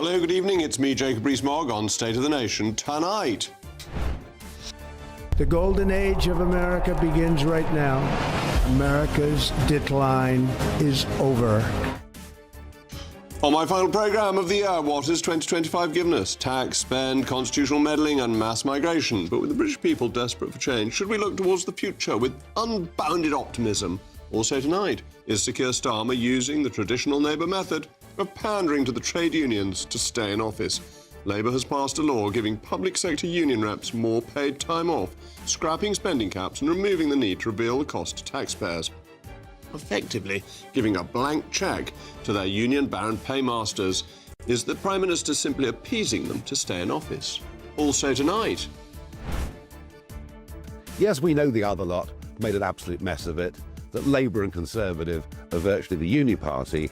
Hello, good evening. It's me, Jacob Rees-Mogg, on State of the Nation tonight. The golden age of America begins right now. America's decline is over. On my final programme of the year, what has 2025 given us? Tax, spend, constitutional meddling and mass migration. But with the British people desperate for change, should we look towards the future with unbounded optimism? Also tonight, is Sir Keir Starmer using the traditional Labour method of pandering to the trade unions to stay in office? Labour has passed a law giving public sector union reps more paid time off, scrapping spending caps and removing the need to reveal the cost to taxpayers, effectively giving a blank cheque to their union-bound paymasters. Is the Prime Minister simply appeasing them to stay in office? Also tonight. Yes, we know the other lot made an absolute mess of it, that Labour and Conservative are virtually the uni party.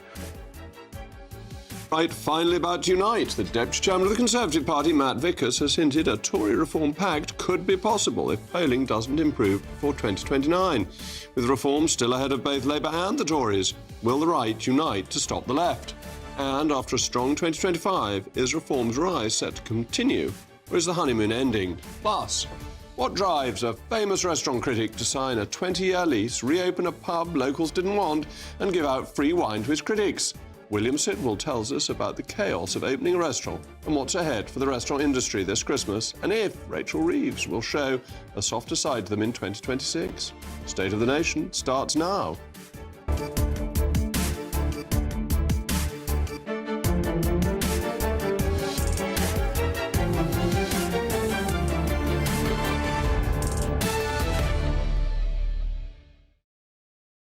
Right, finally about to unite. The Deputy Chairman of the Conservative Party, Matt Vickers, has hinted a Tory reform pact could be possible if polling doesn't improve before 2029. With reforms still ahead of both Labour and the Tories, will the right unite to stop the left? And after a strong 2025, is reform's rise set to continue, or is the honeymoon ending? Plus, what drives a famous restaurant critic to sign a 20-year lease, reopen a pub locals didn't want, and give out free wine to his critics? William Sitwell tells us about the chaos of opening a restaurant and what's ahead for the restaurant industry this Christmas, and if Rachel Reeves will show a softer side to them in 2026. State of the Nation starts now.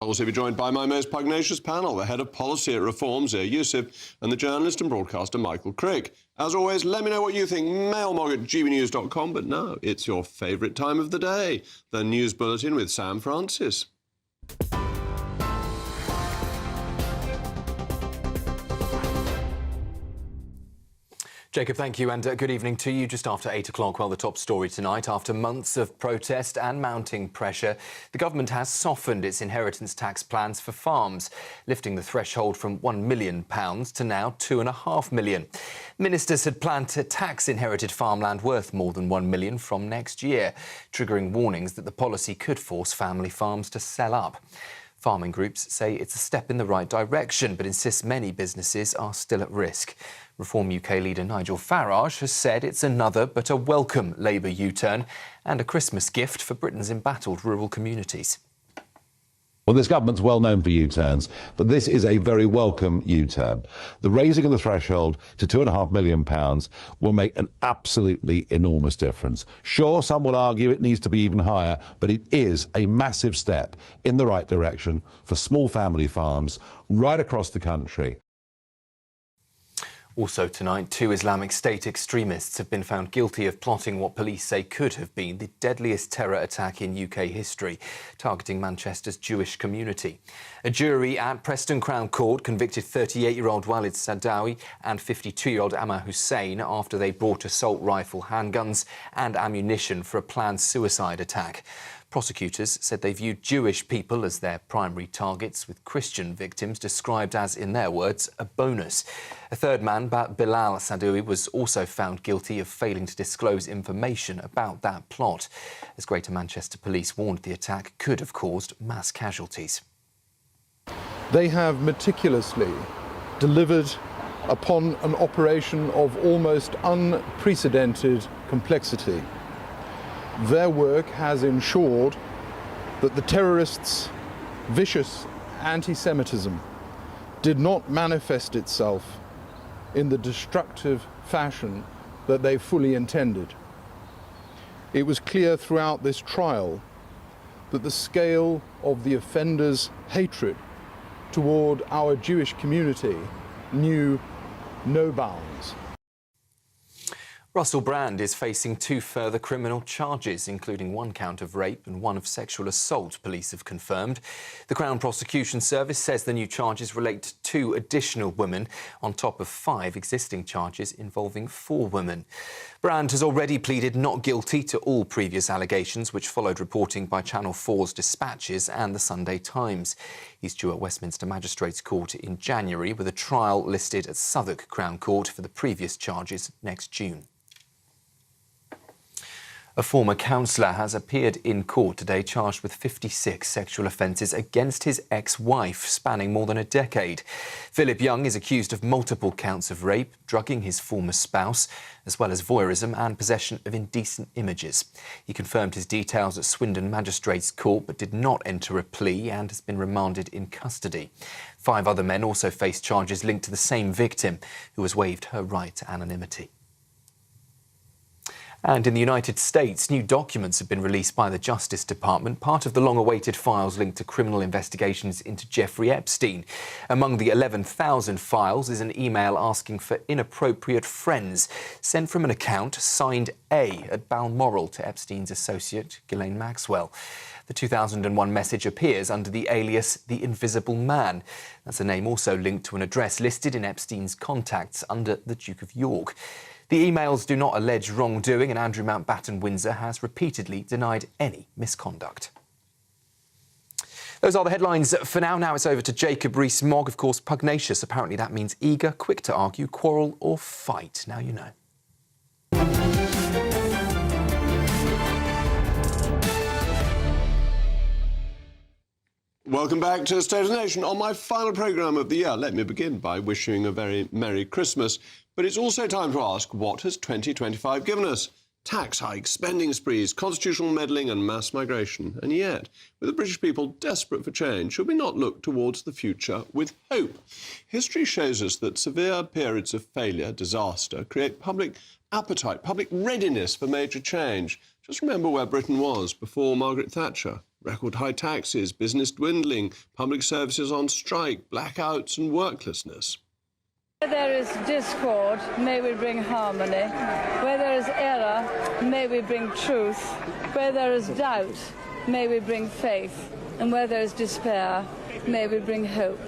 I'll also be joined by my most pugnacious panel, the head of policy at Reform, Zia Youssef, and the journalist and broadcaster, Michael Crick. As always, let me know what you think, mailmog@gbnews.com, but now it's your favourite time of the day, the News Bulletin with Sam Francis. Jacob, thank you, and good evening to you. Just after 8 o'clock, well, the top story tonight. After months of protest and mounting pressure, the government has softened its inheritance tax plans for farms, lifting the threshold from £1 million to now £2.5 million. Ministers had planned to tax inherited farmland worth more than £1 million from next year, triggering warnings that the policy could force family farms to sell up. Farming groups say it's a step in the right direction, but insist many businesses are still at risk. Reform UK leader Nigel Farage has said it's another but a welcome Labour U-turn and a Christmas gift for Britain's embattled rural communities. Well, this government's well known for U-turns, but this is a very welcome U-turn. The raising of the threshold to £2.5 million will make an absolutely enormous difference. Sure, some will argue it needs to be even higher, but it is a massive step in the right direction for small family farms right across the country. Also tonight, 2 Islamic State extremists have been found guilty of plotting what police say could have been the deadliest terror attack in UK history, targeting Manchester's Jewish community. A jury at Preston Crown Court convicted 38-year-old Walid Sadawi and 52-year-old Amma Hussein after they brought assault rifle handguns and ammunition for a planned suicide attack. Prosecutors said they viewed Jewish people as their primary targets, with Christian victims described as, in their words, a bonus. A third man, Bilal Sadoui, was also found guilty of failing to disclose information about that plot, as Greater Manchester Police warned the attack could have caused mass casualties. They have meticulously delivered upon an operation of almost unprecedented complexity. Their work has ensured that the terrorists' vicious anti-Semitism did not manifest itself in the destructive fashion that they fully intended. It was clear throughout this trial that the scale of the offenders' hatred toward our Jewish community knew no bounds. Russell Brand is facing 2 further criminal charges, including 1 count of rape and 1 of sexual assault, police have confirmed. The Crown Prosecution Service says the new charges relate to 2 additional women, on top of 5 existing charges involving 4 women. Brand has already pleaded not guilty to all previous allegations, which followed reporting by Channel 4's Dispatches and the Sunday Times. He's due at Westminster Magistrates Court in January, with a trial listed at Southwark Crown Court for the previous charges next June. A former councillor has appeared in court today charged with 56 sexual offences against his ex-wife, spanning more than a decade. Philip Young is accused of multiple counts of rape, drugging his former spouse, as well as voyeurism and possession of indecent images. He confirmed his details at Swindon Magistrates Court but did not enter a plea and has been remanded in custody. 5 other men also face charges linked to the same victim, who has waived her right to anonymity. And in the United States, new documents have been released by the Justice Department, part of the long-awaited files linked to criminal investigations into Jeffrey Epstein. Among the 11,000 files is an email asking for inappropriate friends, sent from an account signed A at Balmoral to Epstein's associate, Ghislaine Maxwell. The 2001 message appears under the alias The Invisible Man. That's a name also linked to an address listed in Epstein's contacts under the Duke of York. The emails do not allege wrongdoing, and Andrew Mountbatten Windsor has repeatedly denied any misconduct. Those are the headlines for now. Now it's over to Jacob Rees-Mogg. Of course, pugnacious. Apparently that means eager, quick to argue, quarrel or fight. Now you know. Welcome back to State of the Nation. On my final programme of the year, let me begin by wishing a very Merry Christmas. But it's also time to ask, what has 2025 given us? Tax hikes, spending sprees, constitutional meddling and mass migration. And yet, with the British people desperate for change, should we not look towards the future with hope? History shows us that severe periods of failure, disaster, create public appetite, public readiness for major change. Just remember where Britain was before Margaret Thatcher. Record high taxes, business dwindling, public services on strike, blackouts and worklessness. Where there is discord, may we bring harmony. Where there is error, may we bring truth. Where there is doubt, may we bring faith. And where there is despair, may we bring hope.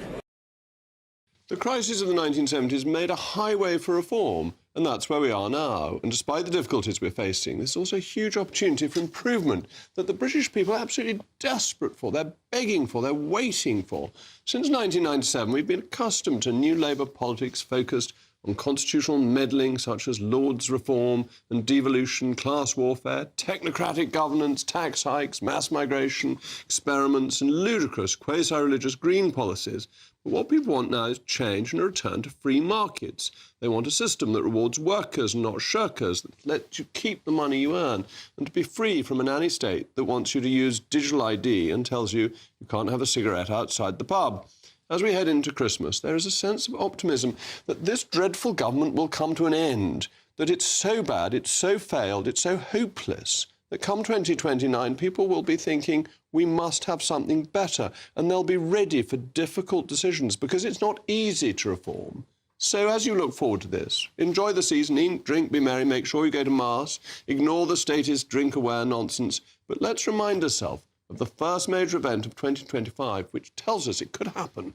The crisis of the 1970s made a highway for reform, and that's where we are now. And despite the difficulties we're facing, there's also a huge opportunity for improvement that the British people are absolutely desperate for. They're begging for, they're waiting for. Since 1997, we've been accustomed to new Labour politics focused on constitutional meddling such as Lords reform and devolution, class warfare, technocratic governance, tax hikes, mass migration, experiments and ludicrous quasi-religious green policies. But what people want now is change and a return to free markets. They want a system that rewards workers and not shirkers, that lets you keep the money you earn, and to be free from a nanny state that wants you to use digital ID and tells you you can't have a cigarette outside the pub. As we head into Christmas, there is a sense of optimism that this dreadful government will come to an end, that it's so bad, it's so failed, it's so hopeless, that come 2029, people will be thinking we must have something better, and they'll be ready for difficult decisions because it's not easy to reform. So as you look forward to this, enjoy the season, eat, drink, be merry, make sure you go to Mass, ignore the statist drink-aware nonsense, but let's remind ourselves of the first major event of 2025, which tells us it could happen.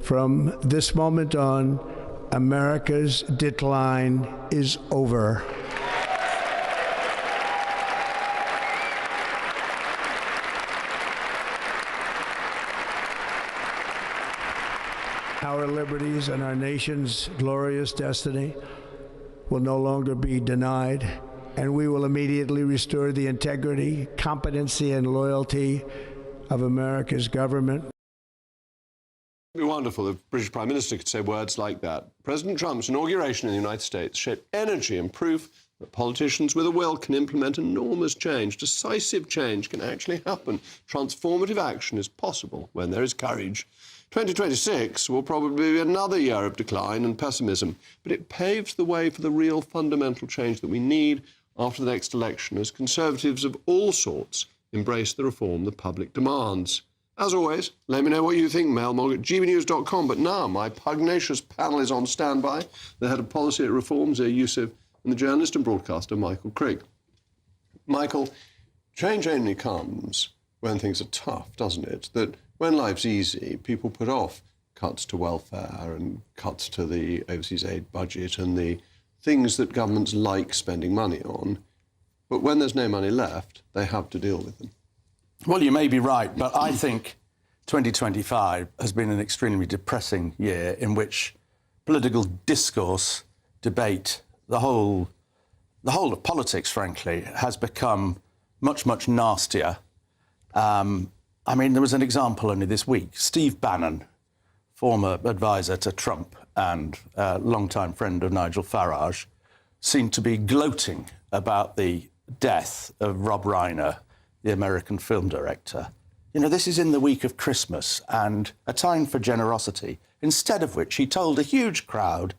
From this moment on, America's decline is over. Our liberties and our nation's glorious destiny will no longer be denied, and we will immediately restore the integrity, competency, and loyalty of America's government. It would be wonderful if the British Prime Minister could say words like that. President Trump's inauguration in the United States showed energy and proof that politicians with a will can implement enormous change. Decisive change can actually happen. Transformative action is possible when there is courage. 2026 will probably be another year of decline and pessimism, but it paves the way for the real fundamental change that we need after the next election as Conservatives of all sorts embrace the reform the public demands. As always, let me know what you think, mailmog@gbnews.com. But now my pugnacious panel is on standby. The head of policy at Reform, Zia Youssef, and the journalist and broadcaster, Michael Crick. Michael, change only comes when things are tough, doesn't it? That when life's easy, people put off cuts to welfare and cuts to the overseas aid budget and the things that governments like spending money on. But when there's no money left, they have to deal with them. Well, you may be right, but I think 2025 has been an extremely depressing year in which political discourse, debate, the whole of politics, frankly, has become much, much nastier. I mean, there was an example only this week. Steve Bannon, former advisor to Trump and longtime friend of Nigel Farage, seemed to be gloating about the death of Rob Reiner, the American film director. You know, this is in the week of Christmas and a time for generosity, instead of which he told a huge crowd,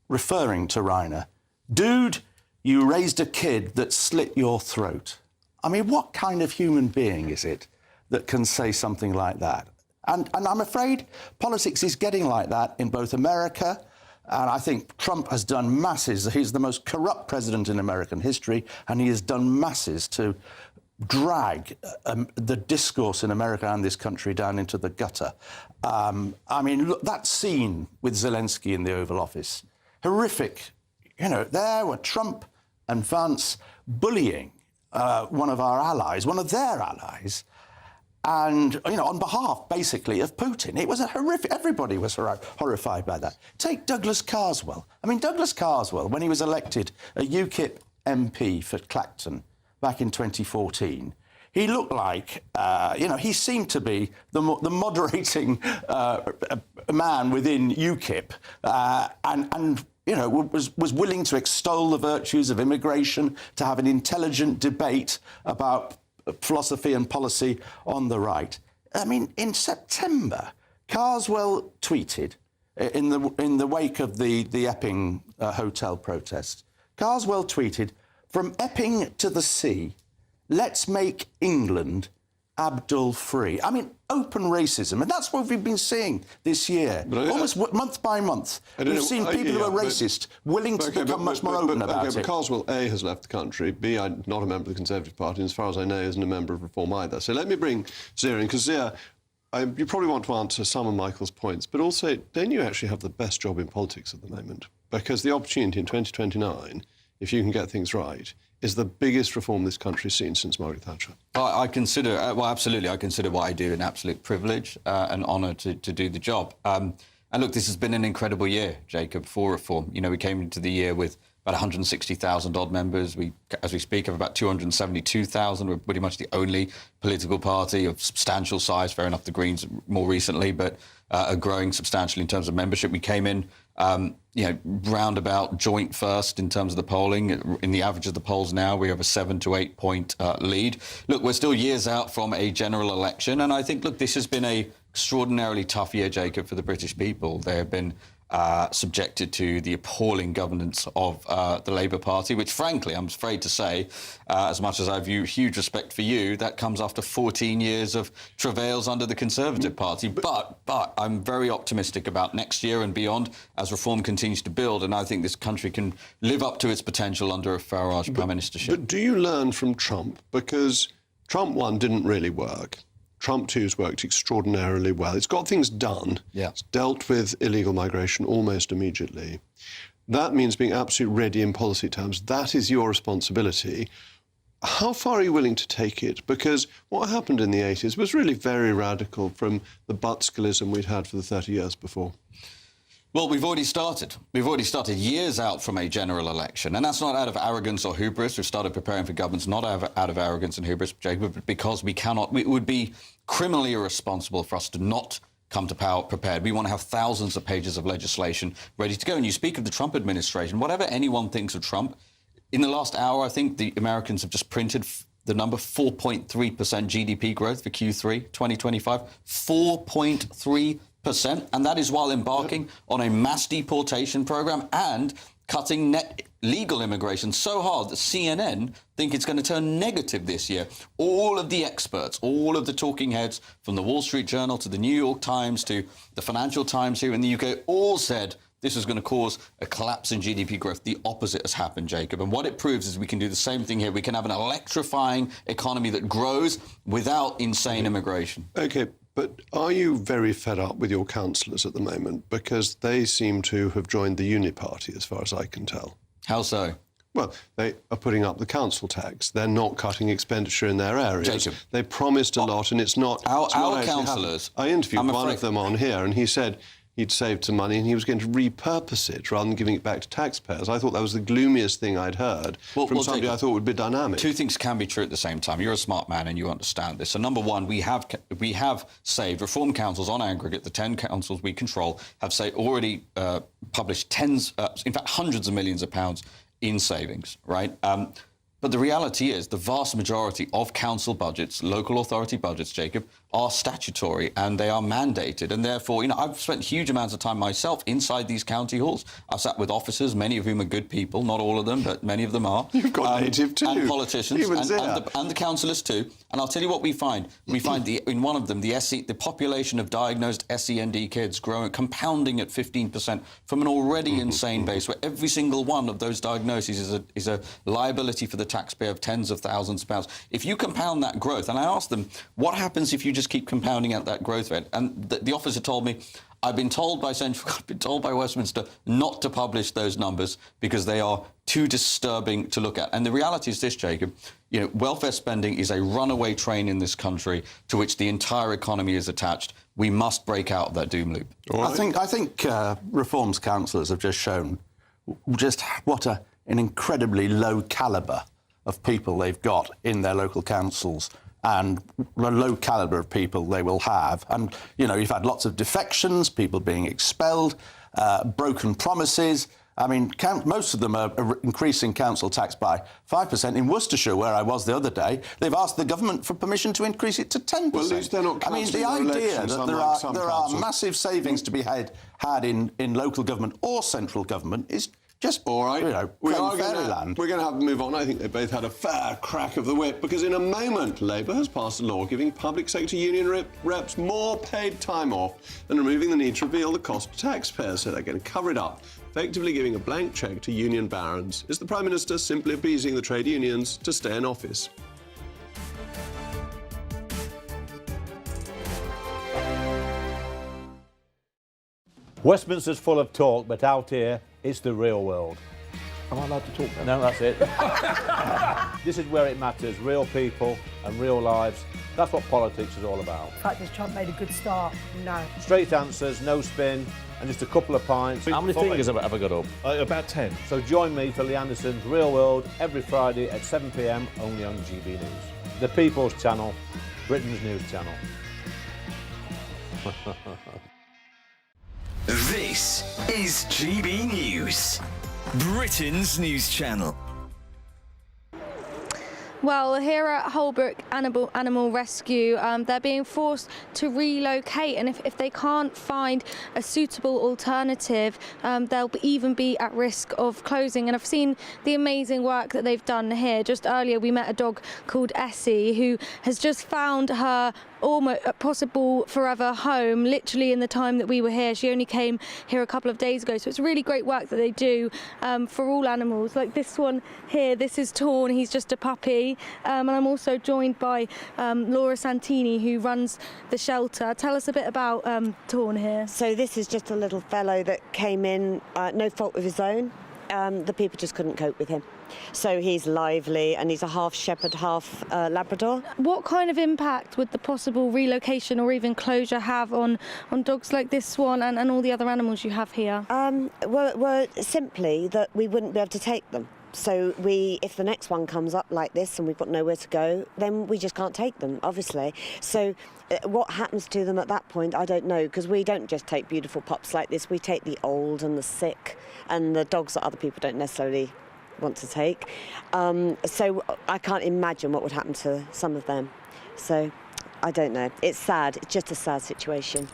referring to Reiner, "Dude, you raised a kid that slit your throat." I mean, what kind of human being is it that can say something like that? And I'm afraid politics is getting like that in both America, and I think Trump has done masses. He's the most corrupt president in American history, and he has done masses to drag the discourse in America and this country down into the gutter. I mean, look, that scene with Zelensky in the Oval Office, horrific. You know, there were Trump and Vance bullying one of our allies, one of their allies, and, you know, on behalf, basically, of Putin. It was a horrific... Everybody was horrified by that. Take Douglas Carswell. I mean, Douglas Carswell, when he was elected a UKIP MP for Clacton back in 2014, he looked like, you know, he seemed to be the moderating man within UKIP, and you know, was willing to extol the virtues of immigration, to have an intelligent debate about philosophy and policy on the right. I mean, in September, Carswell tweeted, in the wake of the Epping hotel protest, Carswell tweeted, "From Epping to the sea, let's make England Abdul-free." I mean, open racism. And that's what we've been seeing this year. Almost month by month. We've seen people who are racist willing to become much more open about it. But Carswell, A, has left the country, B, I'm not a member of the Conservative Party, and as far as I know, isn't a member of Reform either. So let me bring Zia in, because Zia, you probably want to answer some of Michael's points, but also, don't you actually have the best job in politics at the moment? Because the opportunity in 2029, if you can get things right, is the biggest reform this country's seen since Margaret Thatcher. I consider, well, absolutely, I consider what I do an absolute privilege and honour to do the job. And look, this has been an incredible year, Jacob, for reform. You know, we came into the year with about 160,000 odd members. We, as we speak, have about 272,000. We're pretty much the only political party of substantial size. Fair enough, the Greens more recently, but are growing substantially in terms of membership. We came in, you know, roundabout joint first in terms of the polling. In the average of the polls now, we have a 7 to 8 point lead. Look, we're still years out from a general election, and I think, look, this has been an extraordinarily tough year, Jacob, for the British people. They have been subjected to the appalling governance of the Labour Party, which, frankly, I'm afraid to say, as much as I view huge respect for you, that comes after 14 years of travails under the Conservative Party. But I'm very optimistic about next year and beyond as reform continues to build, and I think this country can live up to its potential under a Farage Prime Ministership. But do you learn from Trump? Because Trump 1 didn't really work. Trump 2's worked extraordinarily well. It's got things done. Yeah. It's dealt with illegal migration almost immediately. That means being absolutely ready in policy terms. That is your responsibility. How far are you willing to take it? Because what happened in the 80s was really very radical from the Butskillism we'd had for the 30 years before. Well, we've already started. We've already started years out from a general election. And that's not out of arrogance or hubris. We've started preparing for governments not out of arrogance and hubris, Jacob, but because we cannot... It would be criminally irresponsible for us to not come to power prepared. We want to have thousands of pages of legislation ready to go. And you speak of the Trump administration. Whatever anyone thinks of Trump, in the last hour, I think the Americans have just printed the number 4.3% GDP growth for Q3 2025. 4.3%. And that is while embarking on a mass deportation program and cutting net legal immigration so hard that CNN think it's going to turn negative this year. All of the experts, all of the talking heads, from the Wall Street Journal to the New York Times to the Financial Times here in the UK, all said this is going to cause a collapse in GDP growth. The opposite has happened, Jacob. And what it proves is we can do the same thing here. We can have an electrifying economy that grows without insane immigration. OK, but are you very fed up with your councillors at the moment? Because they seem to have joined the Uni Party, as far as I can tell. How so? Well, they are putting up the council tax. They're not cutting expenditure in their areas. Jacob, they promised a lot, and it's not. Our actually councillors. I interviewed one of them on here, and he said he'd saved some money and he was going to repurpose it rather than giving it back to taxpayers. I thought that was the gloomiest thing I'd heard from somebody Jacob, I thought would be dynamic. Two things can be true at the same time. You're a smart man and you understand this. So, number one, we have saved reform councils on aggregate. The 10 councils we control have already published in fact, hundreds of millions of pounds in savings, right? But the reality is the vast majority of council budgets, local authority budgets, Jacob, are statutory and they are mandated. And therefore, I've spent huge amounts of time myself inside these county halls. I've sat with officers, many of whom are good people, not all of them, but many of them are. You've got native too. And politicians and the councillors too. And I'll tell you what we find. We find in one of them, the population of diagnosed SEND kids compounding at 15% from an already insane base, where every single one of those diagnoses is a liability for the taxpayer of tens of thousands of pounds. If you compound that growth, and I asked them, what happens if you just keep compounding at that growth rate? And the officer told me, I've been told by Westminster not to publish those numbers because they are too disturbing to look at. And the reality is this, Jacob, welfare spending is a runaway train in this country to which the entire economy is attached. We must break out of that doom loop. Right. I think Reform's councillors have just shown just what an incredibly low calibre of people they've got in their local councils, and the low calibre of people they will have. And, you've had lots of defections, people being expelled, broken promises. I mean, most of them are increasing council tax by 5%. In Worcestershire, where I was the other day, they've asked the government for permission to increase it to 10%. Well, at least they're not the idea that there are massive savings to be had in local government or central government is just, all right. We're going to have to move on. I think they both had a fair crack of the whip, because in a moment, Labour has passed a law giving public sector union reps more paid time off and removing the need to reveal the cost to taxpayers, so they're going to cover it up, effectively giving a blank cheque to union barons. Is the Prime Minister simply appeasing the trade unions to stay in office? Westminster's full of talk, but out here, it's the real world. Am I allowed to talk then? No, that's it. This is where it matters, real people and real lives. That's what politics is all about. The fact is Trump made a good start, no. Straight answers, no spin, and just a couple of pints. How many fingers have I got up? About 10. So join me for Lee Anderson's Real World every Friday at 7 p.m, only on GB News. The People's Channel, Britain's news channel. This is GB News, Britain's news channel. Well, here at Holbrook Animal Rescue, they're being forced to relocate, and if they can't find a suitable alternative, they'll even be at risk of closing. And I've seen the amazing work that they've done here. Just earlier we met a dog called Essie, who has just found her almost possible forever home literally in the time that we were here. She only came here a couple of days ago, so it's really great work that they do for all animals. Like this one here, this is Torn, he's just a puppy, and I'm also joined by Laura Santini, who runs the shelter. Tell us a bit about Torn here. So this is just a little fellow that came in, no fault of his own. The people just couldn't cope with him. So he's lively, and he's a half shepherd, half Labrador. What kind of impact would the possible relocation or even closure have on dogs like this one and all the other animals you have here? Well, simply that we wouldn't be able to take them. So if the next one comes up like this and we've got nowhere to go, then we just can't take them, obviously. So what happens to them at that point, I don't know, because we don't just take beautiful pups like this. We take the old and the sick and the dogs that other people don't necessarily want to take. So I can't imagine what would happen to some of them. So I don't know. It's sad. It's just a sad situation.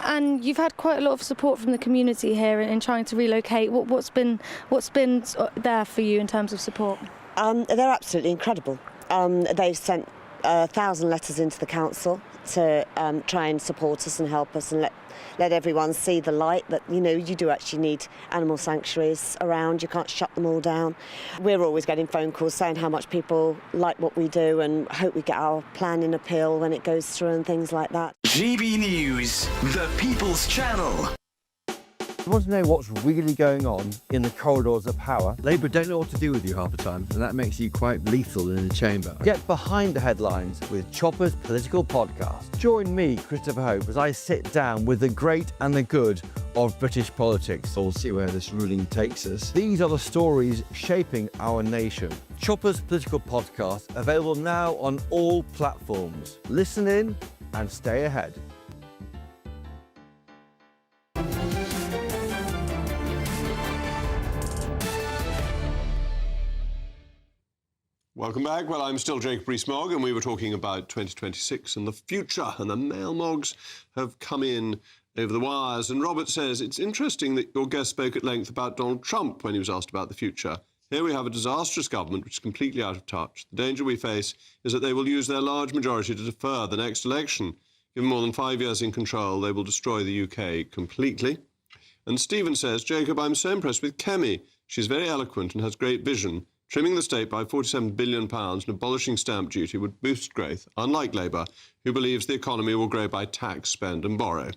And you've had quite a lot of support from the community here in trying to relocate. What's been there for you in terms of support? They're absolutely incredible. They've sent 1,000 letters into the council to try and support us and help us and let everyone see the light that, you know, you do actually need animal sanctuaries around. You can't shut them all down. We're always getting phone calls saying how much people like what we do and hope we get our plan in appeal when it goes through and things like that. GB News, the People's Channel. You want to know what's really going on in the corridors of power? Labour don't know what to do with you half the time, and that makes you quite lethal in the chamber. Get behind the headlines with Chopper's Political Podcast. Join me, Christopher Hope, as I sit down with the great and the good of British politics. We'll see where this ruling takes us. These are the stories shaping our nation. Chopper's Political Podcast, available now on all platforms. Listen in and stay ahead. Welcome back. Well, I'm still Jacob Rees-Mogg, and we were talking about 2026 and the future, and the mail mogs have come in over the wires. And Robert says, it's interesting that your guest spoke at length about Donald Trump when he was asked about the future. Here we have a disastrous government which is completely out of touch. The danger we face is that they will use their large majority to defer the next election. Given more than 5 years in control, they will destroy the UK completely. And Stephen says, Jacob, I'm so impressed with Kemi. She's very eloquent and has great vision. Trimming the state by £47 billion and abolishing stamp duty would boost growth, unlike Labour, who believes the economy will grow by tax, spend and borrow.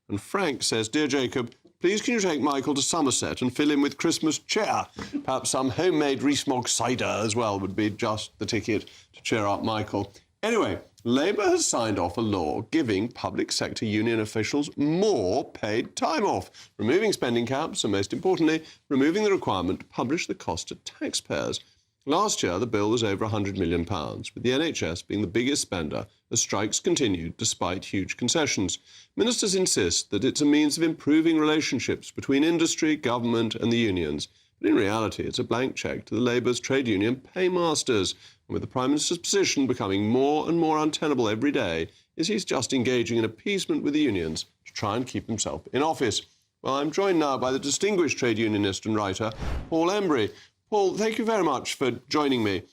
And Frank says, Dear Jacob, please can you take Michael to Somerset and fill in with Christmas cheer? Perhaps some homemade Rees-Mogg cider as well would be just the ticket to cheer up Michael. Anyway, Labour has signed off a law giving public sector union officials more paid time off, removing spending caps and, most importantly, removing the requirement to publish the cost to taxpayers. Last year, the bill was over £100 million, with the NHS being the biggest spender as strikes continued despite huge concessions. Ministers insist that it's a means of improving relationships between industry, government and the unions. But in reality, it's a blank cheque to the Labour's trade union paymasters. And with the Prime Minister's position becoming more and more untenable every day, is he's just engaging in appeasement with the unions to try and keep himself in office. Well, I'm joined now by the distinguished trade unionist and writer, Paul Embry. Paul, thank you very much for joining me.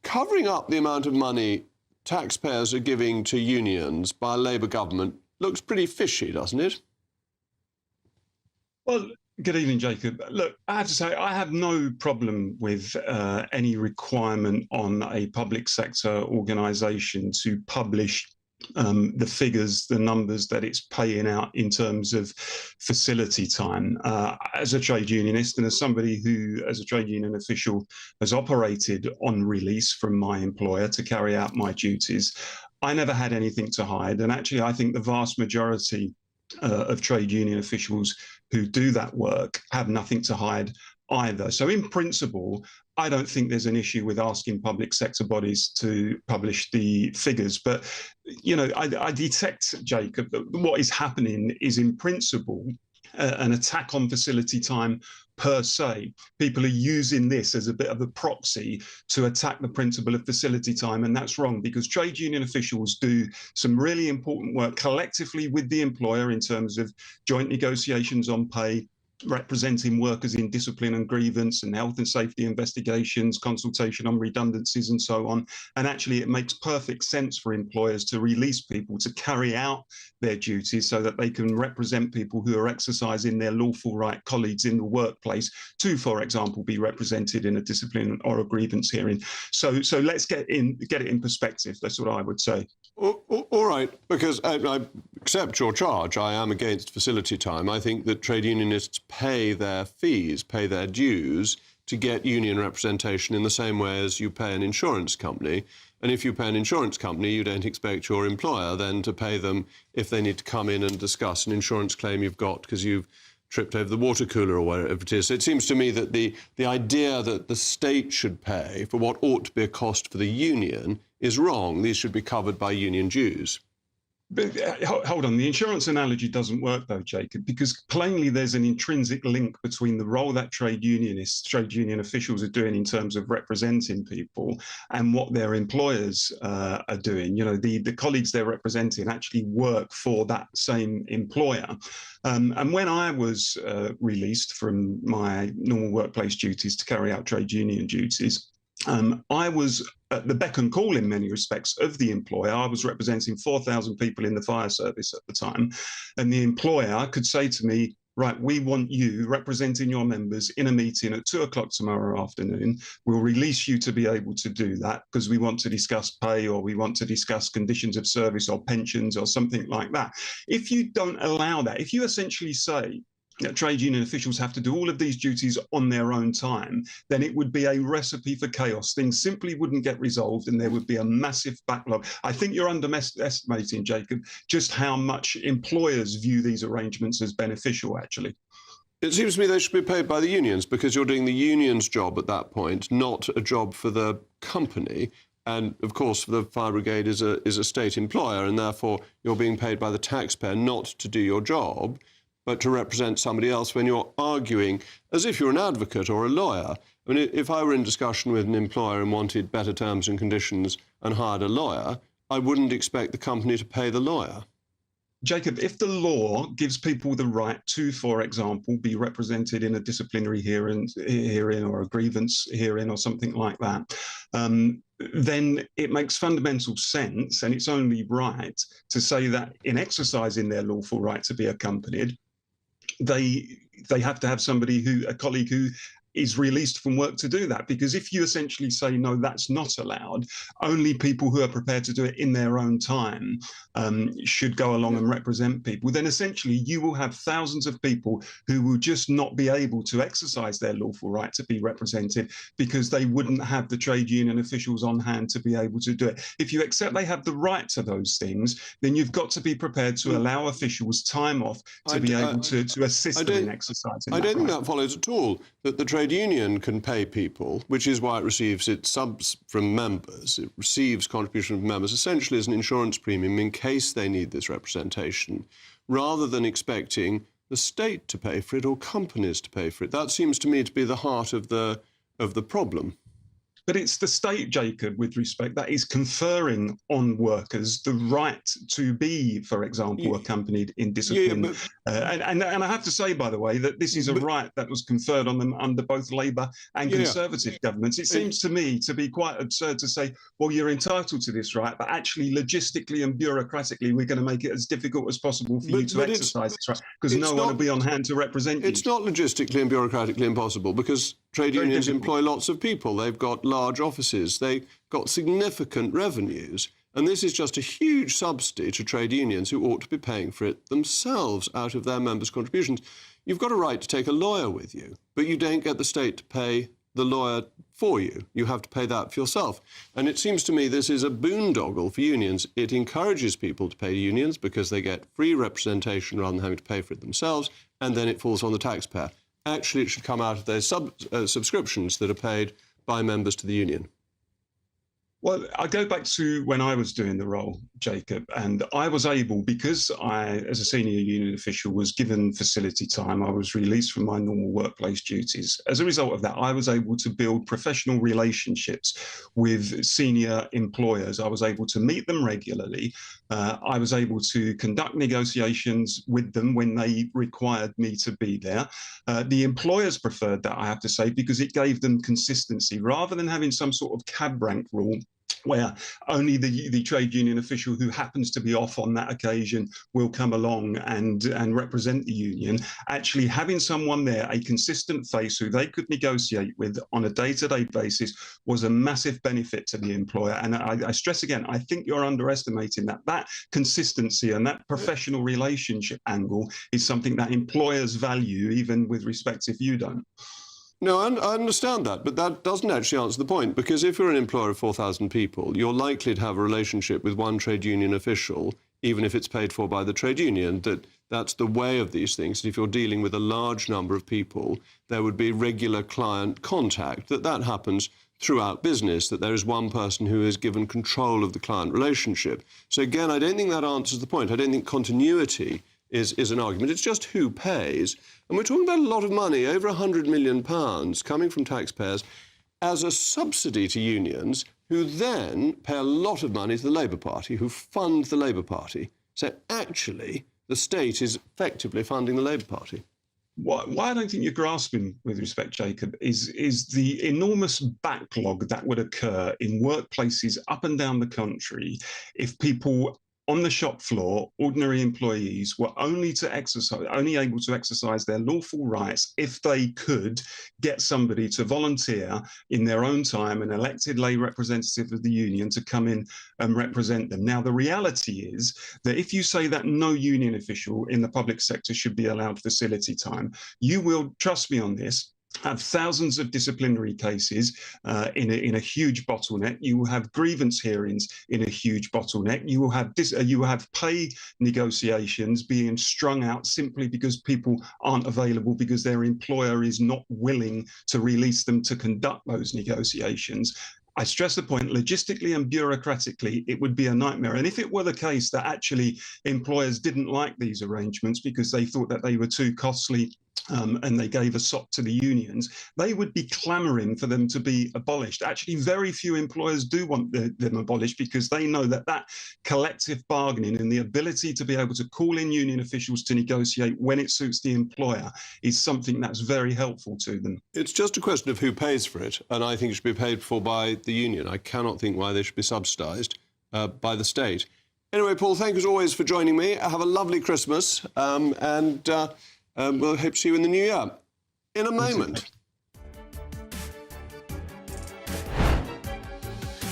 Covering up the amount of money taxpayers are giving to unions by a Labour government looks pretty fishy, doesn't it? Well, good evening, Jacob. Look, I have to say, I have no problem with any requirement on a public sector organisation to publish the figures, the numbers that it's paying out in terms of facility time. As a trade unionist and as somebody who, as a trade union official, has operated on release from my employer to carry out my duties, I never had anything to hide. And actually, I think the vast majority of trade union officials who do that work have nothing to hide either. So in principle, I don't think there's an issue with asking public sector bodies to publish the figures. But, you know, I detect, Jacob, that what is happening is in principle an attack on facility time per se. People are using this as a bit of a proxy to attack the principle of facility time, and that's wrong, because trade union officials do some really important work collectively with the employer in terms of joint negotiations on pay, representing workers in discipline and grievance and health and safety investigations, consultation on redundancies and so on. And actually it makes perfect sense for employers to release people to carry out their duties so that they can represent people who are exercising their lawful right, colleagues in the workplace, to, for example, be represented in a discipline or a grievance hearing. So let's get it in perspective. That's what I would say. All right, because I accept your charge. I am against facility time. I think that trade unionists pay their fees, pay their dues to get union representation in the same way as you pay an insurance company. And if you pay an insurance company, you don't expect your employer then to pay them if they need to come in and discuss an insurance claim you've got because you've tripped over the water cooler or whatever it is. So it seems to me that the idea that the state should pay for what ought to be a cost for the union is wrong. These should be covered by union dues. But hold on, the insurance analogy doesn't work though, Jacob, because plainly there's an intrinsic link between the role that trade union officials are doing in terms of representing people and what their employers are doing. You know, the colleagues they're representing actually work for that same employer. And when I was released from my normal workplace duties to carry out trade union duties, I was at the beck and call in many respects of the employer. I was representing 4,000 people in the fire service at the time, and the employer could say to me, right, we want you representing your members in a meeting at 2 o'clock tomorrow afternoon. We'll release you to be able to do that because we want to discuss pay or we want to discuss conditions of service or pensions or something like that. If you don't allow that, if you essentially say, trade union officials have to do all of these duties on their own time, then it would be a recipe for chaos. Things simply wouldn't get resolved and there would be a massive backlog. I think you're underestimating, Jacob, just how much employers view these arrangements as beneficial, actually. It seems to me they should be paid by the unions, because you're doing the union's job at that point, not a job for the company. And, of course, the fire brigade is a state employer, and therefore you're being paid by the taxpayer not to do your job, but to represent somebody else when you're arguing as if you're an advocate or a lawyer. I mean, if I were in discussion with an employer and wanted better terms and conditions and hired a lawyer, I wouldn't expect the company to pay the lawyer. Jacob, if the law gives people the right to, for example, be represented in a disciplinary hearing or a grievance hearing or something like that, then it makes fundamental sense, and it's only right to say that in exercising their lawful right to be accompanied, they have to have a colleague who is released from work to do that. Because if you essentially say, no, that's not allowed, only people who are prepared to do it in their own time should go along and represent people, then essentially you will have thousands of people who will just not be able to exercise their lawful right to be represented because they wouldn't have the trade union officials on hand to be able to do it. If you accept they have the right to those things, then you've got to be prepared to allow officials time off to be able to assist them in exercising that. I don't think that follows at all, that the trade union can pay people, which is why it receives its subs from members. It receives contribution from members essentially as an insurance premium in case they need this representation, rather than expecting the state to pay for it or companies to pay for it. That seems to me to be the heart of the problem. But it's the state, Jacob, with respect, that is conferring on workers the right to be, for example, accompanied in discipline. And I have to say, by the way, that this is a right that was conferred on them under both Labour and Conservative governments. It seems to me to be quite absurd to say, well, you're entitled to this right, but actually logistically and bureaucratically, we're going to make it as difficult as possible for you to exercise this right, because no one will be on hand to represent you. It's not logistically and bureaucratically impossible, because trade unions employ lots of people. They've got large offices. They've got significant revenues. And this is just a huge subsidy to trade unions who ought to be paying for it themselves out of their members' contributions. You've got a right to take a lawyer with you, but you don't get the state to pay the lawyer for you. You have to pay that for yourself. And it seems to me this is a boondoggle for unions. It encourages people to pay unions because they get free representation rather than having to pay for it themselves, and then it falls on the taxpayer. Actually, it should come out of those subscriptions that are paid by members to the union. Well, I go back to when I was doing the role, Jacob, and I was able, because I, as a senior union official, was given facility time, I was released from my normal workplace duties. As a result of that, I was able to build professional relationships with senior employers. I was able to meet them regularly. I was able to conduct negotiations with them when they required me to be there. The employers preferred that, I have to say, because it gave them consistency, rather than having some sort of cab rank rule where only the trade union official who happens to be off on that occasion will come along and represent the union. Actually having someone there, a consistent face who they could negotiate with on a day-to-day basis, was a massive benefit to the employer. And I stress again, I think you're underestimating that consistency and that professional relationship angle is something that employers value, even with respect if you don't. No, I understand that, but that doesn't actually answer the point, because if you're an employer of 4,000 people, you're likely to have a relationship with one trade union official, even if it's paid for by the trade union. That's the way of these things. If you're dealing with a large number of people, there would be regular client contact. That happens throughout business, that there is one person who is given control of the client relationship. So again, I don't think that answers the point. I don't think continuity is an argument. It's just who pays. And we're talking about a lot of money, over £100 million coming from taxpayers as a subsidy to unions, who then pay a lot of money to the Labour Party, who fund the Labour Party. So actually, the state is effectively funding the Labour Party. What I don't think you're grasping, with respect, Jacob, is the enormous backlog that would occur in workplaces up and down the country if people on the shop floor, ordinary employees were only able to exercise their lawful rights if they could get somebody to volunteer in their own time, an elected lay representative of the union, to come in and represent them. Now, the reality is that if you say that no union official in the public sector should be allowed facility time, you will, trust me on this, have thousands of disciplinary cases in a huge bottleneck. You will have grievance hearings in a huge bottleneck. You will have pay negotiations being strung out simply because people aren't available because their employer is not willing to release them to conduct those negotiations. I stress the point, logistically and bureaucratically, it would be a nightmare. And if it were the case that actually employers didn't like these arrangements because they thought that they were too costly and they gave a sop to the unions, they would be clamouring for them to be abolished. Actually, very few employers do want them abolished because they know that that collective bargaining and the ability to be able to call in union officials to negotiate when it suits the employer is something that's very helpful to them. It's just a question of who pays for it, and I think it should be paid for by the union. I cannot think why they should be subsidised by the state. Anyway, Paul, thank you as always for joining me. Have a lovely Christmas, and we'll hope to see you in the new year. In a moment.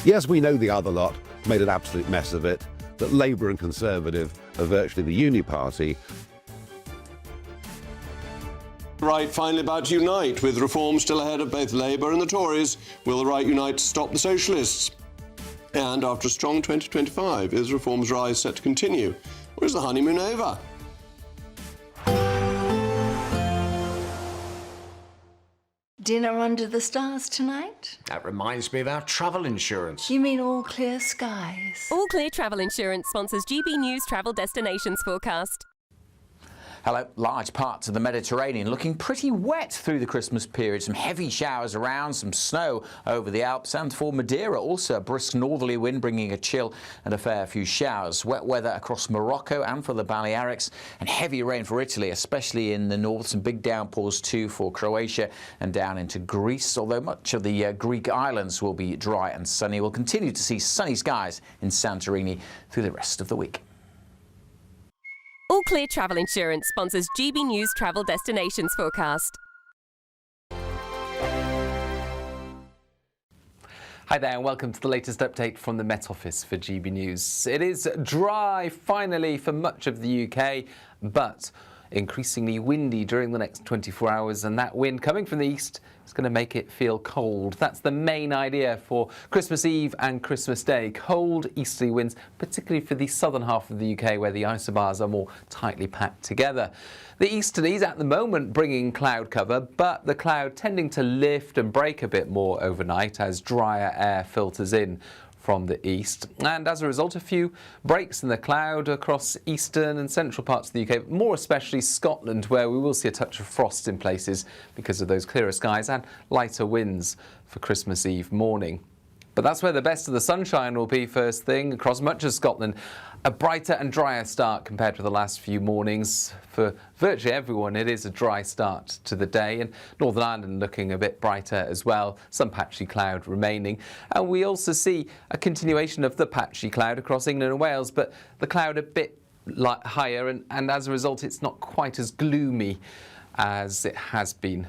Yes, we know the other lot made an absolute mess of it, that Labour and Conservative are virtually the uni party. Right, finally about to unite, with reform still ahead of both Labour and the Tories. Will the right unite to stop the socialists? And after a strong 2025, is reform's rise set to continue? Or is the honeymoon over? Dinner under the stars tonight? That reminds me of our travel insurance. You mean All Clear Skies? All Clear Travel Insurance sponsors GBNews travel destinations forecast. Hello. Large parts of the Mediterranean looking pretty wet through the Christmas period. Some heavy showers around, some snow over the Alps, and for Madeira also a brisk northerly wind bringing a chill and a fair few showers. Wet weather across Morocco and for the Balearics, and heavy rain for Italy, especially in the north. Some big downpours too for Croatia and down into Greece, although much of the Greek islands will be dry and sunny. We'll continue to see sunny skies in Santorini through the rest of the week. All Clear Travel Insurance sponsors GBNews travel destinations forecast. Hi there and welcome to the latest update from the Met Office for GB News. It is dry finally for much of the UK, but increasingly windy during the next 24 hours, and that wind coming from the east is going to make it feel cold. That's the main idea for Christmas Eve and Christmas Day. Cold easterly winds, particularly for the southern half of the UK where the isobars are more tightly packed together. The easterlies at the moment bringing cloud cover, but the cloud tending to lift and break a bit more overnight as drier air filters in from the east, and as a result a few breaks in the cloud across eastern and central parts of the UK, more especially Scotland, where we will see a touch of frost in places because of those clearer skies and lighter winds for Christmas Eve morning. But that's where the best of the sunshine will be first thing across much of Scotland. A brighter and drier start compared to the last few mornings. For virtually everyone, it is a dry start to the day, and Northern Ireland looking a bit brighter as well, some patchy cloud remaining. And we also see a continuation of the patchy cloud across England and Wales, but the cloud a bit higher, and as a result it's not quite as gloomy as it has been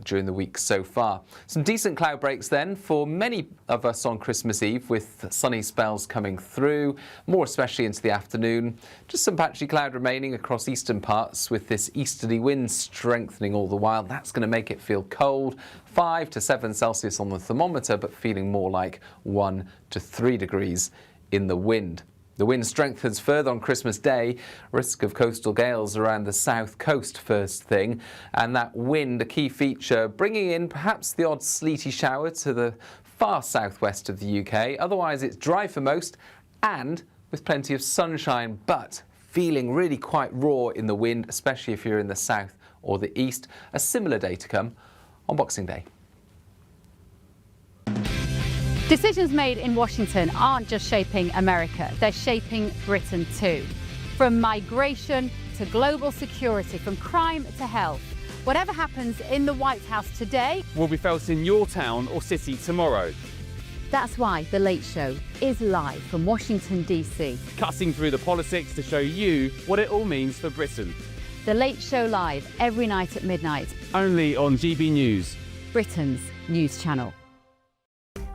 during the week so far. Some decent cloud breaks then for many of us on Christmas Eve, with sunny spells coming through, more especially into the afternoon. Just some patchy cloud remaining across eastern parts, with this easterly wind strengthening all the while. That's going to make it feel cold, 5 to 7 Celsius on the thermometer, but feeling more like 1 to 3 degrees in the wind. The wind strengthens further on Christmas Day, risk of coastal gales around the south coast first thing, and that wind a key feature, bringing in perhaps the odd sleety shower to the far southwest of the UK. Otherwise it's dry for most and with plenty of sunshine, but feeling really quite raw in the wind, especially if you're in the south or the east. A similar day to come on Boxing Day. Decisions made in Washington aren't just shaping America, they're shaping Britain too. From migration to global security, from crime to health. Whatever happens in the White House today will be felt in your town or city tomorrow. That's why The Late Show is live from Washington, D.C. Cutting through the politics to show you what it all means for Britain. The Late Show live every night at midnight. Only on GB News, Britain's news channel.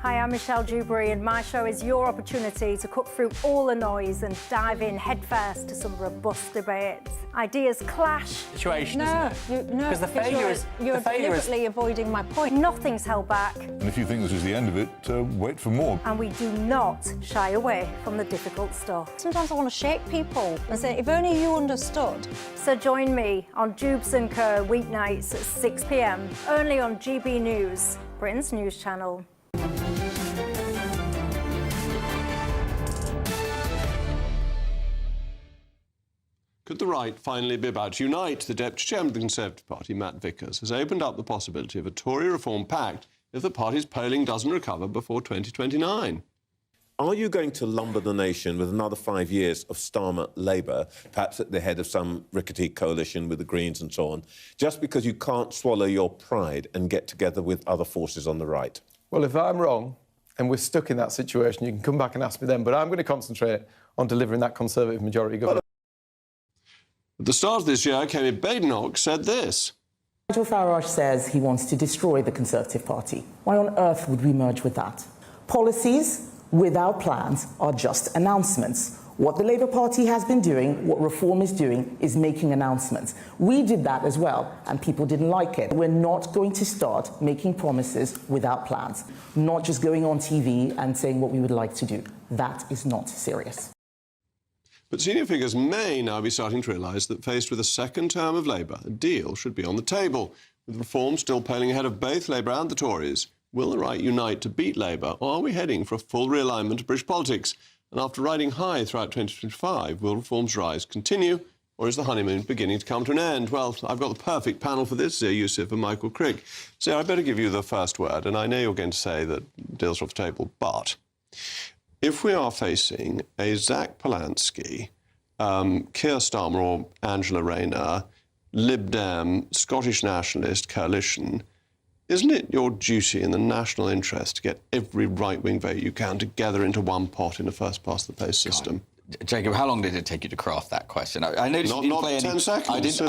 Hi, I'm Michelle Dewberry, and my show is your opportunity to cut through all the noise and dive in headfirst to some robust debates. Ideas clash. Situation, no, isn't it? No, because the failure is you're deliberately avoiding my point. Nothing's held back. And if you think this is the end of it, wait for more. And we do not shy away from the difficult stuff. Sometimes I want to shake people and say, if only you understood. So join me on Jubes & Co. weeknights at 6 p.m. only on GB News, Britain's news channel. Could the right finally be about to unite? The Deputy Chairman of the Conservative Party, Matt Vickers, has opened up the possibility of a Tory reform pact if the party's polling doesn't recover before 2029. Are you going to lumber the nation with another 5 years of Starmer Labour, perhaps at the head of some rickety coalition with the Greens and so on, just because you can't swallow your pride and get together with other forces on the right? Well, if I'm wrong and we're stuck in that situation, you can come back and ask me then, but I'm going to concentrate on delivering that Conservative majority government. At the start of this year, Kemi Badenoch said this. Nigel Farage says he wants to destroy the Conservative Party. Why on earth would we merge with that? Policies without plans are just announcements. What the Labour Party has been doing, what Reform is doing, is making announcements. We did that as well, and people didn't like it. We're not going to start making promises without plans, not just going on TV and saying what we would like to do. That is not serious. But senior figures may now be starting to realise that faced with a second term of Labour, a deal should be on the table. With Reform still polling ahead of both Labour and the Tories, will the right unite to beat Labour, or are we heading for a full realignment of British politics? And after riding high throughout 2025, will Reform's rise continue, or is the honeymoon beginning to come to an end? Well, I've got the perfect panel for this, Zia Youssef and Michael Crick. So I'd better give you the first word, and I know you're going to say that deals are off the table, but if we are facing a Zach Polanski, Keir Starmer or Angela Rayner, Lib Dem, Scottish Nationalist coalition, isn't it your duty in the national interest to get every right-wing vote you can together into one pot in a first-past-the-post system? Jacob, how long did it take you to craft that question? I noticed you didn't play 10 seconds.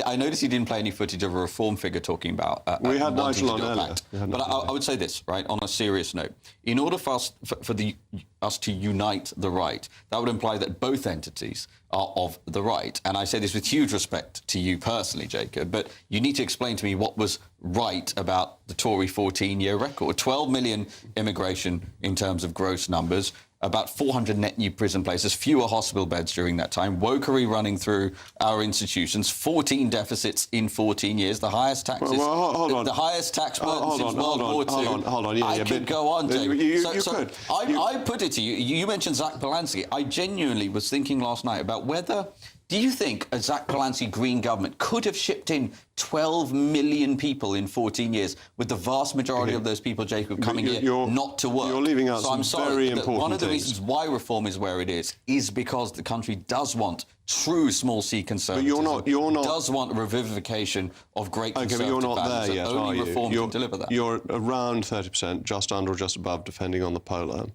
I noticed you didn't play any footage of a Reform figure talking about. We had Nigel on earlier. But I would say this, right, on a serious note. In order for us to unite the right, that would imply that both entities are of the right. And I say this with huge respect to you personally, Jacob, but you need to explain to me what was right about the Tory 14-year record. 12 million immigration in terms of gross numbers, about 400 net new prison places, fewer hospital beds during that time, wokery running through our institutions, 14 deficits in 14 years, the highest taxes, the highest tax burden since World War II. Hold on. I could go on, David. You could. I put it to you. You mentioned Zach Polanski. I genuinely was thinking last night about whether... Do you think a Zach Polanski Green government could have shipped in 12 million people in 14 years, with the vast majority of those people, Jacob, coming here not to work? You're leaving out some very important things. One of the reasons why Reform is where it is because the country does want true small C conservatism. But you're not... does want a revivification of great conservative but you're not values, there yet, only are you? Reform can deliver that. You're around 30%, just under or just above, depending on the poller.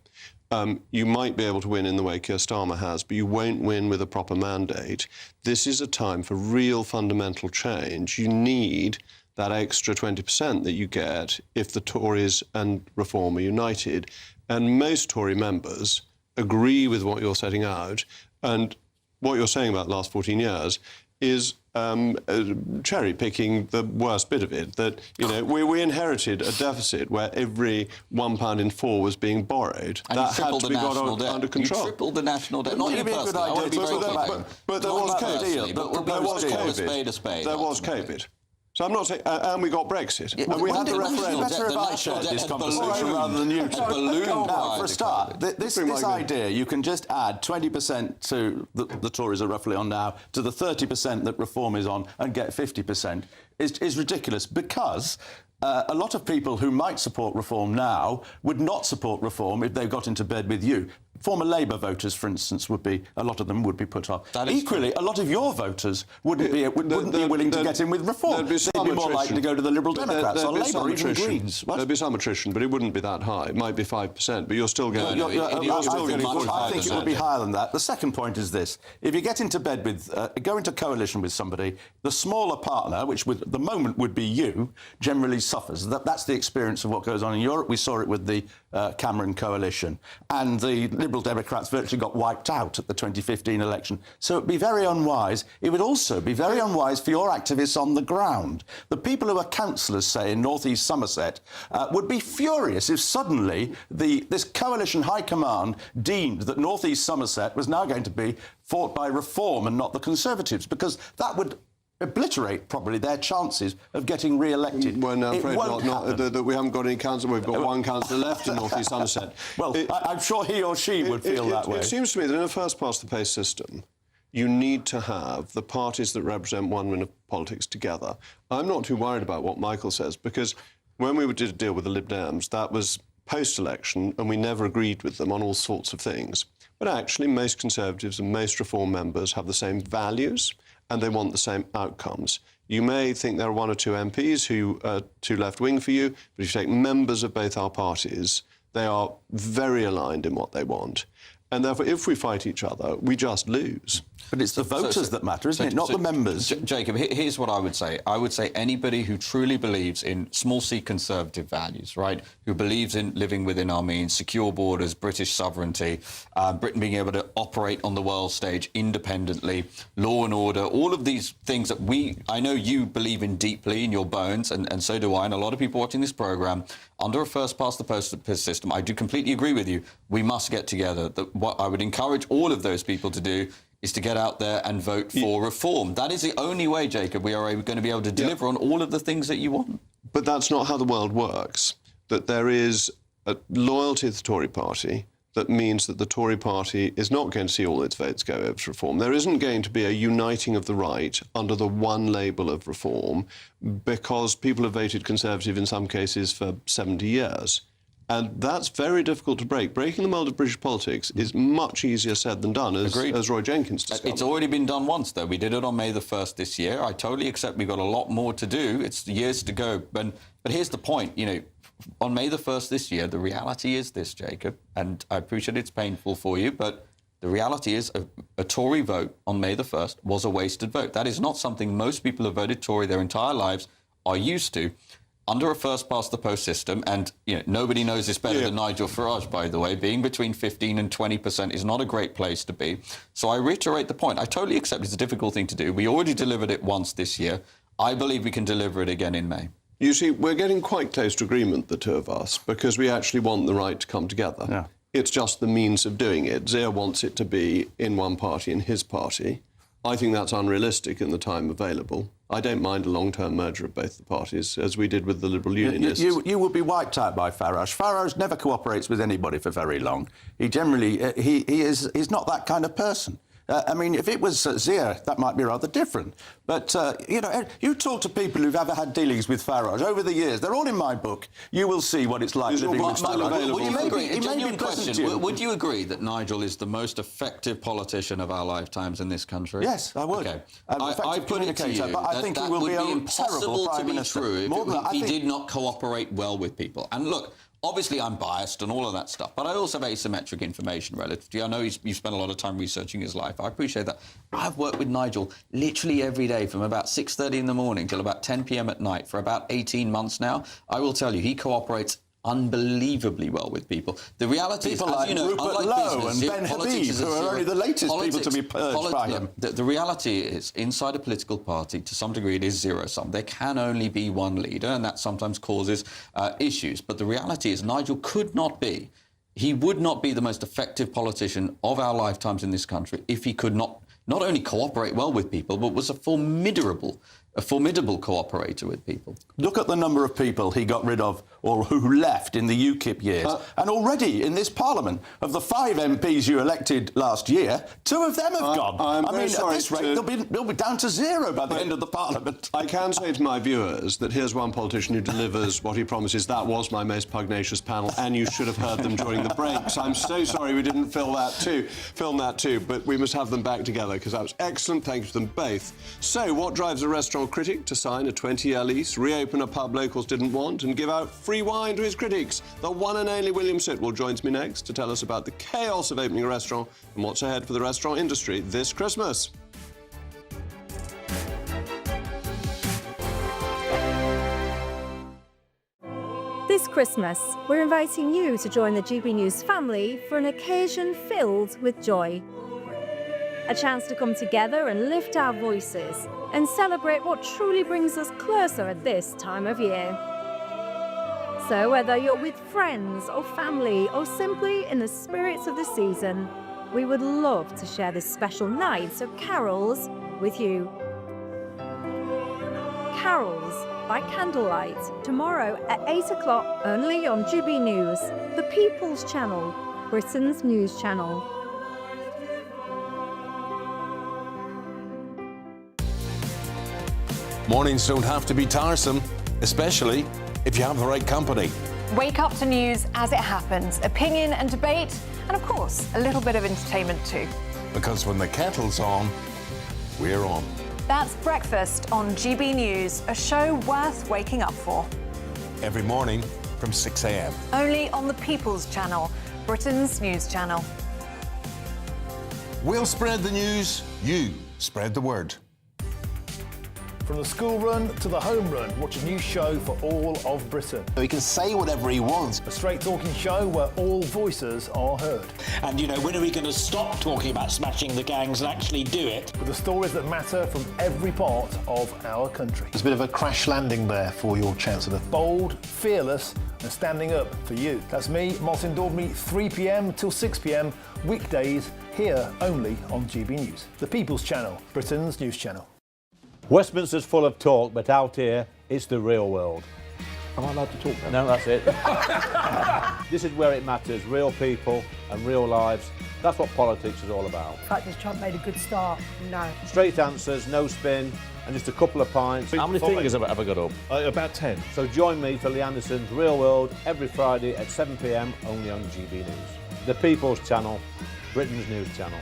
You might be able to win in the way Keir Starmer has, but you won't win with a proper mandate. This is a time for real fundamental change. You need that extra 20% that you get if the Tories and Reform are united. And most Tory members agree with what you're setting out. And what you're saying about the last 14 years is cherry-picking the worst bit of it, that, you know, we inherited a deficit where every £1 in 4 was being borrowed. And that had to be got under control. You tripled the national debt. Not you personally. I want to be very clear. But there was COVID. There was COVID. So I'm not saying... and we got Brexit. And we had the referendum. Better if I shared this conversation rather than you. For a start, this idea, you can just add 20% to the Tories are roughly on now, to the 30% that Reform is on, and get 50%, is ridiculous, because... a lot of people who might support Reform now would not support Reform if they got into bed with you. former Labour voters, for instance, a lot of them would be put off. Equally, a lot of your voters wouldn't be willing to get in with reform. They'd be more likely to go to the Liberal Democrats or Labour or even Greens. There'd be some attrition, but it wouldn't be that high. It might be 5%, but you're still getting... I think it would be higher than that. The second point is this. If you get into bed with... go into coalition with somebody, the smaller partner, which at the moment would be you, generally suffers. That's the experience of what goes on in Europe. We saw it with the Cameron coalition. And the Liberal Democrats virtually got wiped out at the 2015 election. So it would be very unwise. It would also be very unwise for your activists on the ground. The people who are councillors, say, in North East Somerset, would be furious if suddenly this coalition high command deemed that North East Somerset was now going to be fought by Reform and not the Conservatives, because that would obliterate probably their chances of getting re-elected. Well, no, I'm afraid not. We haven't got any council. We've got one councillor left in North East Somerset. Well, I'm sure he or she would feel that way. It seems to me that in a first-past-the-post system, you need to have the parties that represent one wing of politics together. I'm not too worried about what Michael says, because when we did a deal with the Lib Dems, that was post-election, and we never agreed with them on all sorts of things. But actually, most Conservatives and most Reform members have the same values, and they want the same outcomes. You may think there are one or two MPs who are too left-wing for you, but if you take members of both our parties, they are very aligned in what they want. And therefore, if we fight each other, we just lose. But it's the voters that matter, isn't it? Not the members. Jacob, here's what I would say. I would say anybody who truly believes in small c conservative values, right, who believes in living within our means, secure borders, British sovereignty, Britain being able to operate on the world stage independently, law and order, all of these things that I know you believe in deeply in your bones, and so do I, and a lot of people watching this programme, under a first-past-the-post system, I do completely agree with you. We must get together. What I would encourage all of those people to do is to get out there and vote for reform. That is the only way, Jacob, we are going to be able to deliver on all of the things that you want. But that's not how the world works. That there is a loyalty to the Tory party that means that the Tory party is not going to see all its votes go over to reform. There isn't going to be a uniting of the right under the one label of reform because people have voted Conservative in some cases for 70 years. And that's very difficult to break. Breaking the mould of British politics is much easier said than done, as Roy Jenkins discovered. It's already been done once, though. We did it on May the 1st this year. I totally accept we've got a lot more to do. It's years to go. But here's the point, on May the 1st this year, the reality is this, Jacob, and I appreciate it's painful for you, but the reality is a Tory vote on May the 1st was a wasted vote. That is not something most people who have voted Tory their entire lives are used to. Under a first-past-the-post system, and nobody knows this better than Nigel Farage, by the way, being between 15 and 20% is not a great place to be. So I reiterate the point. I totally accept it's a difficult thing to do. We already delivered it once this year. I believe we can deliver it again in May. You see, we're getting quite close to agreement, the two of us, because we actually want the right to come together. Yeah. It's just the means of doing it. Zia wants it to be in one party, in his party. I think that's unrealistic in the time available. I don't mind a long-term merger of both the parties, as we did with the Liberal Unionists. You would be wiped out by Farage. Farage never cooperates with anybody for very long. He generally, he's not that kind of person. I mean, if it was Zia, that might be rather different. But, you talk to people who've ever had dealings with Farage over the years. They're all in my book. You will see what it's like living with Farage. Would you agree that Nigel is the most effective politician of our lifetimes in this country? Yes, I would. Okay. I put it to you but I think he will be impossible to be true if he think did not cooperate well with people. And look, obviously, I'm biased and all of that stuff, but I also have asymmetric information relative to you. I know you spent a lot of time researching his life. I appreciate that. I've worked with Nigel literally every day from about 6:30 in the morning till about 10 p.m. at night for about 18 months now. I will tell you, he cooperates unbelievably well with people. The reality is, like Rupert Lowe and Ben Habib, who are only the latest people to be purged by him. The reality is, inside a political party, to some degree, it is zero-sum. There can only be one leader, and that sometimes causes issues. But the reality is, Nigel could not be, he would not be the most effective politician of our lifetimes in this country if he could not only cooperate well with people, but was a formidable a formidable cooperator with people. Look at the number of people he got rid of or who left in the UKIP years. And already in this Parliament, of the 5 MPs you elected last year, 2 of them have gone. I'm very sorry at this rate, they'll be down to 0 by the end of the Parliament. I can say to my viewers that here's one politician who delivers what he promises. That was my most pugnacious panel, and you should have heard them during the breaks. I'm so sorry we didn't film that too, but we must have them back together because that was excellent. Thank you to them both. So, what drives a restaurant critic to sign a 20-year lease, reopen a pub locals didn't want, and give out free wine to his critics? The one and only William Sitwell joins me next to tell us about the chaos of opening a restaurant and what's ahead for the restaurant industry this Christmas. This Christmas, we're inviting you to join the GB News family for an occasion filled with joy. A chance to come together and lift our voices and celebrate what truly brings us closer at this time of year. So whether you're with friends or family or simply in the spirits of the season, we would love to share this special night of carols with you. Carols by candlelight, tomorrow at 8 o'clock only on GB News, the People's Channel, Britain's news channel. Mornings don't have to be tiresome, especially if you have the right company. Wake up to news as it happens, opinion and debate, and of course, a little bit of entertainment too. Because when the kettle's on, we're on. That's Breakfast on GB News, a show worth waking up for. Every morning from 6 a.m. Only on the People's Channel, Britain's news channel. We'll spread the news, you spread the word. From the school run to the home run, watch a new show for all of Britain. He can say whatever he wants. A straight-talking show where all voices are heard. And, you know, when are we going to stop talking about smashing the gangs and actually do it? With the stories that matter from every part of our country. There's a bit of a crash landing there for your Chancellor. Bold, fearless and standing up for you. That's me, Martin Daubney, 3 p.m. till 6 p.m, weekdays, here only on GB News. The People's Channel, Britain's news channel. Westminster's full of talk, but out here, it's the real world. Am I allowed to talk now? No, that's it. This is where it matters, real people and real lives. That's what politics is all about. In fact, has Trump made a good start? No. Straight answers, no spin, and just a couple of pints. How many fingers have I got up? About 10. So join me for Lee Anderson's Real World every Friday at 7 p.m, only on GB News. The People's Channel, Britain's news channel.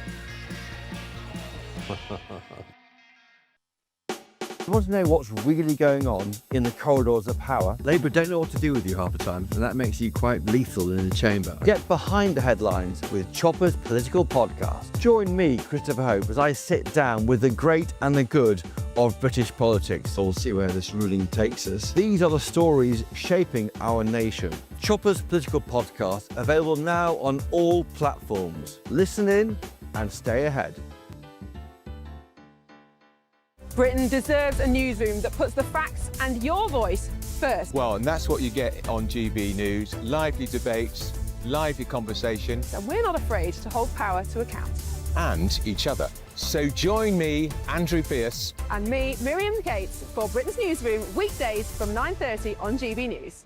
You want to know what's really going on in the corridors of power? Labour don't know what to do with you half the time, and that makes you quite lethal in the chamber. Get behind the headlines with Chopper's political podcast. Join me, Christopher Hope, as I sit down with the great and the good of British politics. We'll see where this ruling takes us. These are the stories shaping our nation. Chopper's political podcast, available now on all platforms. Listen in and stay ahead. Britain deserves a newsroom that puts the facts and your voice first. Well, and that's what you get on GB News. Lively debates, lively conversation. And we're not afraid to hold power to account. And each other. So join me, Andrew Pierce. And me, Miriam Gates, for Britain's Newsroom, weekdays from 9:30 on GB News.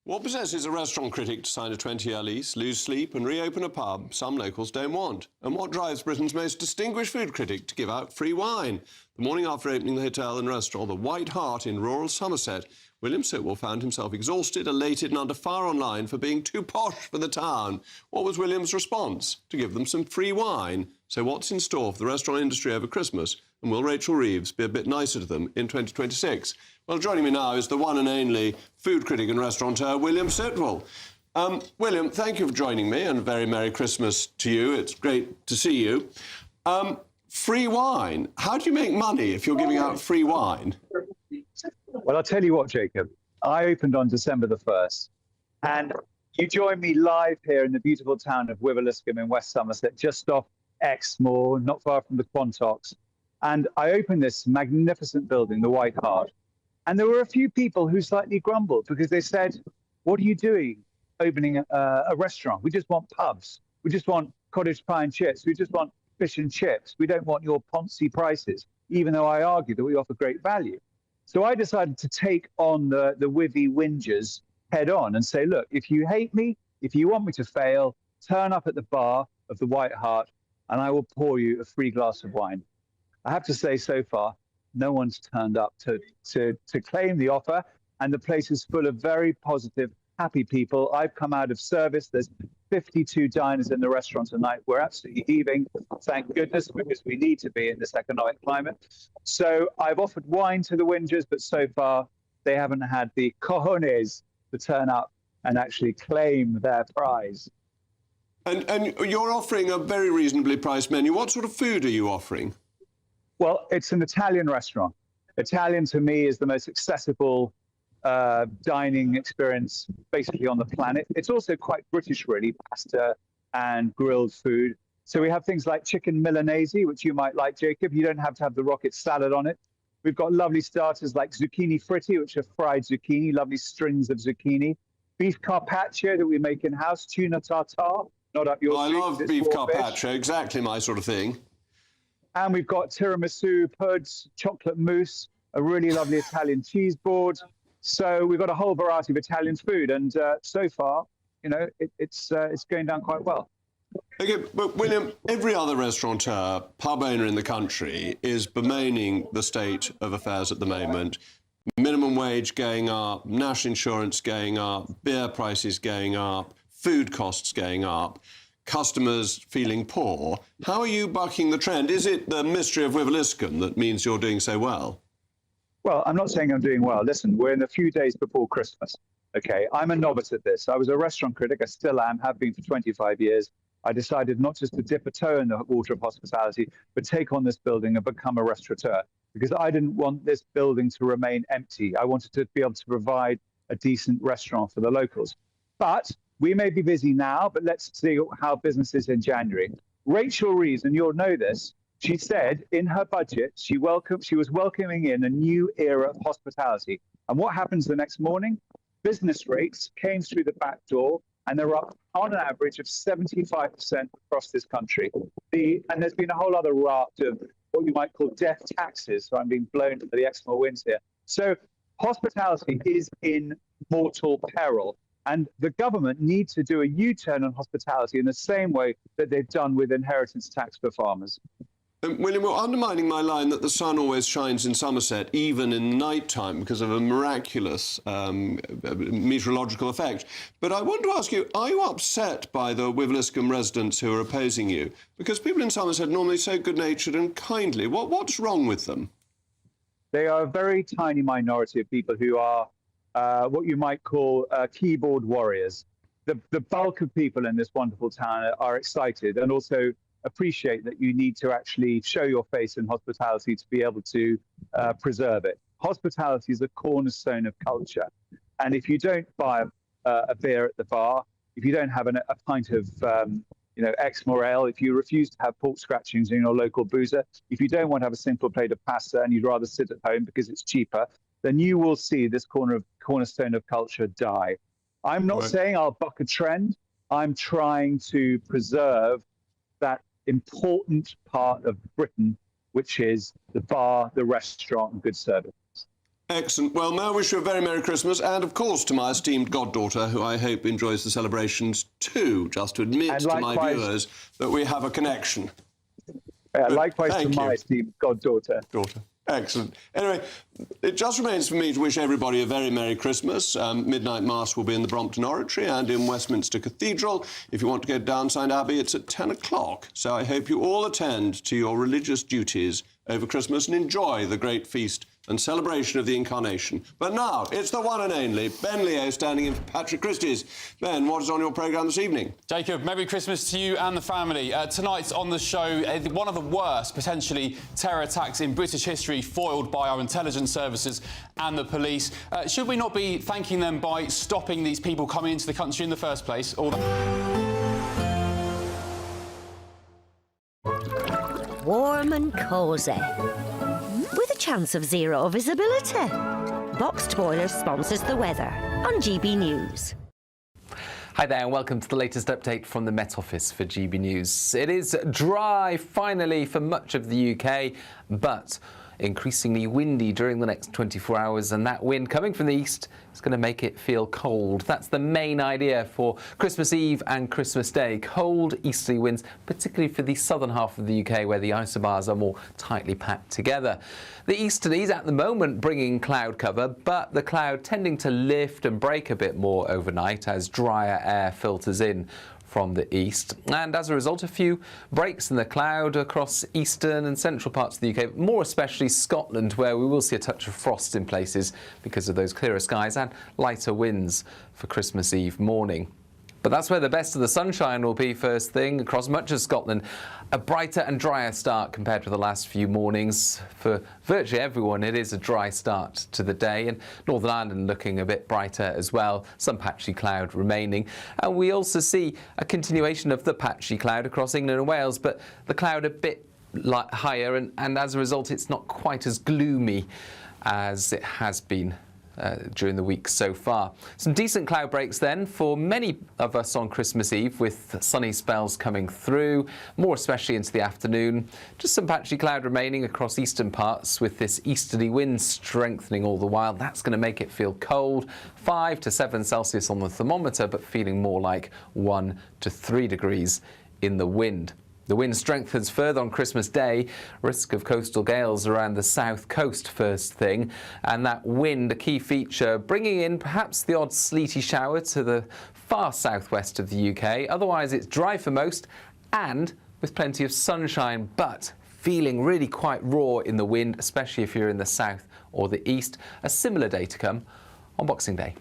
What possesses a restaurant critic to sign a 20-year lease, lose sleep and reopen a pub some locals don't want? And what drives Britain's most distinguished food critic to give out free wine? The morning after opening the hotel and restaurant, the White Hart in rural Somerset, William Sitwell found himself exhausted, elated and under fire online for being too posh for the town. What was William's response? To give them some free wine. So what's in store for the restaurant industry over Christmas? And will Rachel Reeves be a bit nicer to them in 2026? Well, joining me now is the one and only food critic and restaurateur, William Sitwell. William, thank you for joining me, and a very Merry Christmas to you. It's great to see you. Free wine. How do you make money if you're giving out free wine? Well, I'll tell you what, Jacob. I opened on December the 1st, and you joined me live here in the beautiful town of Wiveliscombe in West Somerset, just off Exmoor, not far from the Quantocks. And I opened this magnificent building, the White Hart. And there were a few people who slightly grumbled because they said, what are you doing opening a restaurant? We just want pubs. We just want cottage pie and chips. We just want fish and chips. We don't want your Ponzi prices, even though I argue that we offer great value. So I decided to take on the Wivvy whingers head on and say, look, if you hate me, if you want me to fail, turn up at the bar of the White Hart and I will pour you a free glass of wine. I have to say, so far, no one's turned up to claim the offer, and the place is full of very positive, happy people. I've come out of service. There's 52 diners in the restaurant tonight. We're absolutely heaving, thank goodness, because we need to be in this economic climate. So I've offered wine to the whingers, but so far they haven't had the cojones to turn up and actually claim their prize. And you're offering a very reasonably priced menu. What sort of food are you offering? Well, it's an Italian restaurant. Italian, to me, is the most accessible dining experience basically on the planet. It's also quite British, really, pasta and grilled food. So we have things like chicken Milanese, which you might like, Jacob. You don't have to have the rocket salad on it. We've got lovely starters like zucchini fritti, which are fried zucchini, lovely strings of zucchini. Beef carpaccio that we make in-house, tuna tartare, not up your street. I love beef carpaccio, exactly my sort of thing. And we've got tiramisu, puds, chocolate mousse, a really lovely Italian cheese board. So we've got a whole variety of Italian food, and so far, you know, it's going down quite well. Okay, but William, every other restaurateur, pub owner in the country is bemoaning the state of affairs at the moment. Minimum wage going up, national insurance going up, beer prices going up, food costs going up, customers feeling poor. How are you bucking the trend? Is it the mystery of Wiveliscombe that means you're doing so well? Well, I'm not saying I'm doing well. Listen, we're in a few days before Christmas. Okay, I'm a novice at this. I was a restaurant critic. I still am, have been for 25 years. I decided not just to dip a toe in the water of hospitality, but take on this building and become a restaurateur, because I didn't want this building to remain empty. I wanted to be able to provide a decent restaurant for the locals. But we may be busy now, but let's see how business is in January. Rachel Rees, and you'll know this, she said in her budget, she was welcoming in a new era of hospitality. And what happens the next morning? Business rates came through the back door, and they're up on an average of 75% across this country. And there's been a whole other raft of what you might call death taxes. So I'm being blown to the Exmoor winds here. So hospitality is in mortal peril. And the government needs to do a U-turn on hospitality in the same way that they've done with inheritance tax for farmers. William, you're undermining my line that the sun always shines in Somerset, even in night time, because of a miraculous meteorological effect. But I want to ask you, are you upset by the Wiveliscombe residents who are opposing you? Because people in Somerset are normally so good-natured and kindly. What's wrong with them? They are a very tiny minority of people who are what you might call keyboard warriors. The bulk of people in this wonderful town are excited and also appreciate that you need to actually show your face in hospitality to be able to preserve it. Hospitality is a cornerstone of culture. And if you don't buy a beer at the bar, if you don't have a pint of Exmoor ale, if you refuse to have pork scratchings in your local boozer, if you don't want to have a simple plate of pasta and you'd rather sit at home because it's cheaper, then you will see this cornerstone of culture die. I'm not saying I'll buck a trend. I'm trying to preserve that important part of Britain, which is the bar, the restaurant, and good service. Excellent. Well, may I wish you a very Merry Christmas, and of course to my esteemed goddaughter, who I hope enjoys the celebrations too, just to admit to my viewers that we have a connection. Likewise to my esteemed goddaughter. Excellent. Anyway, it just remains for me to wish everybody a very Merry Christmas. Midnight Mass will be in the Brompton Oratory and in Westminster Cathedral. If you want to go to Downside Abbey, it's at 10 o'clock. So I hope you all attend to your religious duties over Christmas and enjoy the great feast and celebration of the Incarnation. But now, it's the one and only Ben Leo standing in for Patrick Christie's. Ben, what is on your programme this evening? Jacob, Merry Christmas to you and the family. Tonight's on the show, one of the worst, potentially, terror attacks in British history, foiled by our intelligence services and the police. Should we not be thanking them by stopping these people coming into the country in the first place? Warm and cosy, with a chance of zero visibility. Boxed Boilers sponsors the weather on GB News. Hi there and welcome to the latest update from the Met Office for GB News. It is dry finally for much of the UK, but increasingly windy during the next 24 hours, and that wind coming from the east is going to make it feel cold. That's the main idea for Christmas Eve and Christmas Day. Cold easterly winds, particularly for the southern half of the UK where the isobars are more tightly packed together. The easterlies at the moment bringing cloud cover, but the cloud tending to lift and break a bit more overnight as drier air filters in from the east, and as a result a few breaks in the cloud across eastern and central parts of the UK, more especially Scotland, where we will see a touch of frost in places because of those clearer skies and lighter winds for Christmas Eve morning. But that's where the best of the sunshine will be first thing across much of Scotland. A brighter and drier start compared to the last few mornings. For virtually everyone, it is a dry start to the day, and Northern Ireland looking a bit brighter as well, some patchy cloud remaining. And we also see a continuation of the patchy cloud across England and Wales, but the cloud a bit higher, and as a result it's not quite as gloomy as it has been during the week so far. Some decent cloud breaks then for many of us on Christmas Eve, with sunny spells coming through, more especially into the afternoon. Just some patchy cloud remaining across eastern parts, with this easterly wind strengthening all the while. That's going to make it feel cold, 5 to 7 Celsius on the thermometer, but feeling more like 1 to 3 degrees in the wind. The wind strengthens further on Christmas Day, risk of coastal gales around the south coast first thing, and that wind a key feature, bringing in perhaps the odd sleety shower to the far southwest of the UK. Otherwise it's dry for most and with plenty of sunshine, but feeling really quite raw in the wind, especially if you're in the south or the east. A similar day to come on Boxing Day.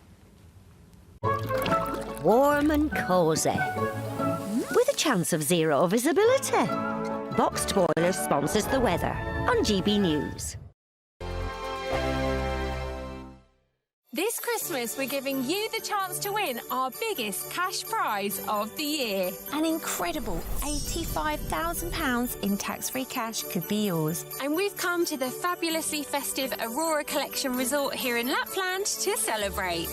Warm and cosy, with a chance of zero visibility. Boxed Boilers sponsors the weather on GB News. This Christmas, we're giving you the chance to win our biggest cash prize of the year. An incredible £85,000 in tax-free cash could be yours. And we've come to the fabulously festive Aurora Collection Resort here in Lapland to celebrate.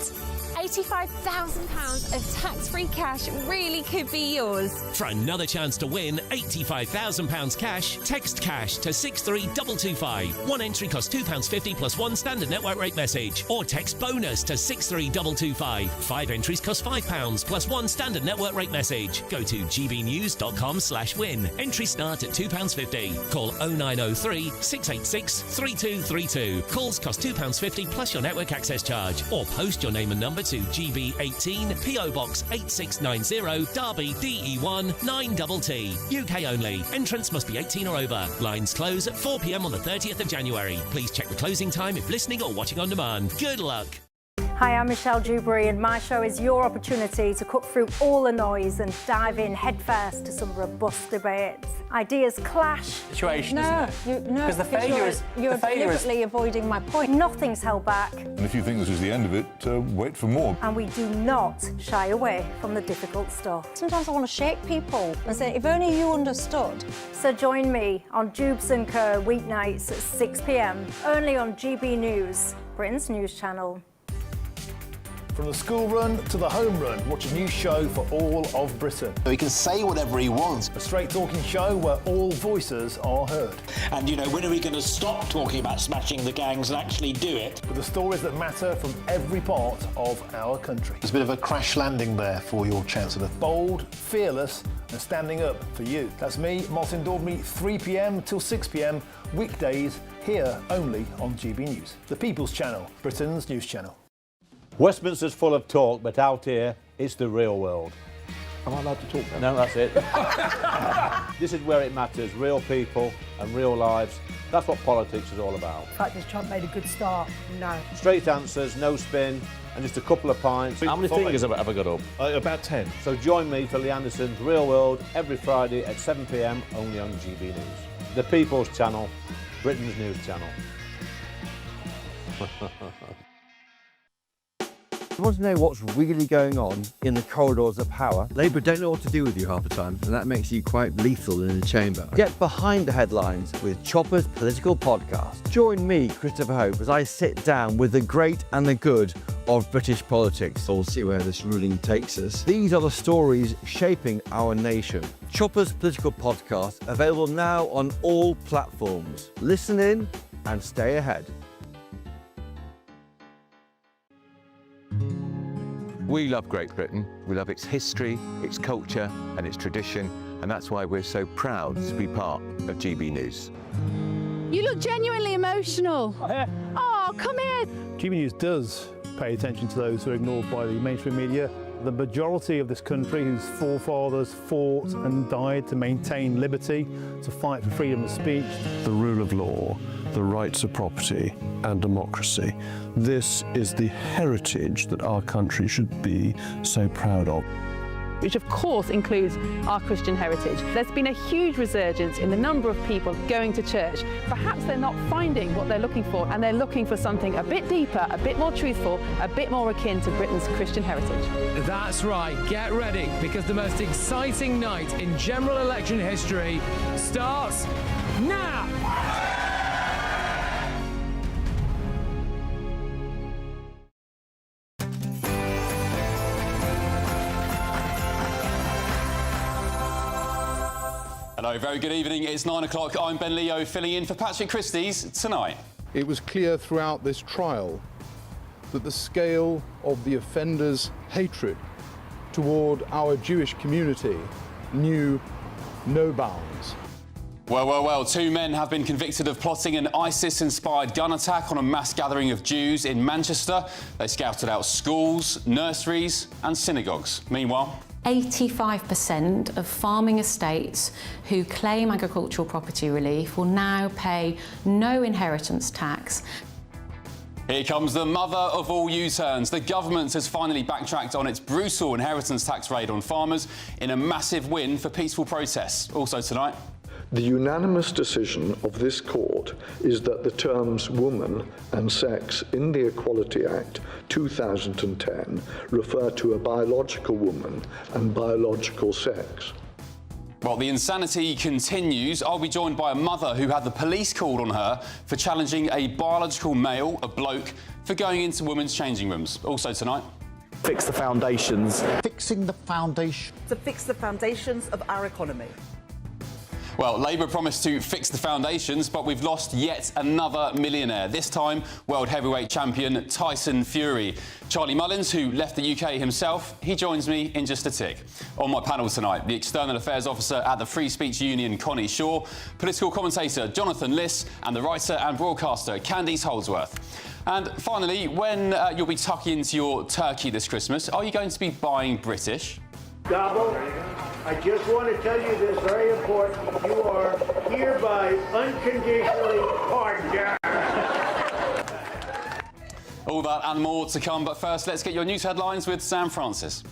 £85,000 of tax-free cash really could be yours. For another chance to win £85,000 cash, text cash to 63225. One entry costs £2.50 plus one standard network rate message. Or text bonus to 63225. 5 entries cost £5 plus one standard network rate message. Go to gbnews.com/win. Entries start at £2.50. Call 0903 686 3232. Calls cost £2.50 plus your network access charge. Or post your name and number to GB18 PO Box 8690 Derby DE1 9TT. UK only. Entrance must be 18 or over. Lines close at 4 p.m. on the 30th of January. Please check the closing time if listening or watching on demand. Good luck. Hi, I'm Michelle Dewberry, and my show is your opportunity to cut through all the noise and dive in headfirst to some robust debates. Ideas clash. Situation, isn't it? Because the failure is... You're deliberately avoiding my point. Nothing's held back. And if you think this is the end of it, wait for more. And we do not shy away from the difficult stuff. Sometimes I want to shake people and say, if only you understood. So join me on Jubes & Co weeknights at 6 p.m, only on GB News, Britain's news channel. From the school run to the home run, watch a new show for all of Britain. He can say whatever he wants. A straight talking show where all voices are heard. And, you know, when are we going to stop talking about smashing the gangs and actually do it? With the stories that matter from every part of our country. There's a bit of a crash landing there for your Chancellor. Bold, fearless and standing up for you. That's me, Martin Daubney, 3 p.m. till 6 p.m, weekdays, here only on GB News. The People's Channel, Britain's news channel. Westminster's full of talk, but out here, it's the real world. Am I allowed to talk now? No, that's it. This is where it matters, real people and real lives. That's what politics is all about. The fact is Trump made a good start, no. Straight answers, no spin, and just a couple of pints. How many fingers have I got up? About 10. So join me for Lee Anderson's Real World every Friday at 7 p.m, only on GB News. The People's Channel, Britain's news channel. You want to know what's really going on in the corridors of power? Labour don't know what to do with you half the time, and that makes you quite lethal in the chamber. Get behind the headlines with Chopper's political podcast. Join me, Christopher Hope, as I sit down with the great and the good of British politics. We'll see where this ruling takes us. These are the stories shaping our nation. Chopper's political podcast, available now on all platforms. Listen in and stay ahead. We love Great Britain. We love its history, its culture and its tradition, and that's why we're so proud to be part of GB News. You look genuinely emotional. Oh, come here. GB News does pay attention to those who are ignored by the mainstream media. The majority of this country whose forefathers fought and died to maintain liberty, to fight for freedom of speech. The rule of law, the rights of property and democracy. This is the heritage that our country should be so proud of. Which of course includes our Christian heritage. There's been a huge resurgence in the number of people going to church. Perhaps they're not finding what they're looking for, and they're looking for something a bit deeper, a bit more truthful, a bit more akin to Britain's Christian heritage. That's right, get ready, because the most exciting night in general election history starts now! Hello, very good evening. It's 9 o'clock. I'm Ben Leo, filling in for Patrick Christie's Tonight. It was clear throughout this trial that the scale of the offender's hatred toward our Jewish community knew no bounds. Well, 2 men have been convicted of plotting an ISIS-inspired gun attack on a mass gathering of Jews in Manchester. They scouted out schools, nurseries and synagogues. Meanwhile, 85% of farming estates who claim agricultural property relief will now pay no inheritance tax. here comes the mother of all U-turns. The government has finally backtracked on its brutal inheritance tax raid on farmers in a massive win for peaceful protests. Also tonight, the unanimous decision of this court is that the terms woman and sex in the Equality Act 2010 refer to a biological woman and biological sex. Well, the insanity continues. I'll be joined by a mother who had the police called on her for challenging a biological male, a bloke, for going into women's changing rooms. Also tonight, fix the foundations. Fixing the foundation. To fix the foundations of our economy. Well, Labour promised to fix the foundations, but we've lost yet another millionaire. This time, world heavyweight champion Tyson Fury. Charlie Mullins, who left the UK himself, he joins me in just a tick. On my panel tonight, the External Affairs Officer at the Free Speech Union, Connie Shaw, political commentator Jonathan Liss, and the writer and broadcaster Candice Holdsworth. And finally, when you'll be tucking into your turkey this Christmas, are you going to be buying British? Double. I just want to tell you this, very important. You are hereby unconditionally pardoned. All that and more to come, but first let's get your news headlines with Sam Francis.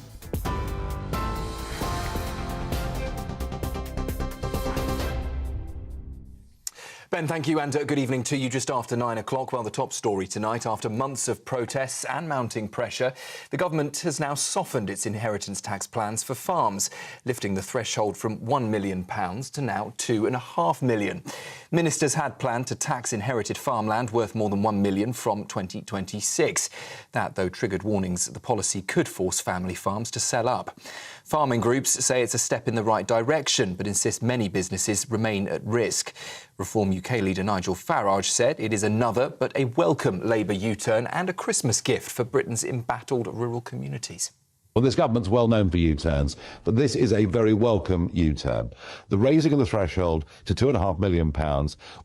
Ben, thank you, and good evening to you. Just after 9 o'clock, well, the top story tonight, after months of protests and mounting pressure, the government has now softened its inheritance tax plans for farms, lifting the threshold from £1 million to now £2.5 million. Ministers had planned to tax inherited farmland worth more than £1 million from 2026. That, though, triggered warnings that the policy could force family farms to sell up. Farming groups say it's a step in the right direction, but insist many businesses remain at risk. Reform UK leader Nigel Farage said it is another but a welcome Labour U-turn and a Christmas gift for Britain's embattled rural communities. Well, this government's well known for U-turns, but this is a very welcome U-turn. The raising of the threshold to £2.5 million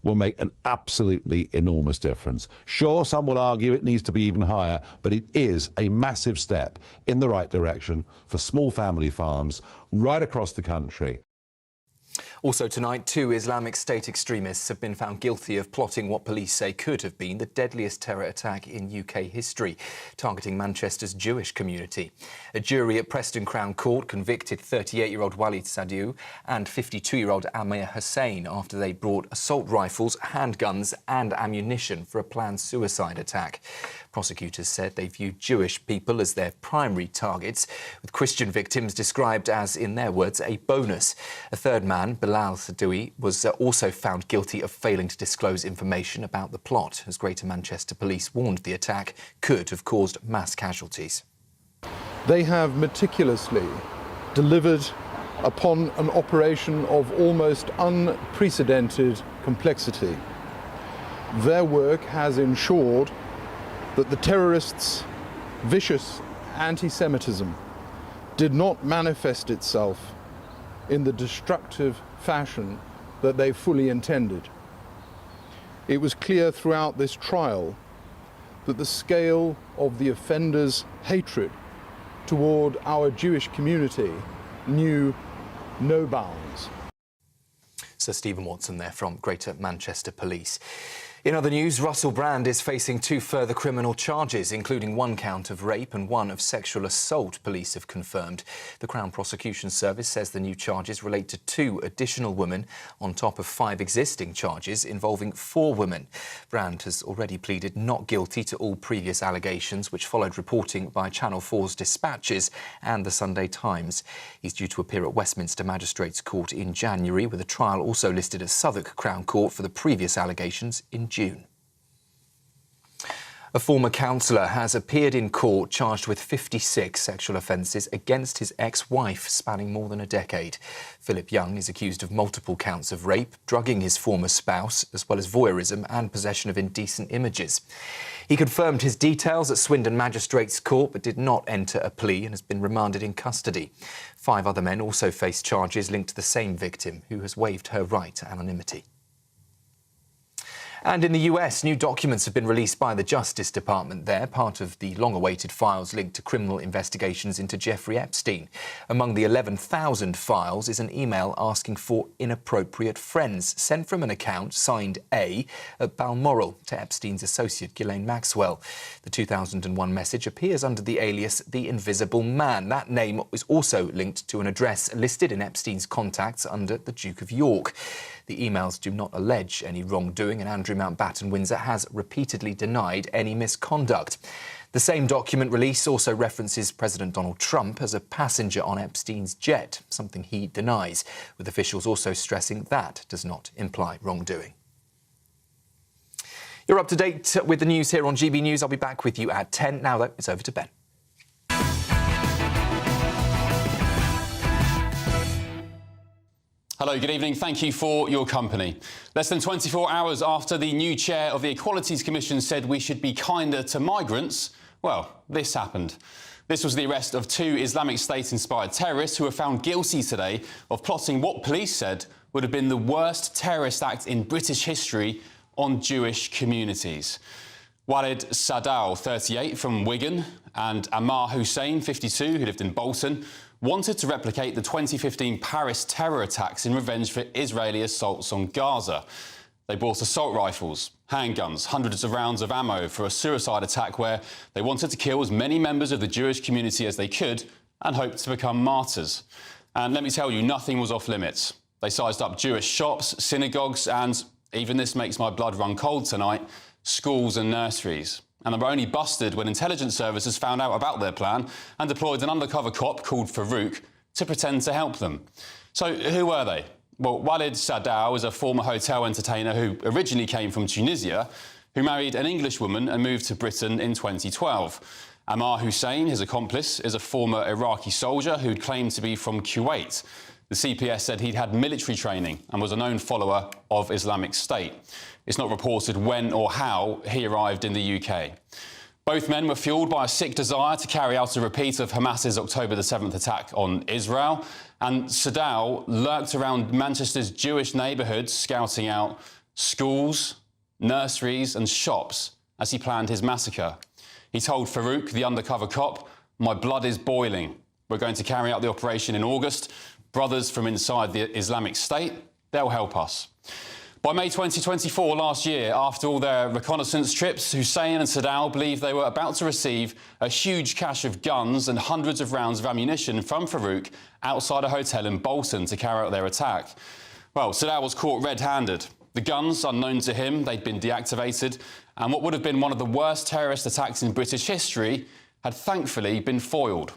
will make an absolutely enormous difference. Sure, some will argue it needs to be even higher, but it is a massive step in the right direction for small family farms right across the country. Also tonight, 2 Islamic State extremists have been found guilty of plotting what police say could have been the deadliest terror attack in UK history, targeting Manchester's Jewish community. A jury at Preston Crown Court convicted 38-year-old Walid Sadiou and 52-year-old Amir Hussain after they brought assault rifles, handguns and ammunition for a planned suicide attack. Prosecutors said they viewed Jewish people as their primary targets, with Christian victims described as, in their words, a bonus. A third man, Bilal Bilal Sadoui was also found guilty of failing to disclose information about the plot, as Greater Manchester Police warned the attack could have caused mass casualties. They have meticulously delivered upon an operation of almost unprecedented complexity. Their work has ensured that the terrorists' vicious anti-Semitism did not manifest itself in the destructive fashion that they fully intended. It was clear throughout this trial that the scale of the offenders' hatred toward our Jewish community knew no bounds. Sir Stephen Watson there from Greater Manchester Police. In other news, Russell Brand is facing 2 further criminal charges, including 1 count of rape and 1 of sexual assault, police have confirmed. The Crown Prosecution Service says the new charges relate to 2 additional women, on top of 5 existing charges involving 4 women. Brand has already pleaded not guilty to all previous allegations, which followed reporting by Channel 4's Dispatches and the Sunday Times. He's due to appear at Westminster Magistrates Court in January, with a trial also listed at Southwark Crown Court for the previous allegations in June. A former councillor has appeared in court charged with 56 sexual offences against his ex-wife, spanning more than a decade. Philip Young is accused of multiple counts of rape, drugging his former spouse, as well as voyeurism and possession of indecent images. He confirmed his details at Swindon Magistrates Court but did not enter a plea and has been remanded in custody. 5 other men also face charges linked to the same victim, who has waived her right to anonymity. And in the US, new documents have been released by the Justice Department there, part of the long-awaited files linked to criminal investigations into Jeffrey Epstein. Among the 11,000 files is an email asking for inappropriate friends, sent from an account signed A at Balmoral to Epstein's associate Ghislaine Maxwell. The 2001 message appears under the alias The Invisible Man. That name is also linked to an address listed in Epstein's contacts under the Duke of York. The emails do not allege any wrongdoing, and Andrew Mountbatten Windsor has repeatedly denied any misconduct. The same document release also references President Donald Trump as a passenger on Epstein's jet, something he denies, with officials also stressing that does not imply wrongdoing. You're up to date with the news here on GB News. I'll be back with you at 10. Now, though, it's over to Ben. Hello, good evening. Thank you for your company. Less than 24 hours after the new chair of the Equalities Commission said we should be kinder to migrants, well, this happened. This was the arrest of 2 Islamic State-inspired terrorists who were found guilty today of plotting what police said would have been the worst terrorist act in British history on Jewish communities. Walid Sadal, 38, from Wigan, and Ammar Hussein, 52, who lived in Bolton, wanted to replicate the 2015 Paris terror attacks in revenge for Israeli assaults on Gaza. They bought assault rifles, handguns, hundreds of rounds of ammo for a suicide attack where they wanted to kill as many members of the Jewish community as they could and hoped to become martyrs. And let me tell you, nothing was off limits. They sized up Jewish shops, synagogues and, even this makes my blood run cold tonight, schools and nurseries. And they were only busted when intelligence services found out about their plan and deployed an undercover cop called Farouk to pretend to help them. So who were they? Well, Walid Sadal is a former hotel entertainer who originally came from Tunisia, who married an English woman and moved to Britain in 2012. Ammar Hussein, his accomplice, is a former Iraqi soldier who'd claimed to be from Kuwait. The CPS said he'd had military training and was a known follower of Islamic State. It's not reported when or how he arrived in the UK. Both men were fuelled by a sick desire to carry out a repeat of Hamas's October the 7th attack on Israel, and Sadal lurked around Manchester's Jewish neighbourhoods, scouting out schools, nurseries and shops as he planned his massacre. He told Farouk, the undercover cop, "My blood is boiling. We're going to carry out the operation in August. Brothers from inside the Islamic State, they'll help us." By May 2024, last year, after all their reconnaissance trips, Hussein and Sadal believed they were about to receive a huge cache of guns and hundreds of rounds of ammunition from Farouk outside a hotel in Bolton to carry out their attack. Well, Sadal was caught red-handed. The guns, unknown to him, they'd been deactivated, and what would have been one of the worst terrorist attacks in British history had thankfully been foiled.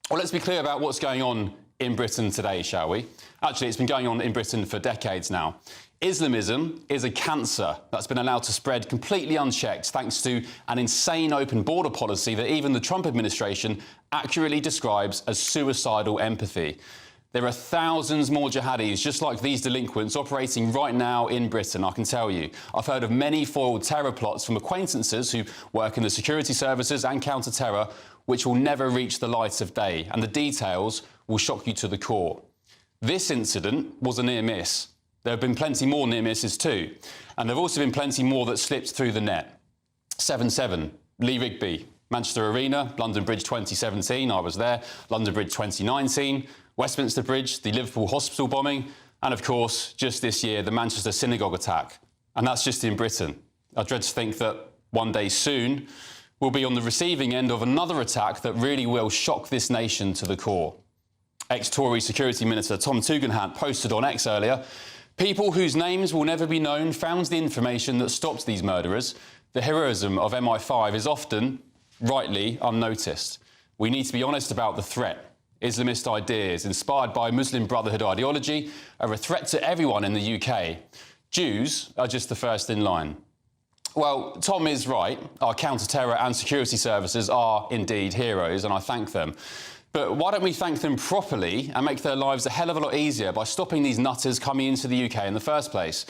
Well, let's be clear about what's going on in Britain today, shall we? Actually, it's been going on in Britain for decades now. Islamism is a cancer that's been allowed to spread completely unchecked thanks to an insane open border policy that even the Trump administration accurately describes as suicidal empathy. There are thousands more jihadis just like these delinquents operating right now in Britain, I can tell you. I've heard of many foiled terror plots from acquaintances who work in the security services and counter-terror, which will never reach the light of day, and the details will shock you to the core. This incident was a near miss. There have been plenty more near misses too, and there have also been plenty more that slipped through the net. 7/7, Lee Rigby, Manchester Arena, London Bridge 2017, I was there, London Bridge 2019, Westminster Bridge, the Liverpool hospital bombing, and of course, just this year, the Manchester synagogue attack. And that's just in Britain. I dread to think that one day soon, we'll be on the receiving end of another attack that really will shock this nation to the core. Ex-Tory Security Minister Tom Tugendhat posted on X earlier, "People whose names will never be known found the information that stopped these murderers. The heroism of MI5 is often, rightly, unnoticed. We need to be honest about the threat. Islamist ideas, inspired by Muslim Brotherhood ideology, are a threat to everyone in the UK. Jews are just the first in line." Well, Tom is right. Our counter-terror and security services are indeed heroes, and I thank them. But why don't we thank them properly and make their lives a hell of a lot easier by stopping these nutters coming into the UK in the first place?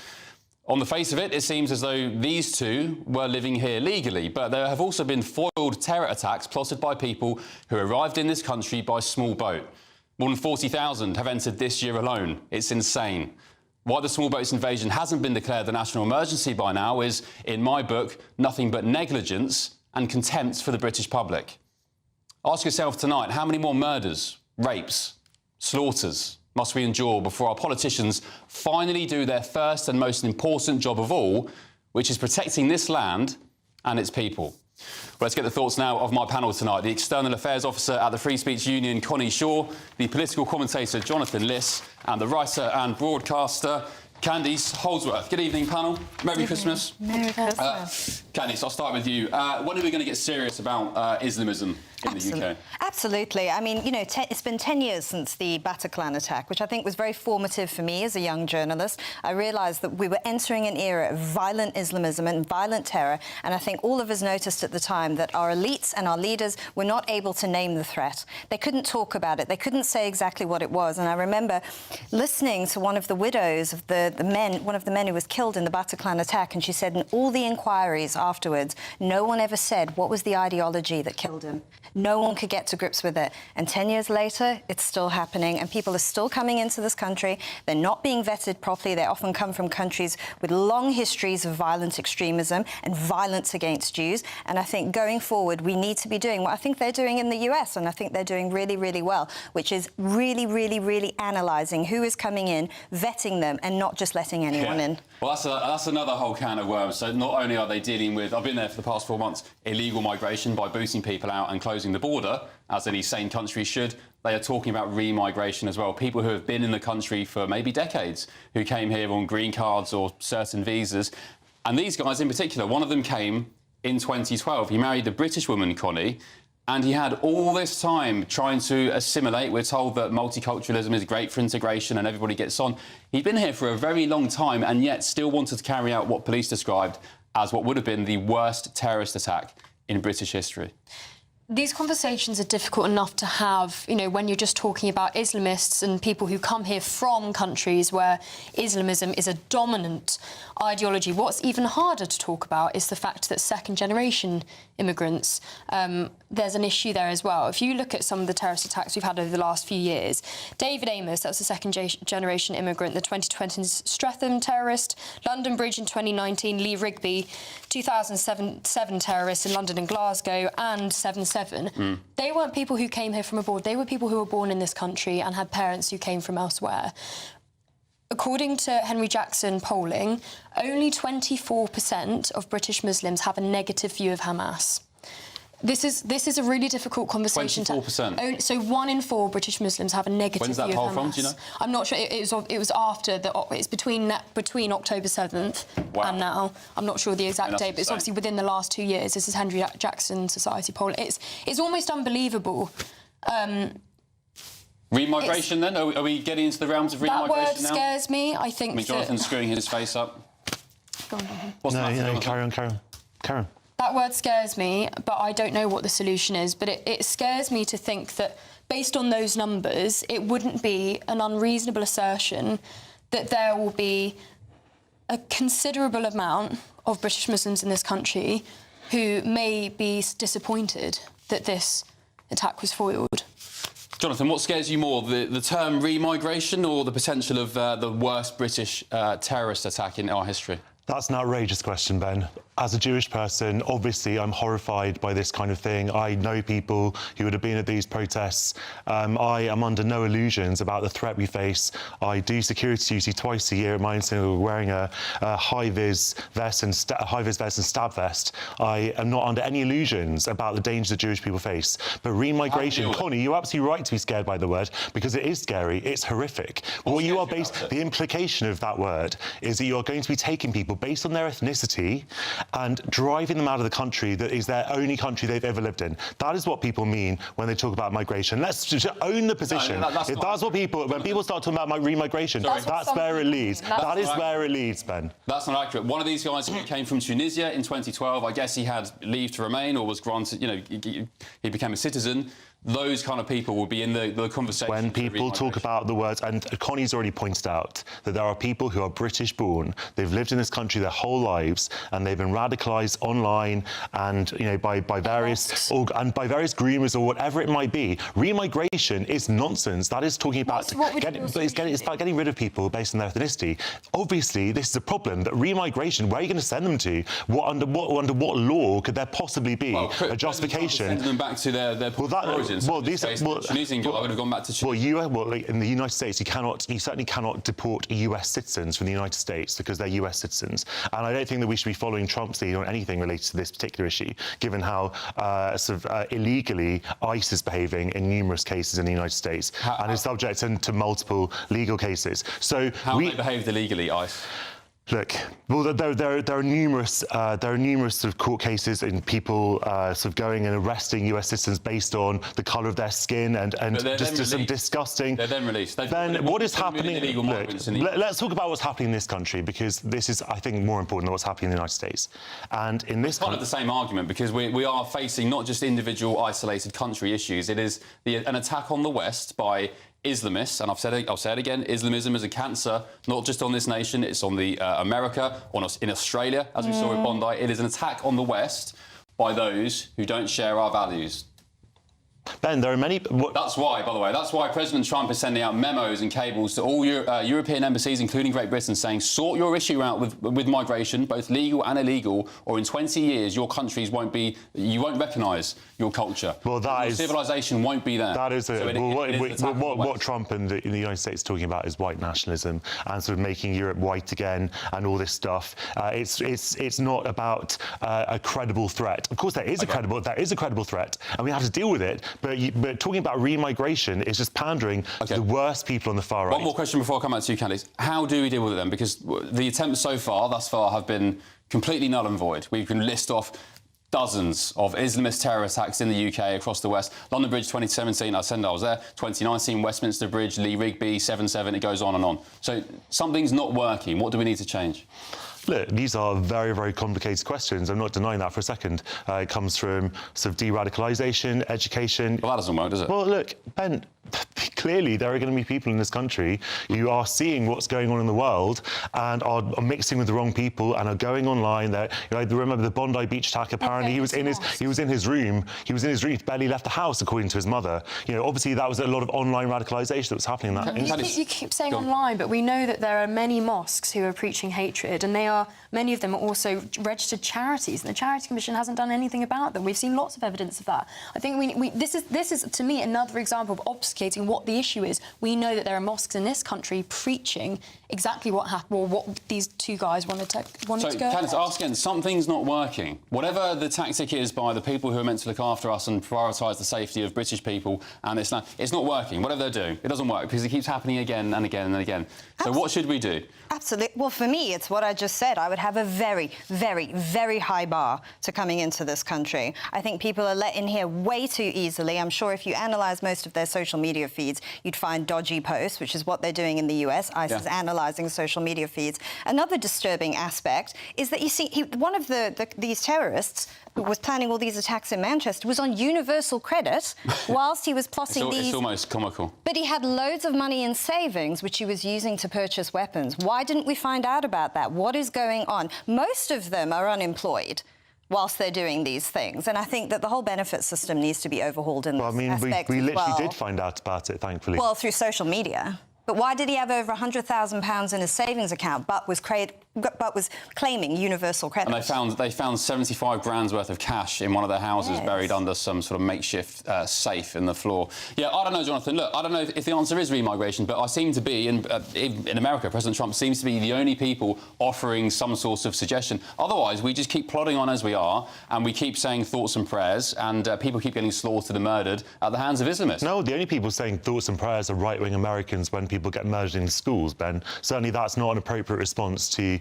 On the face of it, it seems as though these two were living here legally, but there have also been foiled terror attacks plotted by people who arrived in this country by small boat. More than 40,000 have entered this year alone. It's insane. Why the small boats invasion hasn't been declared a national emergency by now is, in my book, nothing but negligence and contempt for the British public. Ask yourself tonight, how many more murders, rapes, slaughters must we endure before our politicians finally do their first and most important job of all, which is protecting this land and its people? Well, let's get the thoughts now of my panel tonight. The External Affairs Officer at the Free Speech Union, Connie Shaw, the political commentator, Jonathan Liss, and the writer and broadcaster, Candice Holdsworth. Good evening, panel. Merry Christmas. Merry Christmas. Candice, I'll start with you. When are we going to get serious about Islamism in the UK? Absolutely. I mean, you know, it's been 10 years since the Bataclan attack, which I think was very formative for me as a young journalist. I realised that we were entering an era of violent Islamism and violent terror, and I think all of us noticed at the time that our elites and our leaders were not able to name the threat. They couldn't talk about it. They couldn't say exactly what it was. And I remember listening to one of the widows of one of the men who was killed in the Bataclan attack, and she said in all the inquiries afterwards, no one ever said what was the ideology that killed him. No one could get to grips with it. And 10 years later, it's still happening, and people are still coming into this country. They're not being vetted properly. They often come from countries with long histories of violent extremism and violence against Jews. And I think going forward, we need to be doing what I think they're doing in the US, and I think they're doing really, really well, which is really, really, really analysing who is coming in, vetting them, and not just letting anyone in. Well, that's another whole can of worms. So not only are they dealing with, I've been there for the past 4 months, illegal migration by booting people out and closing the border, as any sane country should, they are talking about re-migration as well. People who have been in the country for maybe decades, who came here on green cards or certain visas. And these guys in particular, one of them came in 2012. He married a British woman, Connie, and he had all this time trying to assimilate. We're told that multiculturalism is great for integration and everybody gets on. He'd been here for a very long time and yet still wanted to carry out what police described as what would have been the worst terrorist attack in British history. These conversations are difficult enough to have, you know, when you're just talking about Islamists and people who come here from countries where Islamism is a dominant ideology. What's even harder to talk about is the fact that second-generation immigrants, there's an issue there as well. If you look at some of the terrorist attacks we've had over the last few years, David Amos, that was a second-generation immigrant, the 2020 Streatham terrorist, London Bridge in 2019, Lee Rigby, 2007 terrorists in London and Glasgow, and 7/7. They weren't people who came here from abroad. They were people who were born in this country and had parents who came from elsewhere. According to Henry Jackson polling, only 24% of British Muslims have a negative view of Hamas. This is a really difficult conversation. 24%? So 1 in 4 British Muslims have a negative view of Hamas. When's that poll from, do you know? I'm not sure. It was after it's between October 7th and now. I'm not sure the exact date, but it's obviously within the last 2 years. This is Henry Jackson Society poll. It's almost unbelievable. Remigration, then? Are we getting into the realms of remigration now? That word scares me. I think Jonathan's screwing his face up. Go on, Jonathan. Carry on. That word scares me, but I don't know what the solution is. But it scares me to think that, based on those numbers, it wouldn't be an unreasonable assertion that there will be a considerable amount of British Muslims in this country who may be disappointed that this attack was foiled. Jonathan, what scares you more, the term remigration or the potential of the worst British terrorist attack in our history? That's an outrageous question, Ben. As a Jewish person, obviously, I'm horrified by this kind of thing. I know people who would have been at these protests. I am under no illusions about the threat we face. I do security duty twice a year at my institute, wearing a high-vis vest and stab vest. I am not under any illusions about the dangers that Jewish people face. But remigration, Connie, you're absolutely right to be scared by the word, because it is scary. It's horrific. The implication of that word is that you're going to be taking people based on their ethnicity and driving them out of the country that is their only country they've ever lived in. That is what people mean when they talk about migration. Let's just own the position. If that's what when people start talking about remigration, that's where it leads. That is where it leads, Ben. That's not accurate. One of these guys came from Tunisia in 2012. I guess he had leave to remain or was granted, he became a citizen. Those kind of people will be in the conversation. When people talk about the words, and Connie's already pointed out that there are people who are British-born, they've lived in this country their whole lives, and they've been radicalised online and by various groomers or whatever it might be. Remigration is nonsense. That is talking about it's about getting rid of people based on their ethnicity. Obviously, this is a problem. That remigration, where are you going to send them to? Under what law could there possibly be a justification? Send them back to their origins. Tunisian guy would have gone back to Tunisia. In the United States, you certainly cannot deport US citizens from the United States because they're US citizens. And I don't think that we should be following Trump's lead on anything related to this particular issue, given how illegally ICE is behaving in numerous cases in the United States and is subject to multiple legal cases. So how they behaved illegally, ICE? Look, there are numerous sort of court cases in people sort of going and arresting US citizens based on the colour of their skin and just some disgusting. They're then released. Ben, what is happening? Look, let's talk about what's happening in this country, because this is, I think, more important than what's happening in the United States. And in this kind of the same argument, because we are facing not just individual isolated country issues. It is an attack on the West by Islamists, and I'll say it again, Islamism is a cancer, not just on this nation, it's on the America, in Australia, as we saw at Bondi. It is an attack on the West by those who don't share our values. Ben, there are many... That's why, by the way, that's why President Trump is sending out memos and cables to all European embassies, including Great Britain, saying, sort your issue out with migration, both legal and illegal, or in 20 years your countries you won't recognise your culture. Well, your civilisation won't be there. That is what Trump and the United States are talking about is white nationalism and sort of making Europe white again and all this stuff. It's not about a credible threat. Of course, there is a credible threat, and we have to deal with it. But talking about remigration is just pandering to the worst people on the far right. One more question before I come back to you, Candice. How do we deal with it then? Because the attempts thus far, have been completely null and void. We can list off dozens of Islamist terror attacks in the UK across the West. London Bridge 2017, I was there. 2019, Westminster Bridge, Lee Rigby, 7/7, it goes on and on. So something's not working. What do we need to change? Look, these are very, very complicated questions. I'm not denying that for a second. It comes from sort of de-radicalisation, education. Well, that doesn't work, does it? Well, look, Ben, clearly there are going to be people in this country who are seeing what's going on in the world and are mixing with the wrong people and are going online. Remember the Bondi Beach attack? Apparently, he was in his room. He barely left the house, according to his mother. Obviously that was a lot of online radicalisation that was happening. You keep saying online, but we know that there are many mosques who are preaching hatred, and many of them are also registered charities, and the Charity Commission hasn't done anything about them. We've seen lots of evidence of that. I think this is to me another example of obfuscating what the issue is. We know that there are mosques in this country preaching exactly what happened, or what these two guys wanted to go. So, Candice, ask again, something's not working. Whatever the tactic is by the people who are meant to look after us and prioritise the safety of British people and Islam, it's not working. Whatever they're doing, it doesn't work because it keeps happening again and again and again. So what should we do? Absolutely. Well, for me, it's what I just said. I would have a very, very, very high bar to coming into this country. I think people are let in here way too easily. I'm sure if you analyse most of their social media feeds, feeds, you'd find dodgy posts, which is what they're doing in the US. ICE is analysing social media feeds. Another disturbing aspect is that, you see, one of these terrorists who was planning all these attacks in Manchester was on universal credit whilst he was plotting these... It's almost comical. But he had loads of money in savings, which he was using to purchase weapons. Why didn't we find out about that? What is going on? Most of them are unemployed whilst they're doing these things. And I think that the whole benefit system needs to be overhauled in this aspect we literally as well. did find out about it, thankfully. Well, through social media. But why did he have over £100,000 in his savings account but was claiming universal credit? And they found 75 grand's worth of cash in one of their houses, buried under some sort of makeshift safe in the floor. Yeah, I don't know, Jonathan. Look, I don't know if the answer is remigration, but I seem to be, in America, President Trump seems to be the only people offering some sort of suggestion. Otherwise, we just keep plodding on as we are, and we keep saying thoughts and prayers, and people keep getting slaughtered and murdered at the hands of Islamists. No, the only people saying thoughts and prayers are right-wing Americans when people get murdered in schools, Ben. Certainly that's not an appropriate response to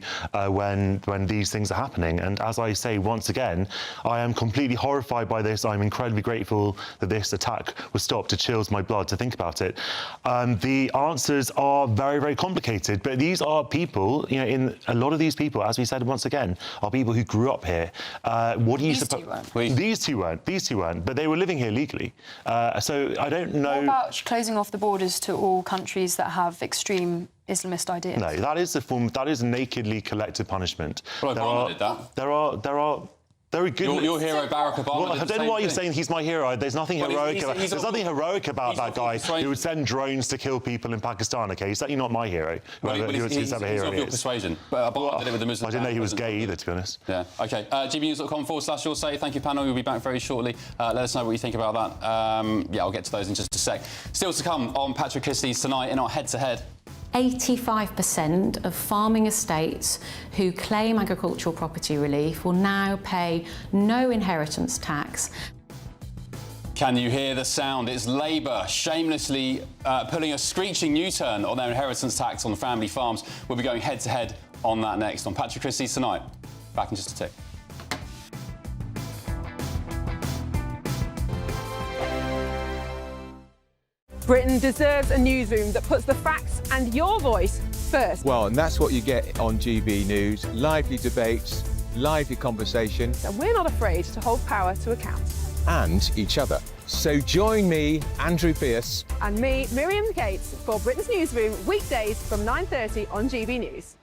when these things are happening. And as I say, once again, I am completely horrified by this. I'm incredibly grateful that this attack was stopped. It chills my blood to think about it. The answers are very, very complicated, but these are people, you know, in a lot of these people, as we said once again, are people who grew up here. What do you suppose? These two weren't, but they were living here legally. So I don't know... What about closing off the borders to all countries that have extreme Islamist ideas? No, that is nakedly collective punishment. Well, Obama did that. There are very good... Your hero, Barack Obama, Well, I don't know why you're saying he's my hero. There's nothing heroic about that guy who would send drones to kill people in Pakistan, OK? He's certainly not my hero. He's of your persuasion. But Obama did it with the Muslim... I didn't know he was gay either, to be honest. Yeah, OK. GBNews.com/You'll Say. Thank you, panel. You'll be back very shortly. Let us know what you think about that. Yeah, I'll get to those in just a sec. Still to come on Patrick Christie's tonight in our head-to-head. 85% of farming estates who claim agricultural property relief will now pay no inheritance tax. Can you hear the sound? It's Labour shamelessly pulling a screeching U-turn on their inheritance tax on family farms. We'll be going head-to-head on that next on Patrick Christie's Tonight. Back in just a tick. Britain deserves a newsroom that puts the facts and your voice first. Well, and that's what you get on GB News. Lively debates, lively conversation. And we're not afraid to hold power to account. And each other. So join me, Andrew Pierce. And me, Miriam Gates, for Britain's Newsroom, weekdays from 9:30 on GB News.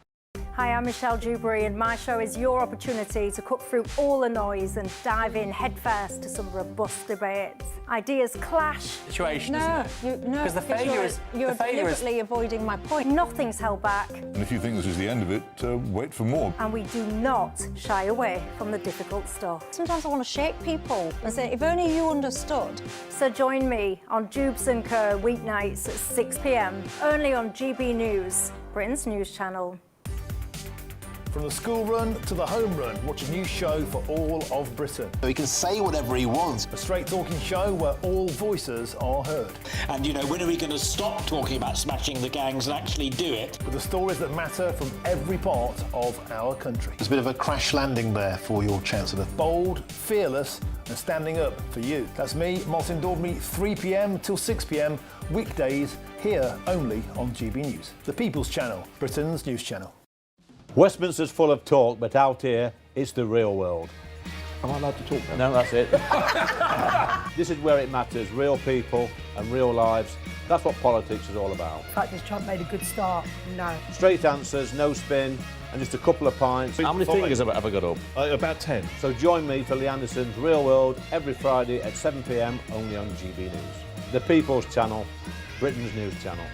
Hi, I'm Michelle Dewberry, and my show is your opportunity to cut through all the noise and dive in headfirst to some robust debates. Ideas clash. Situation, Because you're deliberately avoiding my point. Nothing's held back. And if you think this is the end of it, wait for more. And we do not shy away from the difficult stuff. Sometimes I want to shake people and say, if only you understood. So join me on Jubes & Co. weeknights at 6 p.m, only on GB News, Britain's news channel. From the school run to the home run, watch a new show for all of Britain. He can say whatever he wants. A straight-talking show where all voices are heard. And, you know, when are we going to stop talking about smashing the gangs and actually do it? With the stories that matter from every part of our country. There's a bit of a crash landing there for your Chancellor. Bold, fearless and standing up for you. That's me, Martin Daubney, 3 p.m. till 6 p.m, weekdays, here only on GB News. The People's Channel, Britain's news channel. Westminster's full of talk, but out here, it's the real world. Am I allowed to talk now? No, that's it. This is where it matters, real people and real lives. That's what politics is all about. In fact, has Trump made a good start? No. Straight answers, no spin, and just a couple of pints. How many fingers have I got up? About 10. So join me for Lee Anderson's Real World every Friday at 7 p.m, only on GB News. The People's Channel, Britain's news channel.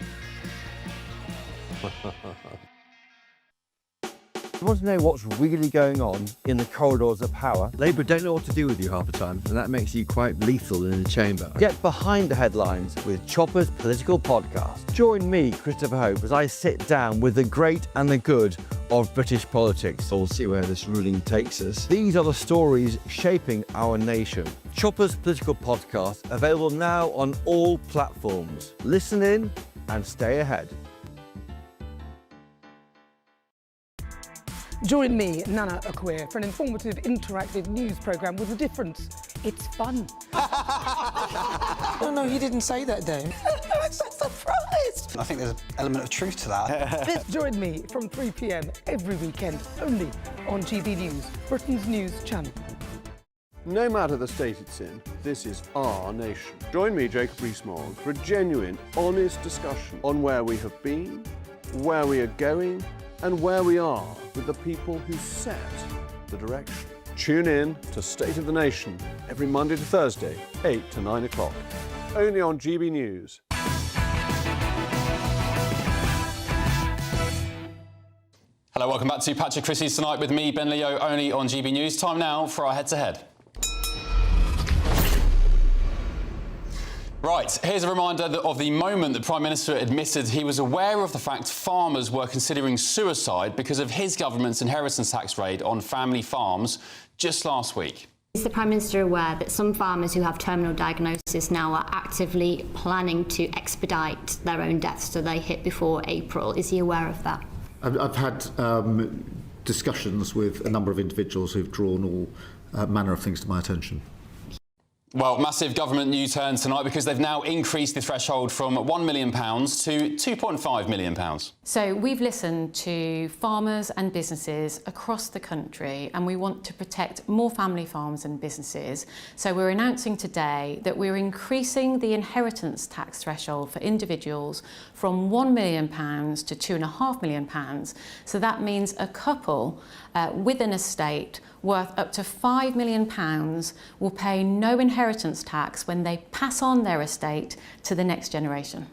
You want to know what's really going on in the corridors of power? Labour don't know what to do with you half the time, and that makes you quite lethal in the chamber. Get behind the headlines with Chopper's political podcast. Join me, Christopher Hope, as I sit down with the great and the good of British politics. We'll see where this ruling takes us. These are the stories shaping our nation. Chopper's political podcast, available now on all platforms. Listen in and stay ahead. Join me, Nana Akweer, for an informative, interactive news programme with a difference. It's fun. No, he didn't say that, Dave. I think there's an element of truth to that. Join me from 3 p.m. every weekend, only on GB News, Britain's news channel. No matter the state it's in, this is our nation. Join me, Jacob Rees-Mogg, for a genuine, honest discussion on where we have been, where we are going, and where we are with the people who set the direction. Tune in to State of the Nation every Monday to Thursday, 8 to 9 o'clock, only on GB News. Hello, welcome back to Patrick Christie's Tonight with me, Ben Leo, only on GB News. Time now for our head-to-head. Right, here's a reminder of the moment the Prime Minister admitted he was aware of the fact farmers were considering suicide because of his government's inheritance tax raid on family farms just last week. Is the Prime Minister aware that some farmers who have terminal diagnosis now are actively planning to expedite their own deaths so they hit before April? Is he aware of that? I've had discussions with a number of individuals who've drawn all manner of things to my attention. Well, massive government U-turn tonight because they've now increased the threshold from £1 million to £2.5 million. So we've listened to farmers and businesses across the country, and we want to protect more family farms and businesses. So we're announcing today that we're increasing the inheritance tax threshold for individuals from £1 million to £2.5 million. So that means a couple with an estate worth up to £5 million will pay no inheritance tax when they pass on their estate to the next generation.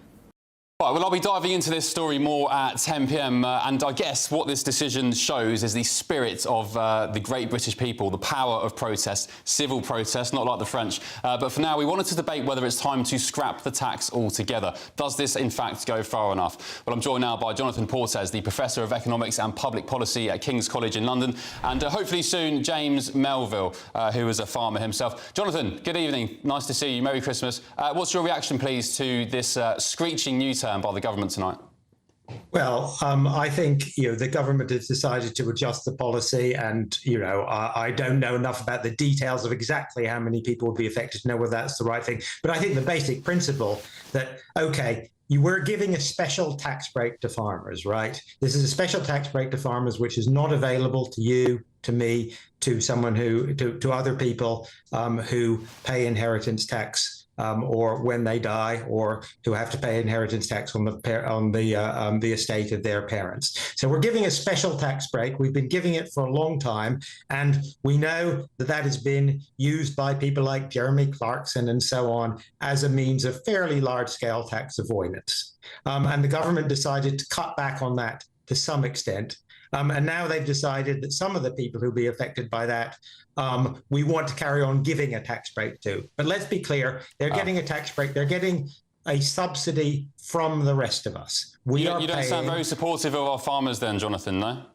Right, well, I'll be diving into this story more at 10 p.m. And I guess what this decision shows is the spirit of the great British people, the power of protest, civil protest, not like the French. But for now, we wanted to debate whether it's time to scrap the tax altogether. Does this, in fact, go far enough? Well, I'm joined now by Jonathan Portes, the Professor of Economics and Public Policy at King's College in London, and hopefully soon James Melville, who is a farmer himself. Jonathan, good evening. Nice to see you. Merry Christmas. What's your reaction, please, to this screeching U-turn by the government tonight? Well, I think, the government has decided to adjust the policy, and, I don't know enough about the details of exactly how many people will be affected to know whether that's the right thing. But I think the basic principle that, OK, you were giving a special tax break to farmers, right? This is a special tax break to farmers, which is not available to you, to me, to someone to other people who pay inheritance tax or when they die, or who have to pay inheritance tax on the estate of their parents. So we're giving a special tax break. We've been giving it for a long time, and we know that that has been used by people like Jeremy Clarkson and so on as a means of fairly large-scale tax avoidance. And the government decided to cut back on that to some extent. And now they've decided that some of the people who'll be affected by that, we want to carry on giving a tax break to. But let's be clear, they're getting a tax break. They're getting a subsidy from the rest of us. You don't sound very supportive of our farmers then, Jonathan, no?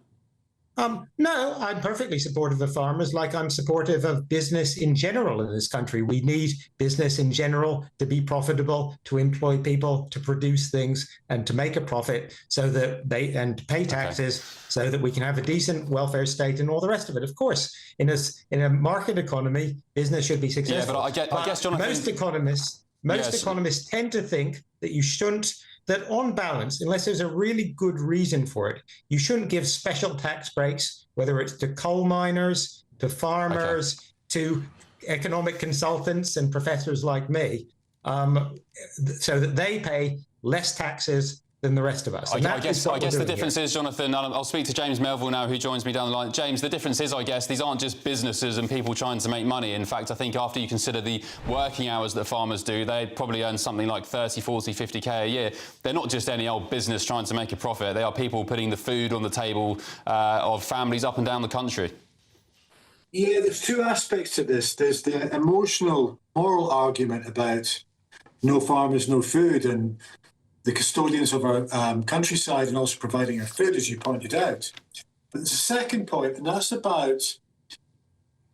No, I'm perfectly supportive of farmers, like I'm supportive of business in general in this country. We need business in general to be profitable, to employ people, to produce things and to make a profit so that and to pay taxes so that we can have a decent welfare state and all the rest of it. Of course, in a market economy, business should be successful. Yeah, but I guess, Jonathan... Most economists tend to think that you shouldn't, that on balance, unless there's a really good reason for it, you shouldn't give special tax breaks, whether it's to coal miners, to farmers, to economic consultants and professors like me, so that they pay less taxes than the rest of us. I guess the difference is, Jonathan, I'll speak to James Melville now, who joins me down the line. James, the difference is, I guess, these aren't just businesses and people trying to make money. In fact, I think after you consider the working hours that farmers do, they probably earn something like 30, 40, 50k a year. They're not just any old business trying to make a profit. They are people putting the food on the table of families up and down the country. Yeah, there's two aspects to this. There's the emotional, moral argument about no farmers, no food, and the custodians of our countryside and also providing our food, as you pointed out. But there's a second point, and that's about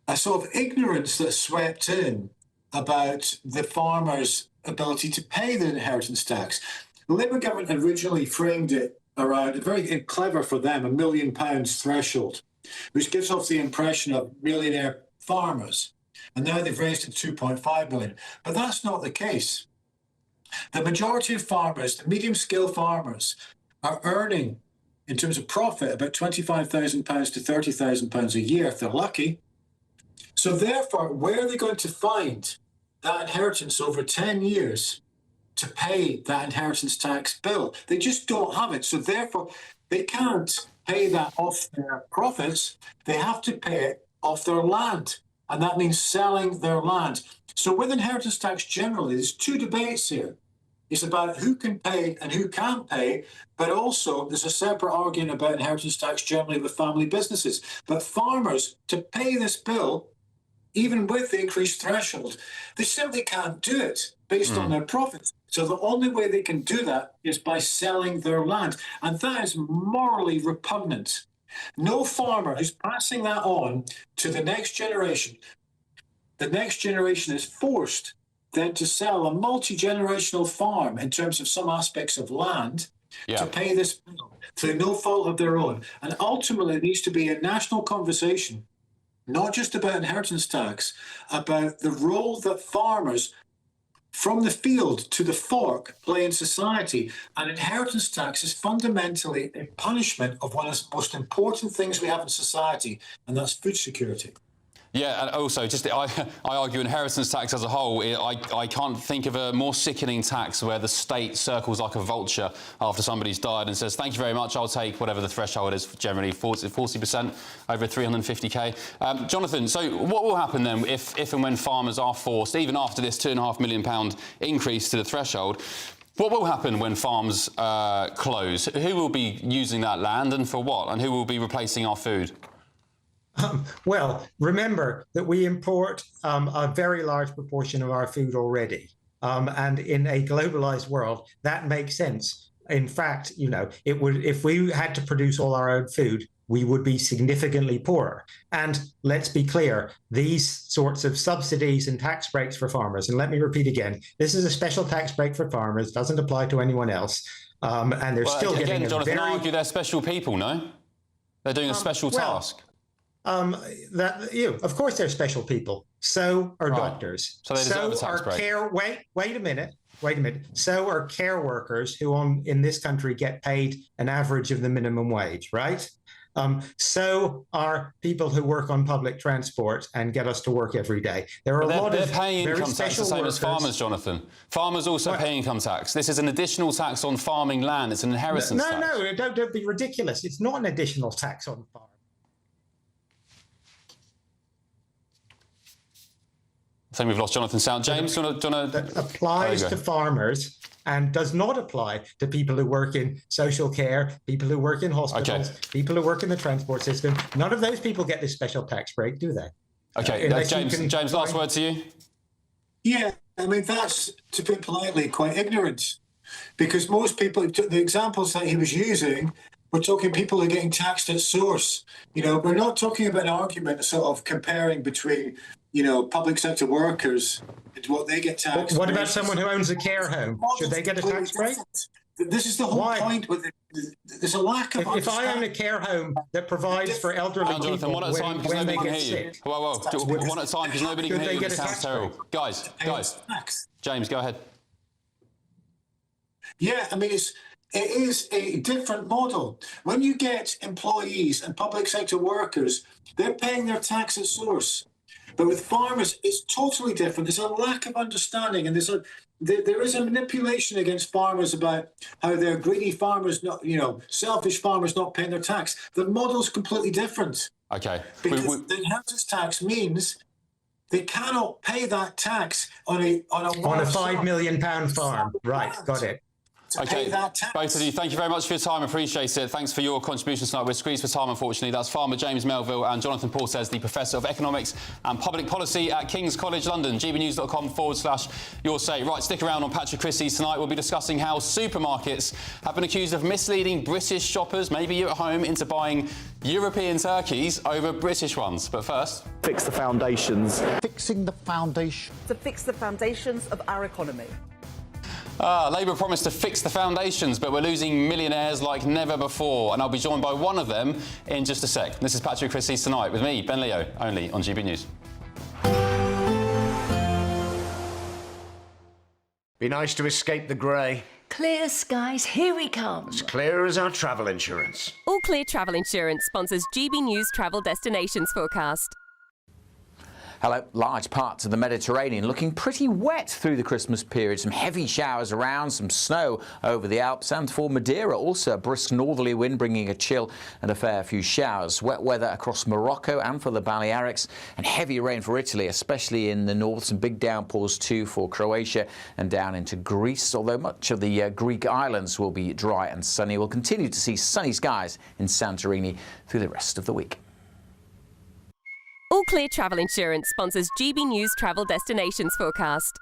a sort of ignorance that swept in about the farmers' ability to pay the inheritance tax. The Labour government originally framed it around, very clever for them, £1 million threshold, which gives off the impression of millionaire farmers. And now they've raised it to 2.5 million. But that's not the case. The majority of farmers, the medium-scale farmers, are earning, in terms of profit, about £25,000 to £30,000 a year if they're lucky. So therefore, where are they going to find that inheritance over 10 years to pay that inheritance tax bill? They just don't have it. So therefore, they can't pay that off their profits. They have to pay it off their land. And that means selling their land. So with inheritance tax generally, there's two debates here. It's about who can pay and who can't pay, but also there's a separate argument about inheritance tax generally with family businesses. But farmers, to pay this bill, even with the increased threshold, they simply can't do it based on their profits. So the only way they can do that is by selling their land. And that is morally repugnant. No farmer who's passing that on to the next generation is forced then to sell a multi-generational farm in terms of some aspects of land to pay this bill through no fault of their own. And ultimately, it needs to be a national conversation, not just about inheritance tax, about the role that farmers from the field to the fork play in society. And inheritance tax is fundamentally a punishment of one of the most important things we have in society, and that's food security. Yeah, and also, I argue inheritance tax as a whole, I can't think of a more sickening tax where the state circles like a vulture after somebody's died and says, thank you very much, I'll take whatever the threshold is, generally 40% over 350k. Jonathan, so what will happen then if and when farmers are forced, even after this £2.5 million increase to the threshold, what will happen when farms close? Who will be using that land and for what? And who will be replacing our food? Well, remember that we import a very large proportion of our food already. And in a globalized world, that makes sense. In fact, you know, it would, if we had to produce all our own food, we would be significantly poorer. And let's be clear, these sorts of subsidies and tax breaks for farmers, and let me repeat again, this is a special tax break for farmers, doesn't apply to anyone else. And they're still getting a Jonathan, argue they're special people, no? They're doing a special task. Of course they're special people. So are doctors. So they deserve a tax break. Wait a minute. So are care workers who in this country get paid an average of the minimum wage, right? So are people who work on public transport and get us to work every day. There are a lot of paying very income tax the same as farmers, Jonathan. Farmers also pay income tax. This is an additional tax on farming land. It's an inheritance tax. No, don't be ridiculous. It's not an additional tax on farming. I think we've lost Jonathan's sound. James, do you want to... That applies to farmers and does not apply to people who work in social care, people who work in hospitals, people who work in the transport system. None of those people get this special tax break, do they? OK, James, last word to you. Yeah, I mean, that's, to put it politely, quite ignorant. Because most people, the examples that he was using, we're talking people who are getting taxed at source. You know, we're not talking about an argument sort of comparing between, you know, public sector workers and what they get taxed. What about someone who owns a care home? Should they get a tax break? This is the whole point. There's a lack of. If I own a care home that provides for elderly people, Jonathan, one at a time because nobody can hear you. Whoa, one at a time because nobody can hear you. It sounds terrible. Guys. James, go ahead. Yeah, I mean, it is a different model. When you get employees and public sector workers, they're paying their tax at source. But with farmers, it's totally different. There's a lack of understanding, and there is a manipulation against farmers about how they're greedy farmers, not, you know, selfish farmers not paying their tax. The model's completely different. Okay. Because the inheritance tax means they cannot pay that tax on a £5 million farm. Right, got it. OK, both of you, thank you very much for your time. Appreciate it. Thanks for your contributions tonight. We're squeezed for time, unfortunately. That's farmer James Melville and Jonathan Portes, the Professor of Economics and Public Policy at King's College London. gbnews.com/your say. Right, stick around on Patrick Christie's tonight. We'll be discussing how supermarkets have been accused of misleading British shoppers, maybe you at home, into buying European turkeys over British ones. But first... Fix the foundations. Fixing the foundation. To fix the foundations of our economy. Labour promised to fix the foundations, but we're losing millionaires like never before. And I'll be joined by one of them in just a sec. This is Patrick Christie's Tonight with me, Ben Leo, only on GB News. Be nice to escape the grey. Clear skies, here we come. As clear as our travel insurance. All Clear Travel Insurance sponsors GB News Travel Destinations Forecast. Hello. Large parts of the Mediterranean looking pretty wet through the Christmas period. Some heavy showers around, some snow over the Alps, and for Madeira also a brisk northerly wind bringing a chill and a fair few showers. Wet weather across Morocco and for the Balearics, and heavy rain for Italy, especially in the north. Some big downpours too for Croatia and down into Greece, although much of the Greek islands will be dry and sunny. We'll continue to see sunny skies in Santorini through the rest of the week. All Clear Travel Insurance sponsors GB News Travel Destinations Forecast.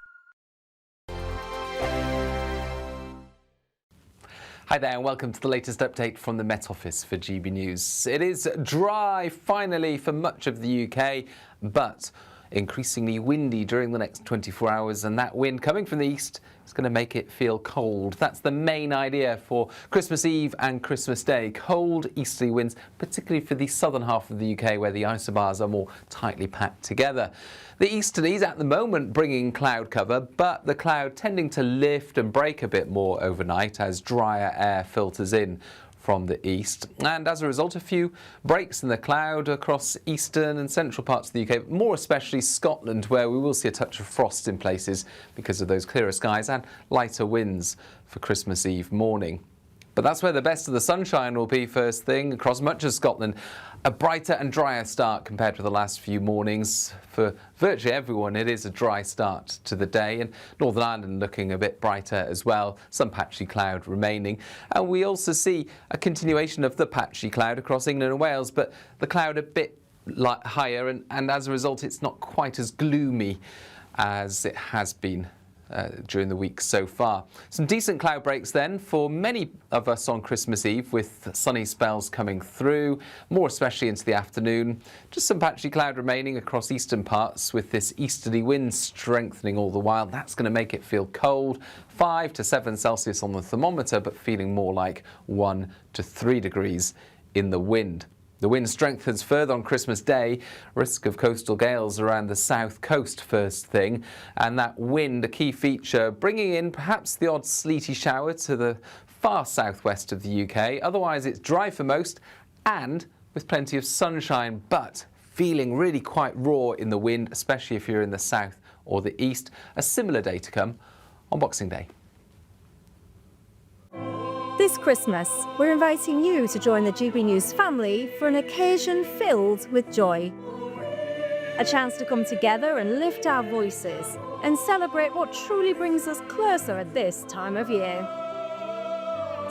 Hi there and welcome to the latest update from the Met Office for GB News. It is dry finally for much of the UK, but increasingly windy during the next 24 hours, and that wind coming from the east is going to make it feel cold. That's the main idea for Christmas Eve and Christmas Day. Cold easterly winds, particularly for the southern half of the UK where the isobars are more tightly packed together. The easterlies at the moment bringing cloud cover, but the cloud tending to lift and break a bit more overnight as drier air filters in from the east, and as a result a few breaks in the cloud across eastern and central parts of the UK, more especially Scotland, where we will see a touch of frost in places because of those clearer skies and lighter winds for Christmas Eve morning. But that's where the best of the sunshine will be first thing across much of Scotland. A brighter and drier start compared to the last few mornings. For virtually everyone, it is a dry start to the day, and Northern Ireland looking a bit brighter as well, some patchy cloud remaining. And we also see a continuation of the patchy cloud across England and Wales, but the cloud a bit higher, and as a result it's not quite as gloomy as it has been during the week so far. Some decent cloud breaks then for many of us on Christmas Eve, with sunny spells coming through, more especially into the afternoon. Just some patchy cloud remaining across eastern parts, with this easterly wind strengthening all the while. That's going to make it feel cold, 5 to 7 Celsius on the thermometer, but feeling more like 1 to 3 degrees in the wind. The wind strengthens further on Christmas Day, risk of coastal gales around the south coast first thing, and that wind a key feature, bringing in perhaps the odd sleety shower to the far southwest of the UK. Otherwise it's dry for most and with plenty of sunshine, but feeling really quite raw in the wind, especially if you're in the south or the east. A similar day to come on Boxing Day. This Christmas, we're inviting you to join the GB News family for an occasion filled with joy. A chance to come together and lift our voices and celebrate what truly brings us closer at this time of year.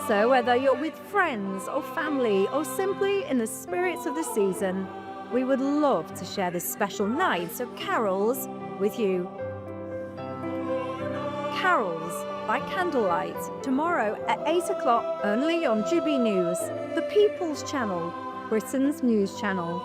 So whether you're with friends or family or simply in the spirits of the season, we would love to share this special night of carols with you. Carols by candlelight, tomorrow at 8 o'clock, only on GB News, the People's Channel, Britain's news channel.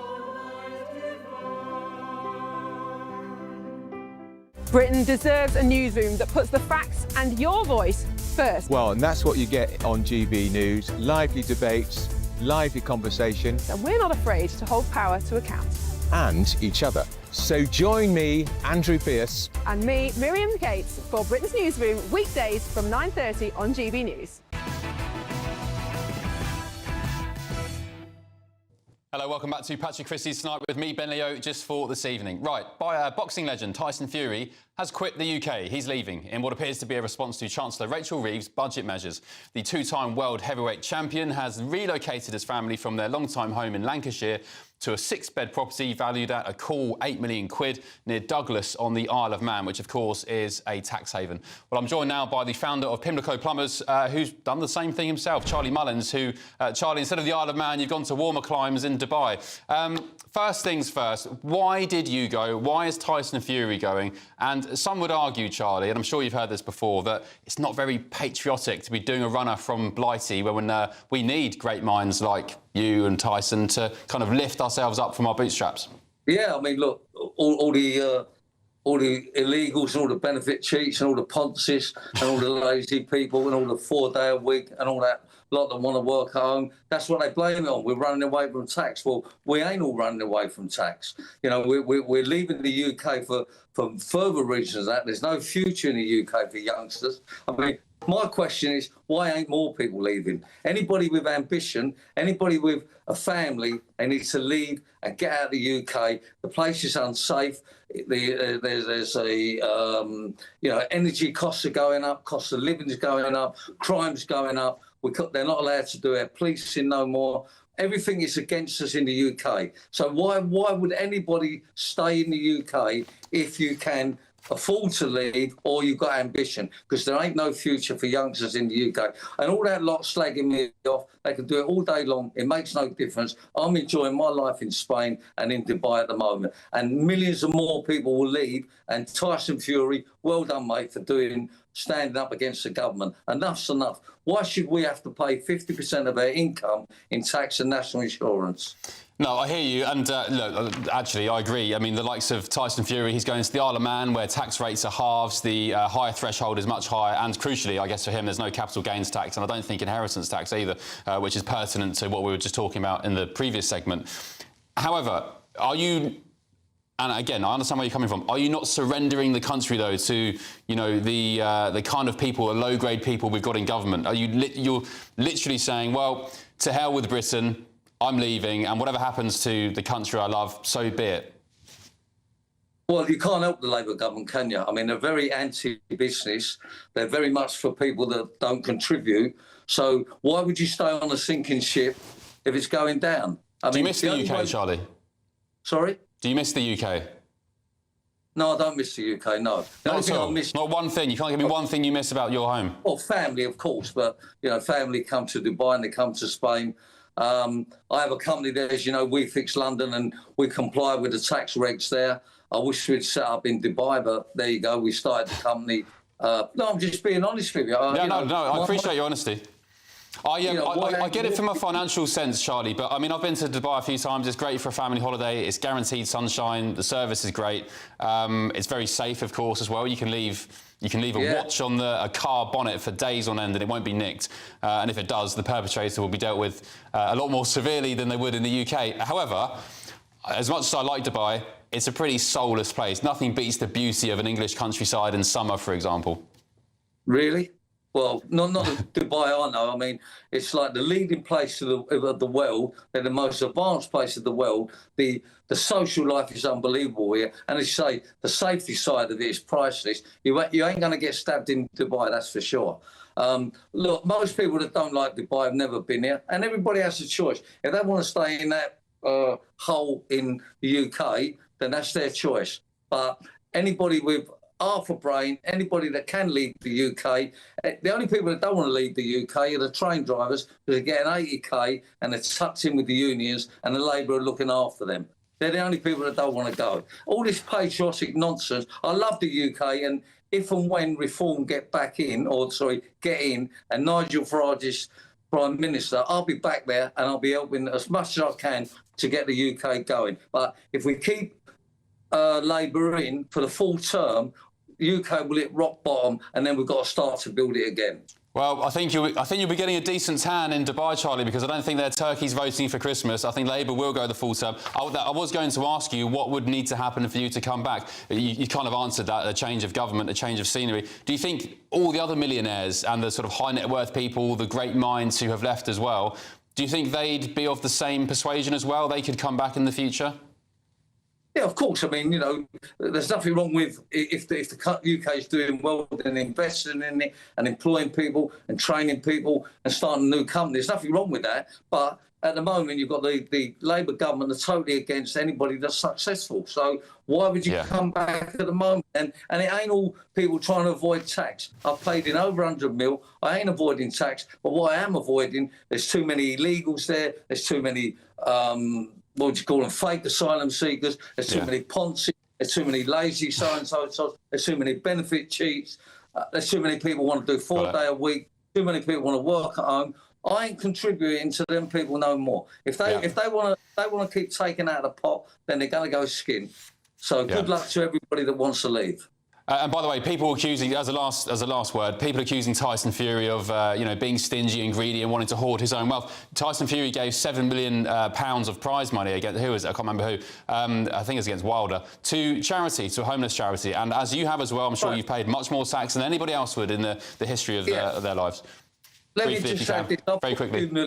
Britain deserves a newsroom that puts the facts and your voice first. Well, and that's what you get on GB News. Lively debates, lively conversation. And we're not afraid to hold power to account. And each other. So join me, Andrew Pierce. And me, Miriam Cates, for Britain's Newsroom, weekdays from 9:30 on GB News. Hello, welcome back to Patrick Christie's Tonight with me, Ben Leo, just for this evening. Right, boxing legend Tyson Fury has quit the UK. He's leaving in what appears to be a response to Chancellor Rachel Reeves' budget measures. The two-time world heavyweight champion has relocated his family from their long-time home in Lancashire to a 6-bed property valued at a cool £8 million near Douglas on the Isle of Man, which of course is a tax haven. Well, I'm joined now by the founder of Pimlico Plumbers, who's done the same thing himself, Charlie Mullins, who, Charlie, instead of the Isle of Man, you've gone to warmer climes in Dubai. First things first, why did you go? Why is Tyson Fury going? And some would argue, Charlie, and I'm sure you've heard this before, that it's not very patriotic to be doing a runner from Blighty when we need great minds like you and Tyson to kind of lift ourselves up from our bootstraps. Yeah, I mean, look, all the illegals and all the benefit cheats and all the ponces and all the lazy people and all the 4-day-a-week and all that lot that want to work at home, that's what they blame it on. We're running away from tax. Well, we ain't all running away from tax. You know, we're leaving the UK for for further reasons that there's no future in the UK for youngsters. I mean, my question is, why ain't more people leaving? Anybody with ambition, anybody with a family, they need to leave and get out of the UK. The place is unsafe. There's energy costs are going up, cost of living is going up, crime's going up. They're not allowed to do their policing no more. Everything is against us in the UK. So why would anybody stay in the UK if you can afford to leave or you've got ambition? Because there ain't no future for youngsters in the UK. And all that lot slagging me off, they can do it all day long. It makes no difference. I'm enjoying my life in Spain and in Dubai at the moment. And millions of more people will leave. And Tyson Fury, well done, mate, for standing up against the government. Enough's enough. Why should we have to pay 50% of our income in tax and national insurance? No, I hear you, and look, actually, I agree. I mean, the likes of Tyson Fury, he's going to the Isle of Man, where tax rates are halves, the higher threshold is much higher, and crucially, I guess for him, there's no capital gains tax, and I don't think inheritance tax either, which is pertinent to what we were just talking about in the previous segment. However, are you... And again, I understand where you're coming from. Are you not surrendering the country, though, to the kind of people, the low-grade people we've got in government? Are you're literally saying, well, to hell with Britain, I'm leaving, and whatever happens to the country I love, so be it? Well, you can't help the Labour government, can you? I mean, they're very anti-business. They're very much for people that don't contribute. So why would you stay on a sinking ship if it's going down? Do you miss the UK, Charlie? Sorry? Do you miss the UK? No, I don't miss the UK, no. The only thing I miss... Not one thing. You can't give me one thing you miss about your home. Well, family, of course, but, family come to Dubai and they come to Spain. I have a company there, as you know, We Fix London, and we comply with the tax regs there. I wish we'd set up in Dubai, but there you go. We started the company. No, I'm just being honest with you. I appreciate your honesty. I get it from a financial sense, Charlie, but I mean, I've been to Dubai a few times. It's great for a family holiday. It's guaranteed sunshine. The service is great. It's very safe, of course, as well. You can leave a watch on a car bonnet for days on end and it won't be nicked. And if it does, the perpetrator will be dealt with a lot more severely than they would in the UK. However, as much as I like Dubai, it's a pretty soulless place. Nothing beats the beauty of an English countryside in summer, for example. Really? Well, not Dubai, I know. I mean, it's like the leading place of the world. They're the most advanced place of the world. The social life is unbelievable here. And as you say, the safety side of it is priceless. You ain't going to get stabbed in Dubai, that's for sure. Look, most people that don't like Dubai have never been here, and everybody has a choice. If they want to stay in that hole in the UK, then that's their choice. But anybody with half a brain, anybody that can leave the UK, the only people that don't want to leave the UK are the train drivers, because they're getting 80k and they're tucked in with the unions and the Labour are looking after them. They're the only people that don't want to go. All this patriotic nonsense. I love the UK, and if and when Reform get in, and Nigel Farage is Prime Minister, I'll be back there and I'll be helping as much as I can to get the UK going. But if we keep Labour in for the full term, UK will hit rock bottom, and then we've got to start to build it again. Well, I think you'll be getting a decent tan in Dubai, Charlie, because I don't think they're turkeys voting for Christmas. I think Labour will go the full term. I was going to ask you what would need to happen for you to come back. You kind of answered that, a change of government, a change of scenery. Do you think all the other millionaires and the sort of high net worth people, the great minds who have left as well, do you think they'd be of the same persuasion as well? They could come back in the future? Yeah, of course. I mean, there's nothing wrong with if the UK is doing well, then investing in it and employing people and training people and starting a new company. There's nothing wrong with that. But at the moment, you've got the Labour government that's totally against anybody that's successful. So why would you come back at the moment? And it ain't all people trying to avoid tax. I've paid in over 100 mil. I ain't avoiding tax. But what I am avoiding, there's too many illegals there. There's too many... what do you call them, fake asylum seekers, there's too many Ponzi, there's too many lazy so-and-so, there's too many benefit cheats, there's too many people want to do 4 day a week, too many people want to work at home. I ain't contributing to them people no more. If they want to keep taking out of the pot, then they're going to go skin. So good luck to everybody that wants to leave. And by the way, people accusing, as a last word, people accusing Tyson Fury of being stingy and greedy and wanting to hoard his own wealth. Tyson Fury gave £7 million of prize money against who is it? I can't remember who. I think it's against Wilder, to charity, to a homeless charity. And as you have as well, I'm sure you've paid much more tax than anybody else would in the history of their lives. Let me just say this. Very quickly.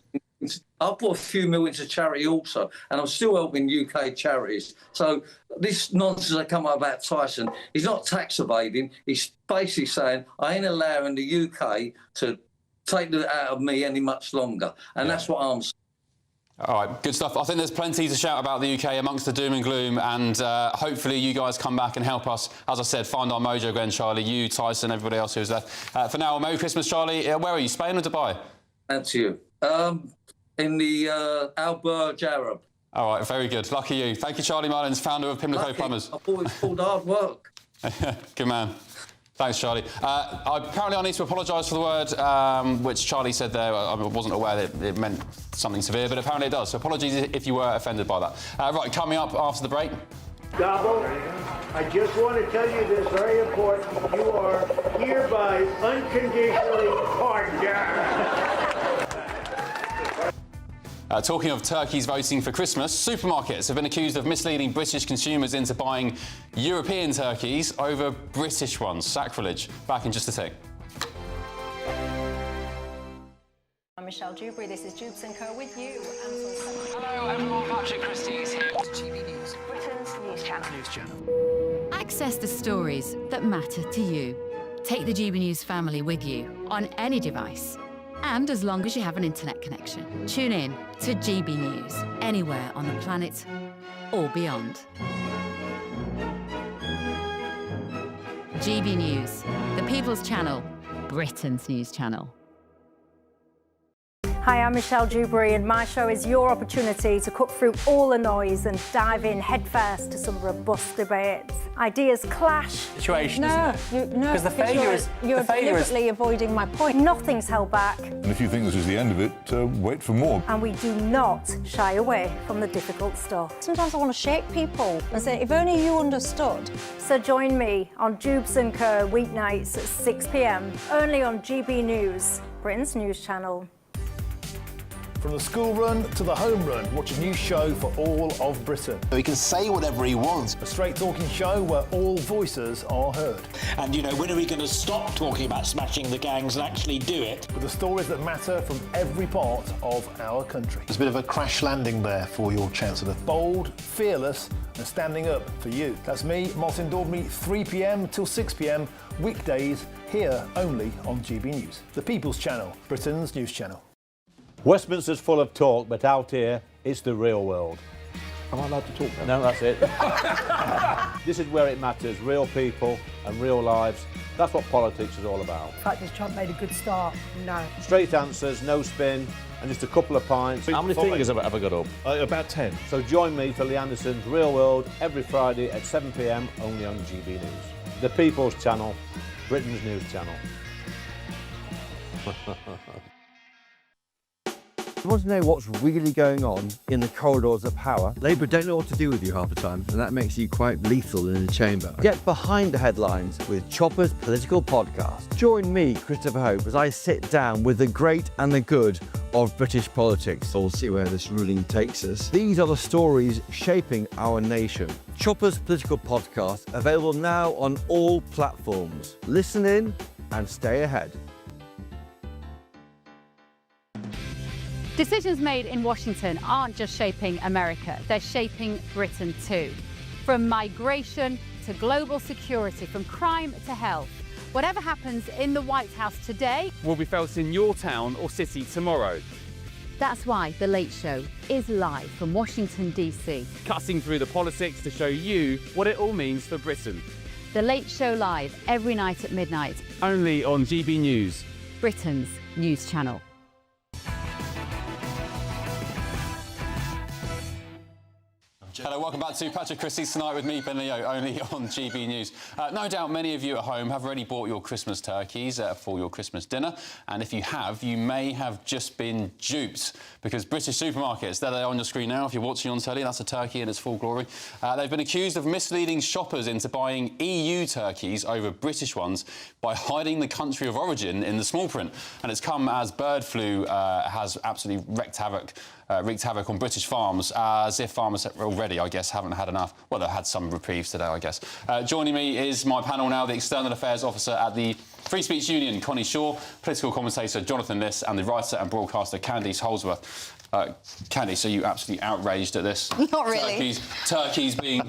I've put a few million to charity also, and I'm still helping UK charities. So this nonsense that come up about Tyson, he's not tax evading. He's basically saying, I ain't allowing the UK to take that out of me any much longer. And that's what I'm saying. All right, good stuff. I think there's plenty to shout about the UK amongst the doom and gloom, and hopefully you guys come back and help us, as I said, find our mojo again, Charlie, you, Tyson, everybody else who's left. For now, Merry Christmas, Charlie. Where are you, Spain or Dubai? That's you. In the Alberge Arab. All right, very good. Lucky you. Thank you, Charlie Mullins, founder of Pimlico Plumbers. I thought it's called hard work. Good man. Thanks, Charlie. Apparently I need to apologise for the word which Charlie said there. I wasn't aware that it meant something severe, but apparently it does. So apologies if you were offended by that. Right, coming up after the break. Gobble, I just want to tell you this, very important. You are hereby unconditionally pardoned. Talking of turkeys voting for Christmas, supermarkets have been accused of misleading British consumers into buying European turkeys over British ones. Sacrilege. Back in just a tick. I'm Michelle Dewberry. This is Jubes & Co with you. Hello everyone, Patrick Christie is here. GB News, Britain's news channel. Access the stories that matter to you. Take the GB News family with you on any device. And as long as you have an internet connection, tune in to GB News, anywhere on the planet or beyond. GB News, the People's Channel, Britain's news channel. Hi, I'm Michelle Dewberry, and my show is your opportunity to cut through all the noise and dive in headfirst to some robust debates. Ideas clash. Situation, Because you're deliberately avoiding my point. Nothing's held back. And if you think this is the end of it, wait for more. And we do not shy away from the difficult stuff. Sometimes I want to shake people and say, if only you understood. So join me on Jubes & Co weeknights at 6 p.m, only on GB News, Britain's news channel. From the school run to the home run, watch a new show for all of Britain. He can say whatever he wants. A straight-talking show where all voices are heard. And, when are we going to stop talking about smashing the gangs and actually do it? With the stories that matter from every part of our country. There's a bit of a crash landing there for your Chancellor. Bold, fearless and standing up for you. That's me, Martin Daubney, 3 p.m. till 6 p.m, weekdays, here only on GB News. The People's Channel, Britain's news channel. Westminster's full of talk, but out here, it's the real world. Am I allowed to talk now? No, that's it. This is where it matters, real people and real lives. That's what politics is all about. In fact, has Trump made a good start? No. Straight answers, no spin, and just a couple of pints. How many fingers have I got up? About 10. So join me for Lee Anderson's Real World every Friday at 7 p.m, only on GB News. The People's Channel, Britain's news channel. You want to know what's really going on in the corridors of power? Labour don't know what to do with you half the time, and that makes you quite lethal in the chamber. Get behind the headlines with Chopper's Political Podcast. Join me, Christopher Hope, as I sit down with the great and the good of British politics. We'll see where this ruling takes us. These are the stories shaping our nation. Chopper's Political Podcast, available now on all platforms. Listen in and stay ahead. Decisions made in Washington aren't just shaping America, they're shaping Britain too. From migration to global security, from crime to health. Whatever happens in the White House today will be felt in your town or city tomorrow. That's why The Late Show is live from Washington, D.C. Cutting through the politics to show you what it all means for Britain. The Late Show live every night at midnight. Only on GB News, Britain's news channel. Hello, welcome back to Patrick Christie's Tonight with me, Ben Leo, only on GB News. No doubt many of you at home have already bought your Christmas turkeys for your Christmas dinner, and if you have, you may have just been duped, because British supermarkets, there they are on your screen now, if you're watching on telly, that's a turkey in its full glory. They've been accused of misleading shoppers into buying EU turkeys over British ones by hiding the country of origin in the small print, and it's come as bird flu has absolutely wreaked havoc on British farms, as if farmers already, I guess, haven't had enough. Well, they've had some reprieves today, I guess. Joining me is my panel now, the External Affairs Officer at the Free Speech Union, Connie Shaw, political commentator Jonathan Liss, and the writer and broadcaster Candice Holsworth. Candice, are you absolutely outraged at this? Not really. Turkeys being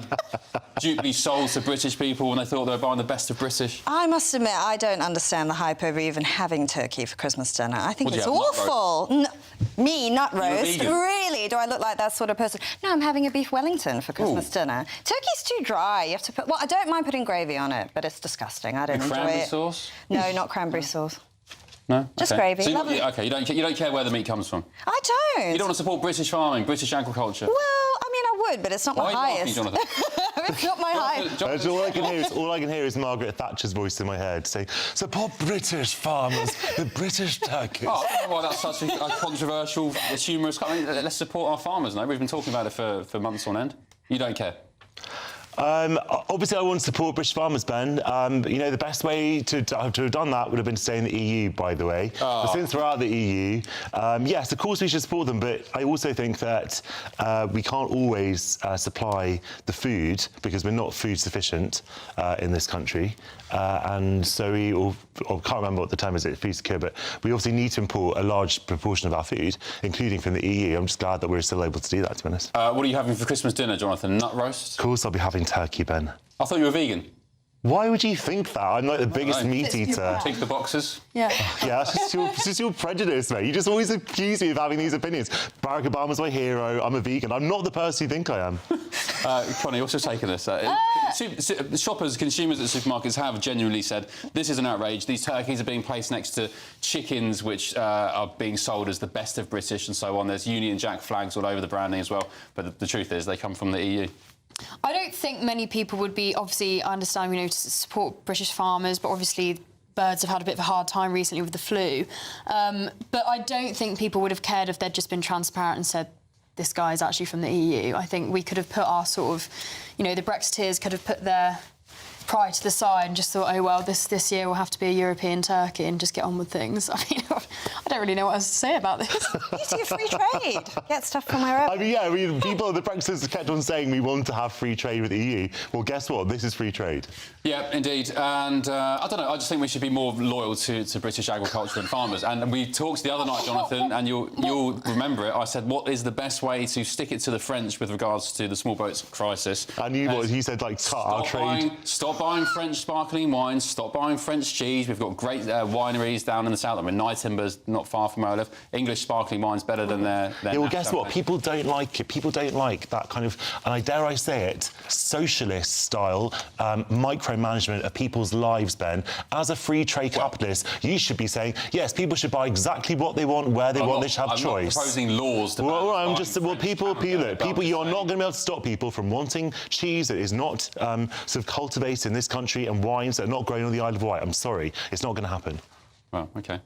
dupely sold to British people when they thought they were buying the best of British? I must admit, I don't understand the hype over even having turkey for Christmas dinner. I think it's awful. Me, nut roast? Really? Do I look like that sort of person? No, I'm having a beef Wellington for Christmas dinner. Turkey's too dry. You have to put... Well, I don't mind putting gravy on it, but it's disgusting. I don't enjoy it. Cranberry sauce? No, not cranberry sauce. No? Just gravy. So Lovely. you don't care where the meat comes from? I don't. You don't want to support British farming, British agriculture? Well, I mean, I would, but it's not my highest. Jonathan? It's not my highest. All I can hear is Margaret Thatcher's voice in my head saying, support British farmers, the British turkeys. Oh, I don't know why that's such a controversial, humorous... I mean, let's support our farmers, no? We've been talking about it for months on end. You don't care? Obviously, I want to support British farmers, Ben. You know, the best way to have done that would have been to stay in the EU, by the way. But since we're out of the EU, yes, of course we should support them, but I also think that we can't always supply the food, because we're not food sufficient in this country. And so I can't remember what the term is, food secure, but we obviously need to import a large proportion of our food, including from the EU. I'm just glad that we're still able to do that, to be honest. What are you having for Christmas dinner, Jonathan? Nut roast? Of course I'll be having turkey, Ben. I thought you were vegan. Why would you think that? I'm like the biggest meat eater. Tick the boxes. Yeah. Yeah, it's just your prejudice, mate. You just always accuse me of having these opinions. Barack Obama's my hero. I'm a vegan. I'm not the person you think I am. Connie, what's your take on this? Shoppers, consumers at supermarkets have genuinely said, this is an outrage. These turkeys are being placed next to chickens, which are being sold as the best of British and so on. There's Union Jack flags all over the branding as well. But the truth is, they come from the EU. I don't think many people would be, obviously, I understand, to support British farmers, but obviously birds have had a bit of a hard time recently with the flu. But I don't think people would have cared if they'd just been transparent and said, this guy is actually from the EU. I think we could have put our sort of, the Brexiteers could have put their pride to the side and just thought, oh, well, this year will have to be a European turkey and just get on with things. I mean, I don't really know what else to say about this. You see free trade. Get stuff from wherever. People, the Brexiters kept on saying we want to have free trade with the EU. Well, guess what? This is free trade. Yeah, indeed. And I don't know, I just think we should be more loyal to British agriculture and farmers. And we talked the other night, Jonathan, and you'll remember it. I said, what is the best way to stick it to the French with regards to the small boats crisis? And you said, like, cut our trade. Stop buying French sparkling wines, stop buying French cheese. We've got great wineries down in the south. I mean, Nyetimber's not far from where I live. English sparkling wine's better than their yeah, well, guess what? People don't like it. People don't like that kind of, and I dare I say it, socialist-style micromanagement of people's lives, Ben. As a free trade capitalist, you should be saying, yes, people should buy exactly what they want, where they want. They should have choice. I'm not proposing laws to people, you are not going to be able to stop people from wanting cheese that is not sort of cultivated in this country and wines that are not grown on the Isle of Wight. I'm sorry, it's not going to happen. Well, OK.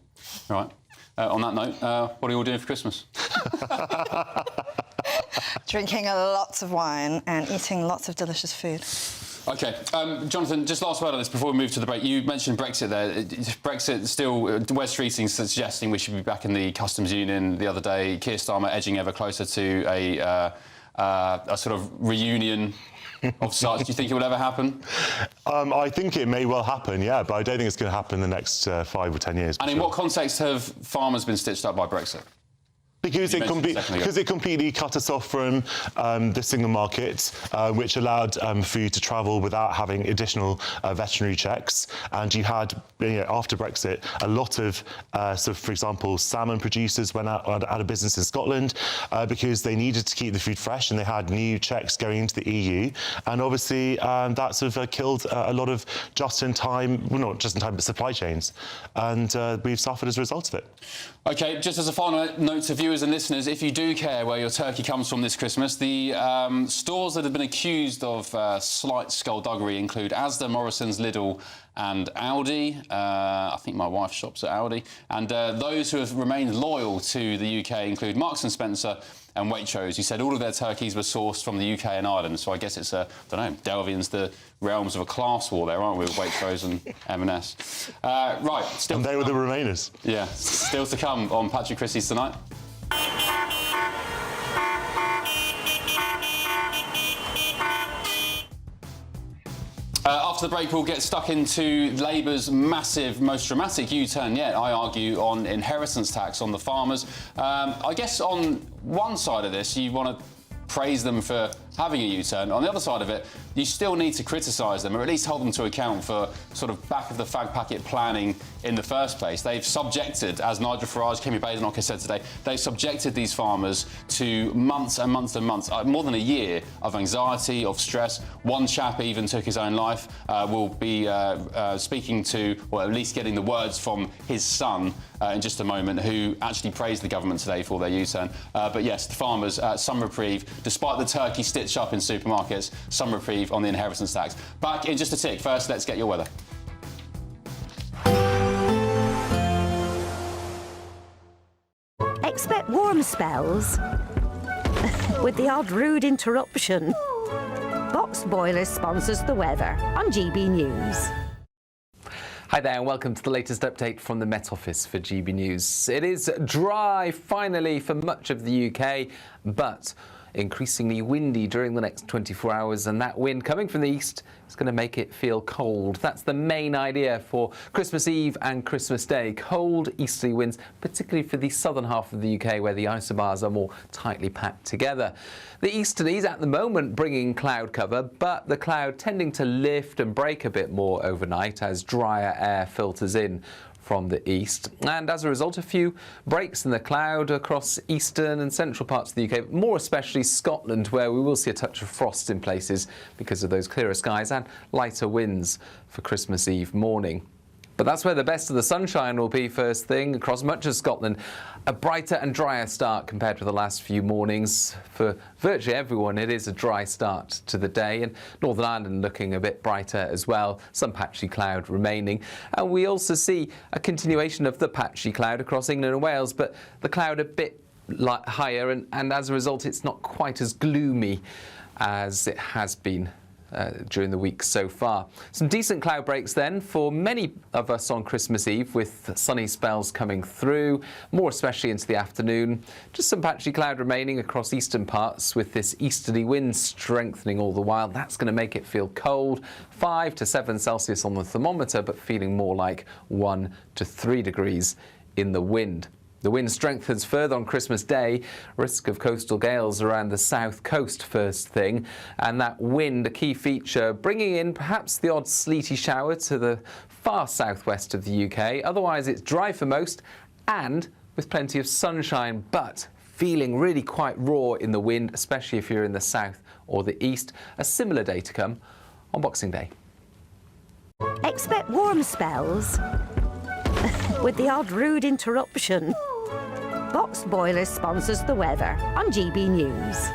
All right. On that note, what are you all doing for Christmas? Drinking lots of wine and eating lots of delicious food. OK. Jonathan, just last word on this before we move to the break. You mentioned Brexit there. Brexit still... Wes Streeting suggesting we should be back in the customs union the other day. Keir Starmer edging ever closer to a sort of reunion of such. Do you think it will ever happen? I think it may well happen, yeah, but I don't think it's going to happen in the next 5 or 10 years. And in what context have farmers been stitched up by Brexit? Because it completely cut us off from the single market, which allowed food to travel without having additional veterinary checks. And you had, after Brexit, a lot of, for example, salmon producers went out of business in Scotland because they needed to keep the food fresh and they had new checks going into the EU. And obviously, that sort of killed a lot of just-in-time, well, not just-in-time, but supply chains. And we've suffered as a result of it. OK, just as a final note to viewers, viewers and listeners, if you do care where your turkey comes from this Christmas, the stores that have been accused of slight skullduggery include Asda, Morrison's, Lidl and Aldi. I think my wife shops at Aldi. And those who have remained loyal to the UK include Marks & Spencer and Waitrose, who said all of their turkeys were sourced from the UK and Ireland. So I guess it's, delving into the realms of a class war there, aren't we, with Waitrose and M&S. Right. Still and they were the Remainers. Yeah. Still to come on Patrick Christie's tonight. After the break, we'll get stuck into Labour's massive, most dramatic U-turn yet, I argue, on inheritance tax on the farmers. I guess on one side of this, you want to praise them for having a U-turn. On the other side of it, you still need to criticise them, or at least hold them to account for sort of back-of-the-fag packet planning in the first place. They've subjected, as Nigel Farage, Kimi Badenoch has said today, they've subjected these farmers to months and months and months, more than a year of anxiety, of stress. One chap even took his own life. We'll be speaking to, or at least getting the words from his son in just a moment, who actually praised the government today for their U-turn. But yes, the farmers, some reprieve, despite the turkey stitched up in supermarkets, some reprieve on the inheritance tax. Back in just a tick. First, let's get your weather. Expect warm spells with the odd rude interruption. Box Boiler sponsors the weather on GB News. Hi there and welcome to the latest update from the Met Office for GB News. It is dry, finally, for much of the UK, but increasingly windy during the next 24 hours, and that wind coming from the east is going to make it feel cold. That's the main idea for Christmas Eve and Christmas Day. Cold easterly winds, particularly for the southern half of the UK where the isobars are more tightly packed together. The easterlies at the moment bringing cloud cover, but the cloud tending to lift and break a bit more overnight as drier air filters in from the east, and as a result a few breaks in the cloud across eastern and central parts of the UK, more especially Scotland, where we will see a touch of frost in places because of those clearer skies and lighter winds for Christmas Eve morning. But that's where the best of the sunshine will be first thing across much of Scotland. A brighter and drier start compared to the last few mornings. For virtually everyone, it is a dry start to the day, and Northern Ireland looking a bit brighter as well, some patchy cloud remaining. And we also see a continuation of the patchy cloud across England and Wales, but the cloud a bit higher, and as a result it's not quite as gloomy as it has been during the week so far. Some decent cloud breaks then for many of us on Christmas Eve, with sunny spells coming through, more especially into the afternoon. Just some patchy cloud remaining across eastern parts, with this easterly wind strengthening all the while. That's going to make it feel cold, 5 to 7 Celsius on the thermometer, but feeling more like 1 to 3 degrees in the wind. The wind strengthens further on Christmas Day, risk of coastal gales around the south coast first thing, and that wind a key feature, bringing in perhaps the odd sleety shower to the far southwest of the UK. Otherwise it's dry for most and with plenty of sunshine, but feeling really quite raw in the wind, especially if you're in the south or the east. A similar day to come on Boxing Day. Expect warm spells with the odd rude interruption. Box Boiler sponsors the weather on GB News.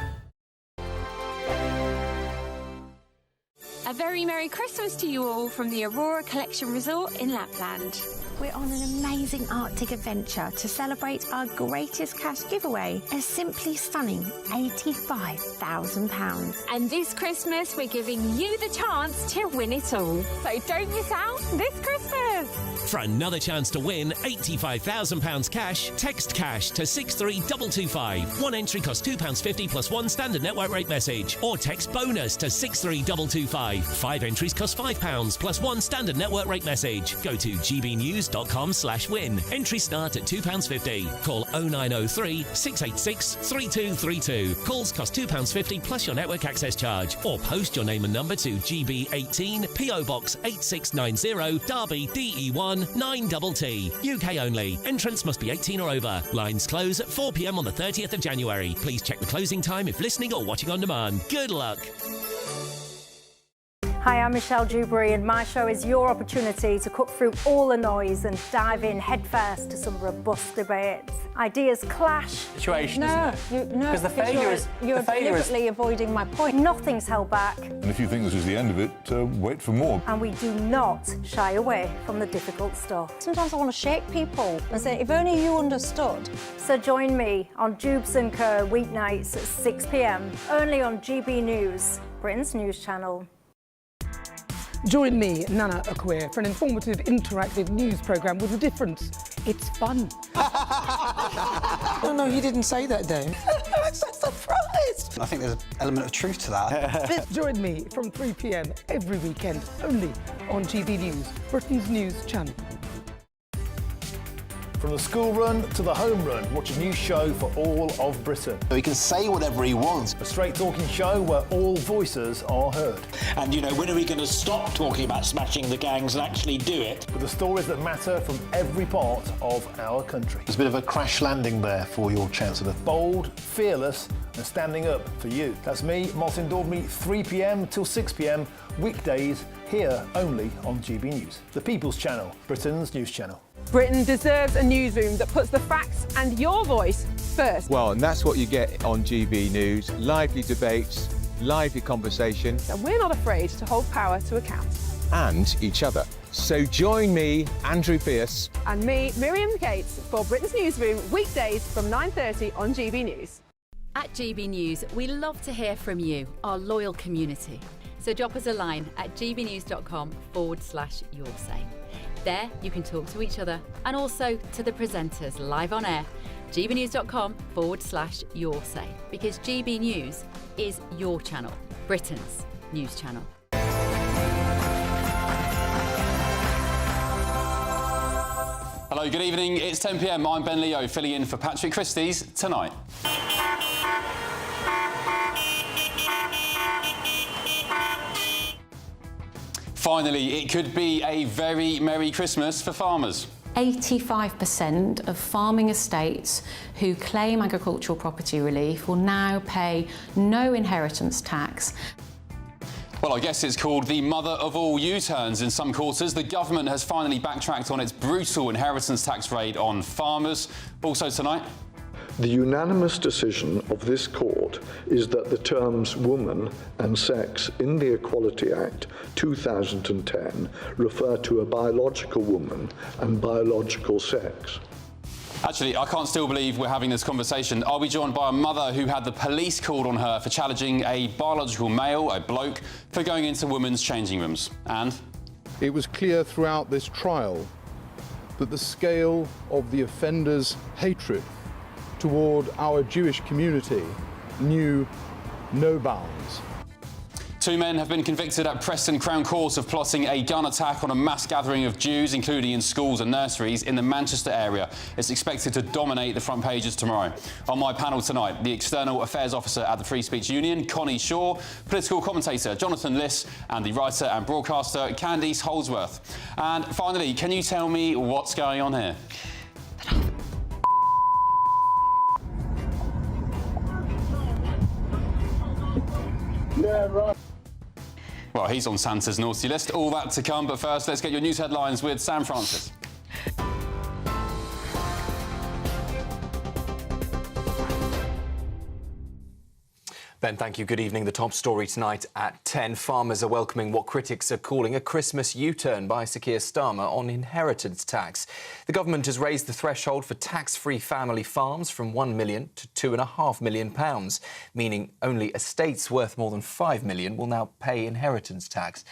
A very Merry Christmas to you all from the Aurora Collection Resort in Lapland. We're on an amazing Arctic adventure to celebrate our greatest cash giveaway, a simply stunning £85,000. And this Christmas, we're giving you the chance to win it all. So don't miss out this Christmas. For another chance to win £85,000 cash, text cash to 63225. One entry costs £2.50 plus one standard network rate message. Or text bonus to 63225. 5 entries cost £5 plus one standard network rate message. Go to gbnews.com/win. Entries start at £2.50. Call 0903 686 3232. Calls cost £2.50 plus your network access charge. Or post your name and number to GB18 PO Box 8690 Derby DE1 9TT. UK only. Entrance must be 18 or over. Lines close at 4 p.m. on the 30th of January. Please check the closing time if listening or watching on demand. Good luck. Hi, I'm Michelle Dewberry, and my show is your opportunity to cut through all the noise and dive in headfirst to some robust debates. Ideas clash. Situation, isn't it? No, because the failure is you're deliberately avoiding my point. Nothing's held back, And if you think this is the end of it, wait for more. and we do not shy away from the difficult stuff. Sometimes I want to shake people and say, if only you understood. So join me on Jubes & Co weeknights at 6 p.m, only on GB News, Britain's news channel. Join me, Nana Akwe, for an informative, interactive news programme with a difference. It's fun. No, you didn't say that, Dave. I'm so surprised. I think there's an element of truth to that. Join me from 3 p.m. every weekend, only on GB News, Britain's news channel. From the school run to the home run, watch a new show for all of Britain. He can say whatever he wants. A straight talking show where all voices are heard. And, you know, when are we going to stop talking about smashing the gangs and actually do it? With the stories that matter from every part of our country. There's a bit of a crash landing there for your Chancellor. Bold, fearless and standing up for you. That's me, Martin Dawdley, 3 p.m. till 6 p.m, weekdays, here only on GB News. The People's Channel, Britain's news channel. Britain deserves a newsroom that puts the facts and your voice first. Well, and that's what you get on GB News. Lively debates, lively conversation. And we're not afraid to hold power to account. And each other. So join me, Andrew Pearce. And me, Miriam Gates, for Britain's Newsroom, weekdays from 9:30 on GB News. At GB News, we love to hear from you, our loyal community. So drop us a line at gbnews.com/yoursay. There, you can talk to each other and also to the presenters live on air. gbnews.com/yoursay, because GB News is your channel, Britain's news channel. Hello, good evening. It's 10 p.m. I'm Ben Leo, filling in for Patrick Christie's Tonight. Finally, it could be a very Merry Christmas for farmers. 85% of farming estates who claim agricultural property relief will now pay no inheritance tax. Well, I guess it's called the mother of all U-turns in some quarters. The government has finally backtracked on its brutal inheritance tax raid on farmers. Also tonight, the unanimous decision of this court is that the terms woman and sex in the Equality Act 2010 refer to a biological woman and biological sex. Actually, I can't still believe we're having this conversation. I'll be joined by a mother who had the police called on her for challenging a biological male, a bloke, for going into women's changing rooms. And It was clear throughout this trial that the scale of the offender's hatred toward our Jewish community knew no bounds. Two men have been convicted at Preston Crown Court of plotting a gun attack on a mass gathering of Jews, including in schools and nurseries in the Manchester area. It's expected to dominate the front pages tomorrow. On my panel tonight, the External Affairs Officer at the Free Speech Union, Connie Shaw, political commentator Jonathan Liss, and the writer and broadcaster Candice Holdsworth. And finally, can you tell me what's going on here? Yeah, right. Well, he's on Santa's naughty list. All that to come, but first, let's get your news headlines with Sam Francis. Ben, thank you. Good evening. The top story tonight at 10. Farmers are welcoming what critics are calling a Christmas U-turn by Sir Keir Starmer on inheritance tax. The government has raised the threshold for tax-free family farms from £1 million to £2.5 million, meaning only estates worth more than £5 million will now pay inheritance tax.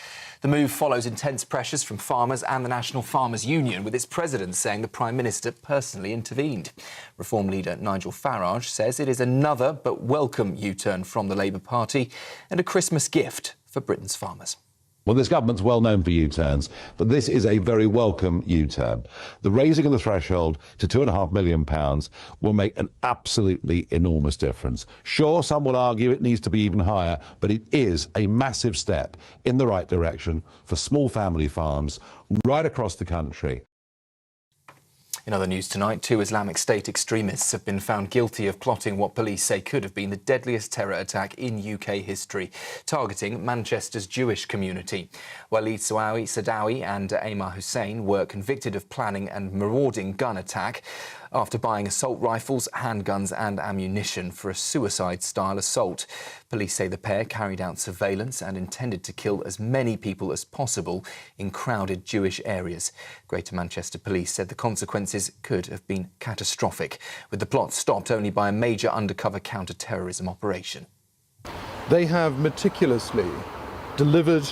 The move follows intense pressures from farmers and the National Farmers Union, with its president saying the Prime Minister personally intervened. Reform leader Nigel Farage says it is another but welcome U-turn from the Labour Party and a Christmas gift for Britain's farmers. Well, this government's well known for U-turns, but this is a very welcome U-turn. The raising of the threshold to £2.5 million will make an absolutely enormous difference. Sure, some will argue it needs to be even higher, but it is a massive step in the right direction for small family farms right across the country. In other news tonight, 2 Islamic State extremists have been found guilty of plotting what police say could have been the deadliest terror attack in UK history, targeting Manchester's Jewish community. Walid Sadawi and Aymar Hussein were convicted of planning and marauding gun attack after buying assault rifles, handguns and ammunition for a suicide-style assault. Police say the pair carried out surveillance and intended to kill as many people as possible in crowded Jewish areas. Greater Manchester Police said the consequences could have been catastrophic, with the plot stopped only by a major undercover counter-terrorism operation. They have meticulously delivered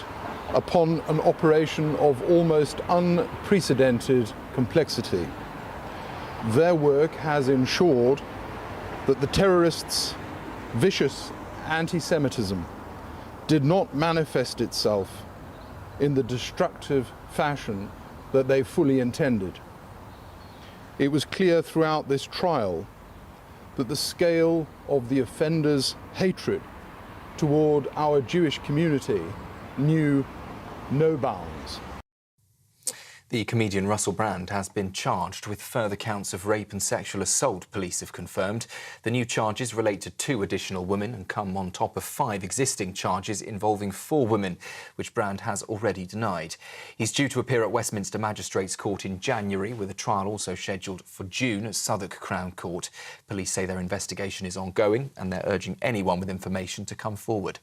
upon an operation of almost unprecedented complexity. Their work has ensured that the terrorists' vicious anti-Semitism did not manifest itself in the destructive fashion that they fully intended. It was clear throughout this trial that the scale of the offenders' hatred toward our Jewish community knew no bounds. The comedian Russell Brand has been charged with further counts of rape and sexual assault, police have confirmed. The new charges relate to 2 additional women and come on top of 5 existing charges involving 4 women, which Brand has already denied. He's due to appear at Westminster Magistrates Court in January, with a trial also scheduled for June at Southwark Crown Court. Police say their investigation is ongoing and they're urging anyone with information to come forward.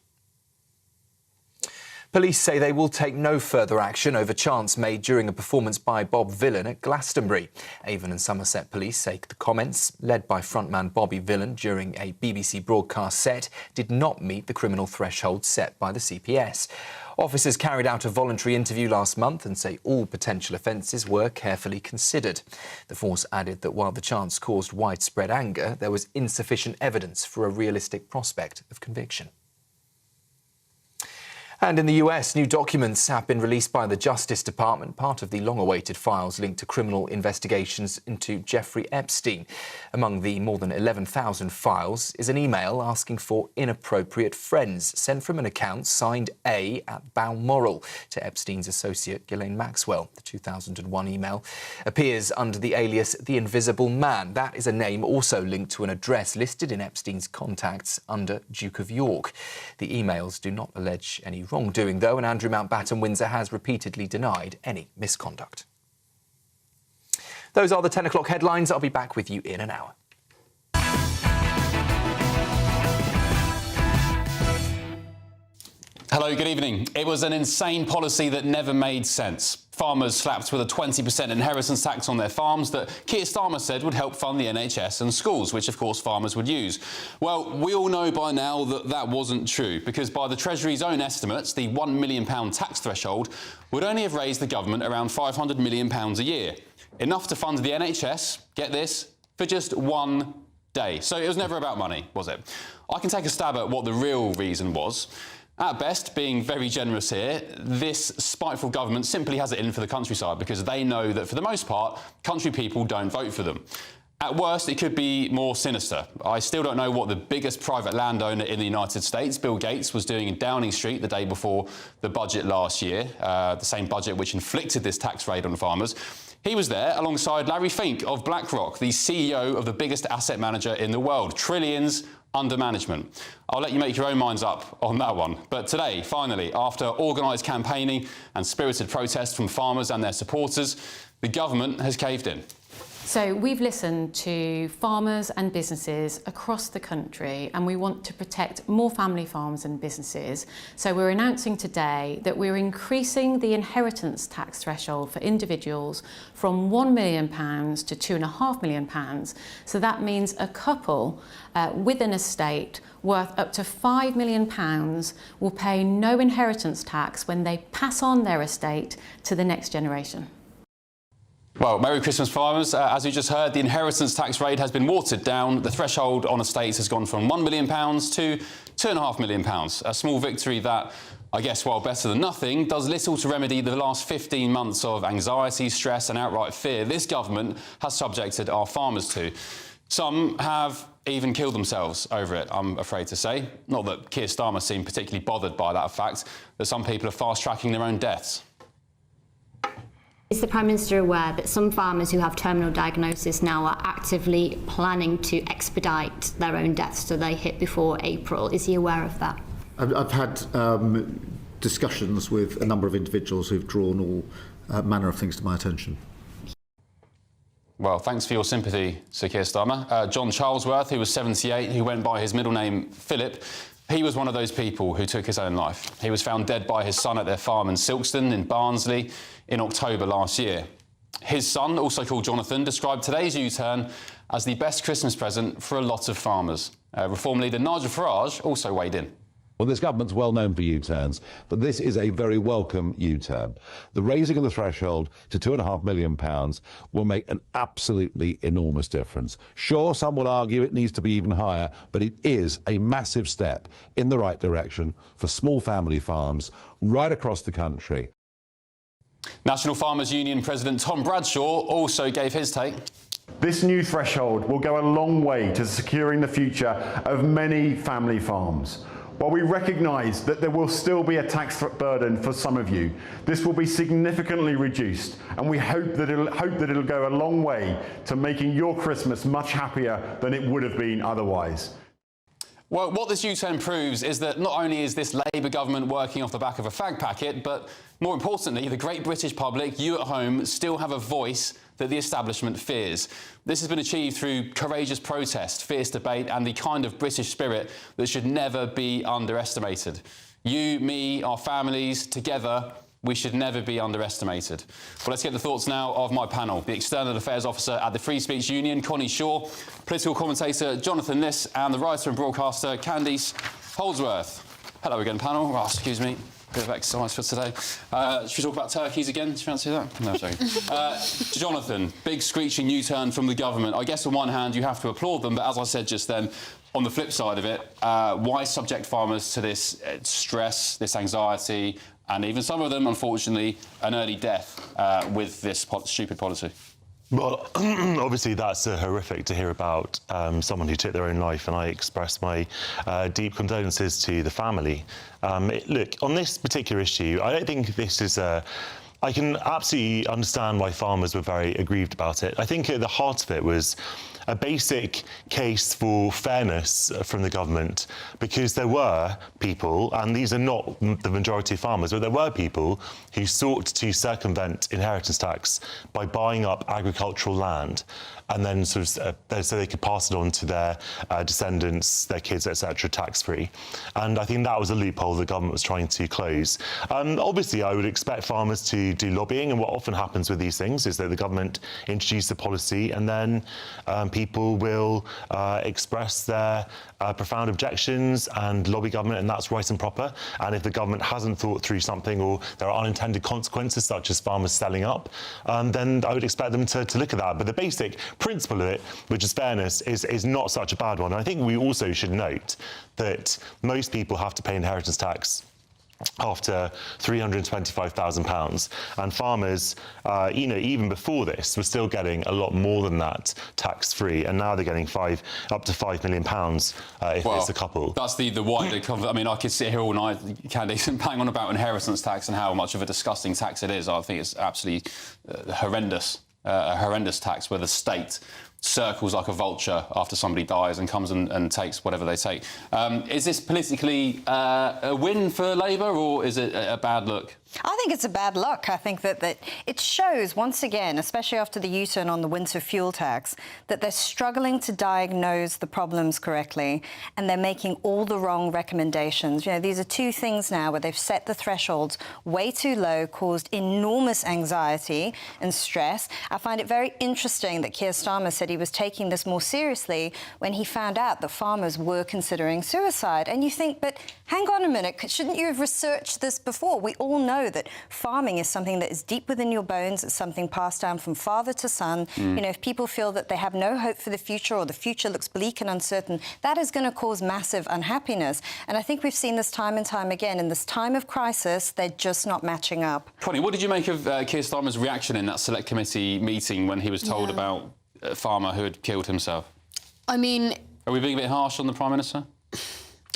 Police say they will take no further action over chants made during a performance by Bob Vylan at Glastonbury. Avon and Somerset Police say the comments, led by frontman Bobby Vylan during a BBC broadcast set, did not meet the criminal threshold set by the CPS. Officers carried out a voluntary interview last month and say all potential offences were carefully considered. The force added that while the chants caused widespread anger, there was insufficient evidence for a realistic prospect of conviction. And in the US, new documents have been released by the Justice Department, part of the long-awaited files linked to criminal investigations into Jeffrey Epstein. Among the more than 11,000 files is an email asking for inappropriate friends sent from an account signed A at Balmoral to Epstein's associate Ghislaine Maxwell. The 2001 email appears under the alias The Invisible Man. That is a name also linked to an address listed in Epstein's contacts under Duke of York. The emails do not allege any wrongdoing, though, and Andrew Mountbatten Windsor has repeatedly denied any misconduct. Those are the 10 o'clock headlines. I'll be back with you in an hour. Hello, good evening. It was an insane policy that never made sense. Farmers slapped with a 20% inheritance tax on their farms that Keir Starmer said would help fund the NHS and schools, which of course farmers would use. Well, we all know by now that that wasn't true, because by the Treasury's own estimates, the £1 million tax threshold would only have raised the government around £500 million a year. Enough to fund the NHS, get this, for just one day. So it was never about money, was it? I can take a stab at what the real reason was. At best, being very generous here, this spiteful government simply has it in for the countryside because they know that, for the most part, country people don't vote for them. At worst, it could be more sinister. I still don't know what the biggest private landowner in the United States, Bill Gates, was doing in Downing Street the day before the budget last year, the same budget which inflicted this tax raid on farmers. He was there alongside Larry Fink of BlackRock, the CEO of the biggest asset manager in the world. Trillions under management. I'll let you make your own minds up on that one. But today, finally, after organised campaigning and spirited protest from farmers and their supporters, the government has caved in. So we've listened to farmers and businesses across the country, and we want to protect more family farms and businesses. So we're announcing today that we're increasing the inheritance tax threshold for individuals from £1 million to £2.5 million. So that means a couple with an estate worth up to £5 million will pay no inheritance tax when they pass on their estate to the next generation. Well, Merry Christmas, farmers. As you just heard, the inheritance tax rate has been watered down. The threshold on estates has gone from £1 million to £2.5 million. A small victory that, I guess, while better than nothing, does little to remedy the last 15 months of anxiety, stress and outright fear this government has subjected our farmers to. Some have even killed themselves over it, I'm afraid to say. Not that Keir Starmer seemed particularly bothered by that fact, that some people are fast-tracking their own deaths. Is the Prime Minister aware that some farmers who have terminal diagnosis now are actively planning to expedite their own deaths so they hit before April? Is he aware of that? I've had discussions with a number of individuals who've drawn all manner of things to my attention. Well, thanks for your sympathy, Sir Keir Starmer. John Charlesworth, who was 78, who went by his middle name Philip, he was one of those people who took his own life. He was found dead by his son at their farm in Silkston in Barnsley in October last year. His son, also called Jonathan, described today's U-turn as the best Christmas present for a lot of farmers. Reform leader Nigel Farage also weighed in. Well, this government's well known for U-turns, but this is a very welcome U-turn. The raising of the threshold to £2.5 million will make an absolutely enormous difference. Sure, some will argue it needs to be even higher, but it is a massive step in the right direction for small family farms right across the country. National Farmers Union President Tom Bradshaw also gave his take. This new threshold will go a long way to securing the future of many family farms. While we recognise that there will still be a tax burden for some of you, this will be significantly reduced, and we hope that it'll go a long way to making your Christmas much happier than it would have been otherwise. Well, what this U-turn proves is that not only is this Labour government working off the back of a fag packet, but more importantly, the great British public, you at home, still have a voice that the establishment fears. This has been achieved through courageous protest, fierce debate and the kind of British spirit that should never be underestimated. You, me, our families, together, we should never be underestimated. Well, let's get the thoughts now of my panel. The External Affairs Officer at the Free Speech Union, Connie Shaw, political commentator Jonathan Liss and the writer and broadcaster Candice Holdsworth. Hello again, panel. Oh, excuse me. Bit of exercise for today. Should we talk about turkeys again? Do you fancy that? No, sorry. Jonathan, big screeching U-turn from the government. I guess on one hand you have to applaud them, but as I said just then, on the flip side of it, why subject farmers to this stress, this anxiety, and even some of them, unfortunately, an early death with this stupid policy? Well, obviously that's horrific to hear about someone who took their own life, and I express my deep condolences to the family. Look, on this particular issue, I don't think this is I can absolutely understand why farmers were very aggrieved about it. I think at the heart of it was a basic case for fairness from the government, because there were people, and these are not the majority of farmers, but there were people who sought to circumvent inheritance tax by buying up agricultural land and then sort of so they could pass it on to their descendants, their kids, etc., tax-free. And I think that was a loophole the government was trying to close. Obviously, I would expect farmers to do lobbying, and what often happens with these things is that the government introduces a policy and then people will express their profound objections and lobby government, and that's right and proper. And if the government hasn't thought through something, or there are unintended consequences such as farmers selling up, then I would expect them to look at that. But the basic principle of it, which is fairness, is not such a bad one. And I think we also should note that most people have to pay inheritance tax after £325,000, and farmers, even before this, were still getting a lot more than that tax-free, and now they're getting up to £5 million if it's a couple. That's the wider I mean, I could sit here all night, Candice, and bang on about inheritance tax and how much of a disgusting tax it is. I think it's absolutely horrendous, a horrendous tax where the state circles like a vulture after somebody dies and comes and takes whatever they take. Is this politically a win for Labour, or is it a bad look? I think it's a bad look. I think that it shows, once again, especially after the U-turn on the winter fuel tax, that they're struggling to diagnose the problems correctly, and they're making all the wrong recommendations. You know, these are two things now where they've set the thresholds way too low, caused enormous anxiety and stress. I find it very interesting that Keir Starmer said he was taking this more seriously when he found out that farmers were considering suicide. And you think, but hang on a minute, shouldn't you have researched this before? We all know that farming is something that is deep within your bones. It's something passed down from father to son. You know, if people feel that they have no hope for the future, or the future looks bleak and uncertain, that is going to cause massive unhappiness. And I think we've seen this time and time again. In this time of crisis, they're just not matching up. Connie, what did you make of Keir Starmer's reaction in that select committee meeting when he was told about a farmer who had killed himself? I mean... Are we being a bit harsh on the Prime Minister?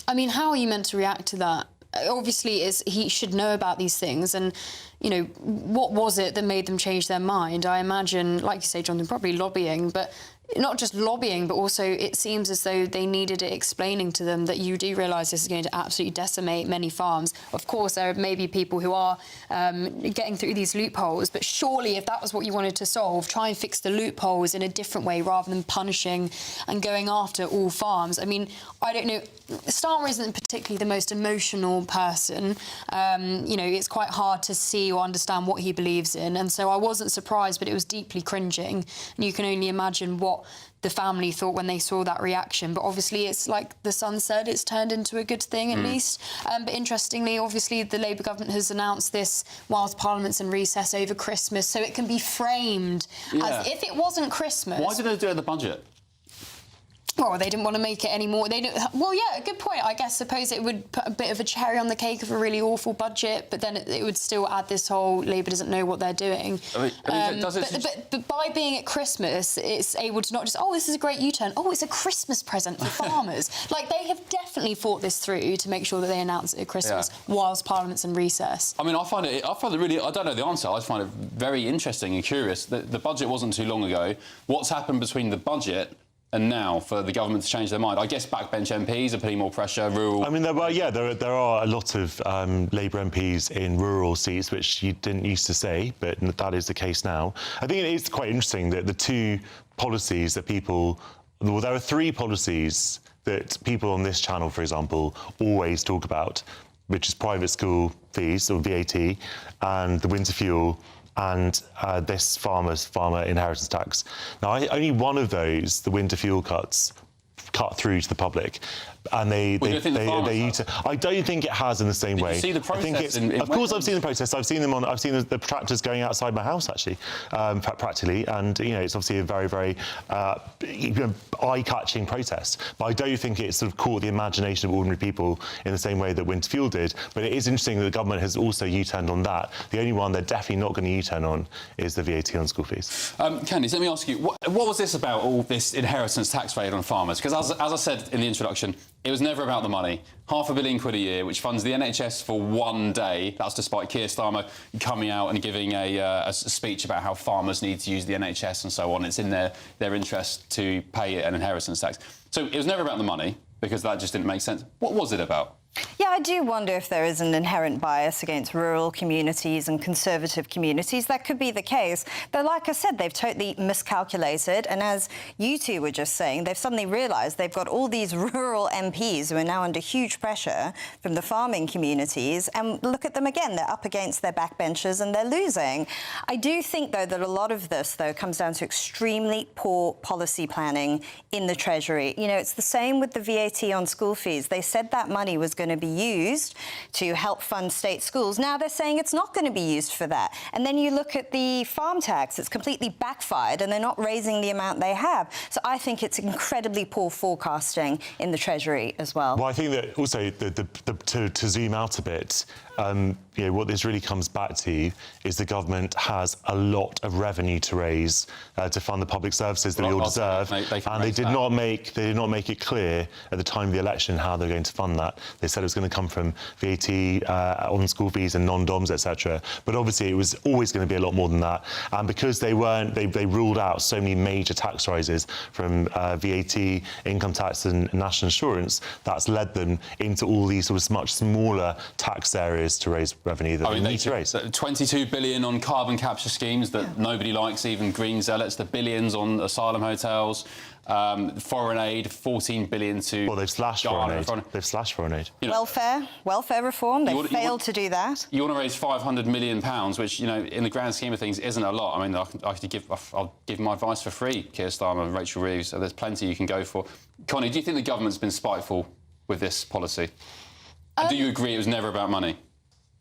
I mean, how are you meant to react to that? Obviously, he should know about these things, and you know, what was it that made them change their mind? I imagine, like you say, Jonathan, probably lobbying, but not just lobbying, but also it seems as though they needed it explaining to them that you do realise this is going to absolutely decimate many farms. Of course, there may be people who are getting through these loopholes, but surely if that was what you wanted to solve, try and fix the loopholes in a different way rather than punishing and going after all farms. I mean, I don't know, Starmer isn't particularly the most emotional person. You know, it's quite hard to see or understand what he believes in, and so I wasn't surprised, but it was deeply cringing, and you can only imagine what the family thought when they saw that reaction. But obviously, it's like the Sun said, it's turned into a good thing at least. But interestingly, obviously, the Labour government has announced this whilst Parliament's in recess over Christmas, so it can be framed as if it wasn't Christmas. Why did they do it in the budget? Well, they didn't want to make it any more. They don't. Well, yeah, good point. I guess suppose it would put a bit of a cherry on the cake of a really awful budget, but then it would still add this whole Labour doesn't know what they're doing. But by being at Christmas, it's able to not just, oh, this is a great U-turn. Oh, it's a Christmas present for farmers. Like, they have definitely thought this through to make sure that they announce it at Christmas whilst Parliament's in recess. I mean, I find it really, I don't know the answer, I just find it very interesting and curious. The budget wasn't too long ago. What's happened between the budget and now for the government to change their mind? I guess backbench MPs are putting more pressure, rural... I mean, there are a lot of Labour MPs in rural seats, which you didn't used to say, but that is the case now. I think it is quite interesting that the two policies that people... Well, there are three policies that people on this channel, for example, always talk about, which is private school fees, or VAT, and the winter fuel, and this farmer inheritance tax. Now, only one of those, the winter fuel cuts, cut through to the public, and I don't think it has in the same way. Did you see the protests? Of course, I've seen the protests. I've seen them I've seen the tractors going outside my house actually, practically, and you know it's obviously a very, very eye-catching protest. But I don't think it's sort of caught the imagination of ordinary people in the same way that winter fuel did. But it is interesting that the government has also U-turned on that. The only one they're definitely not going to U-turn on is the VAT on school fees. Candice, let me ask you, what was this about, all this inheritance tax raid on farmers? Because as I said in the introduction, it was never about the money. £500 million a year, which funds the NHS for one day. That's despite Keir Starmer coming out and giving a speech about how farmers need to use the NHS and so on. It's in their interest to pay an inheritance tax. So it was never about the money, because that just didn't make sense. What was it about? Yeah, I do wonder if there is an inherent bias against rural communities and conservative communities. That could be the case. But like I said, they've totally miscalculated. And as you two were just saying, they've suddenly realised they've got all these rural MPs who are now under huge pressure from the farming communities. And look at them again. They're up against their backbenchers and they're losing. I do think, though, that a lot of this, though, comes down to extremely poor policy planning in the Treasury. You know, it's the same with the VAT on school fees. They said that money was going to be used to help fund state schools. Now they're saying it's not going to be used for that. And then you look at the farm tax, it's completely backfired and they're not raising the amount they have. So I think it's incredibly poor forecasting in the Treasury as well. Well, I think that also to zoom out a bit, you know, what this really comes back to is the government has a lot of revenue to raise to fund the public services that we all deserve, and they did not make it clear at the time of the election how they're going to fund that. They said it was going to come from VAT on school fees and non-DOMs, etc. But obviously, it was always going to be a lot more than that. And because they ruled out so many major tax rises from VAT, income tax, and national insurance, that's led them into all these sort of much smaller tax areas to raise revenue that they need to raise. 22 billion on carbon capture schemes that nobody likes, even Green zealots, the billions on asylum hotels, foreign aid, 14 billion to... Well, they've slashed foreign aid. They've slashed foreign aid. You know, welfare reform, they failed to do that. You want to raise £500 million, which, you know, in the grand scheme of things, isn't a lot. I mean, I'll give my advice for free, Keir Starmer and Rachel Reeves, so there's plenty you can go for. Connie, do you think the government's been spiteful with this policy? And do you agree it was never about money?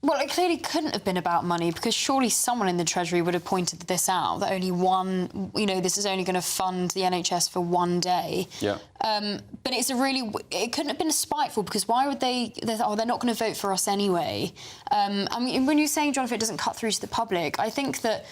Well, it clearly couldn't have been about money, because surely someone in the Treasury would have pointed this out, that only one, you know, this is only going to fund the NHS for one day. Yeah. But it couldn't have been spiteful, because why would they're not going to vote for us anyway. I mean, when you're saying, Jonathan, it doesn't cut through to the public, I think that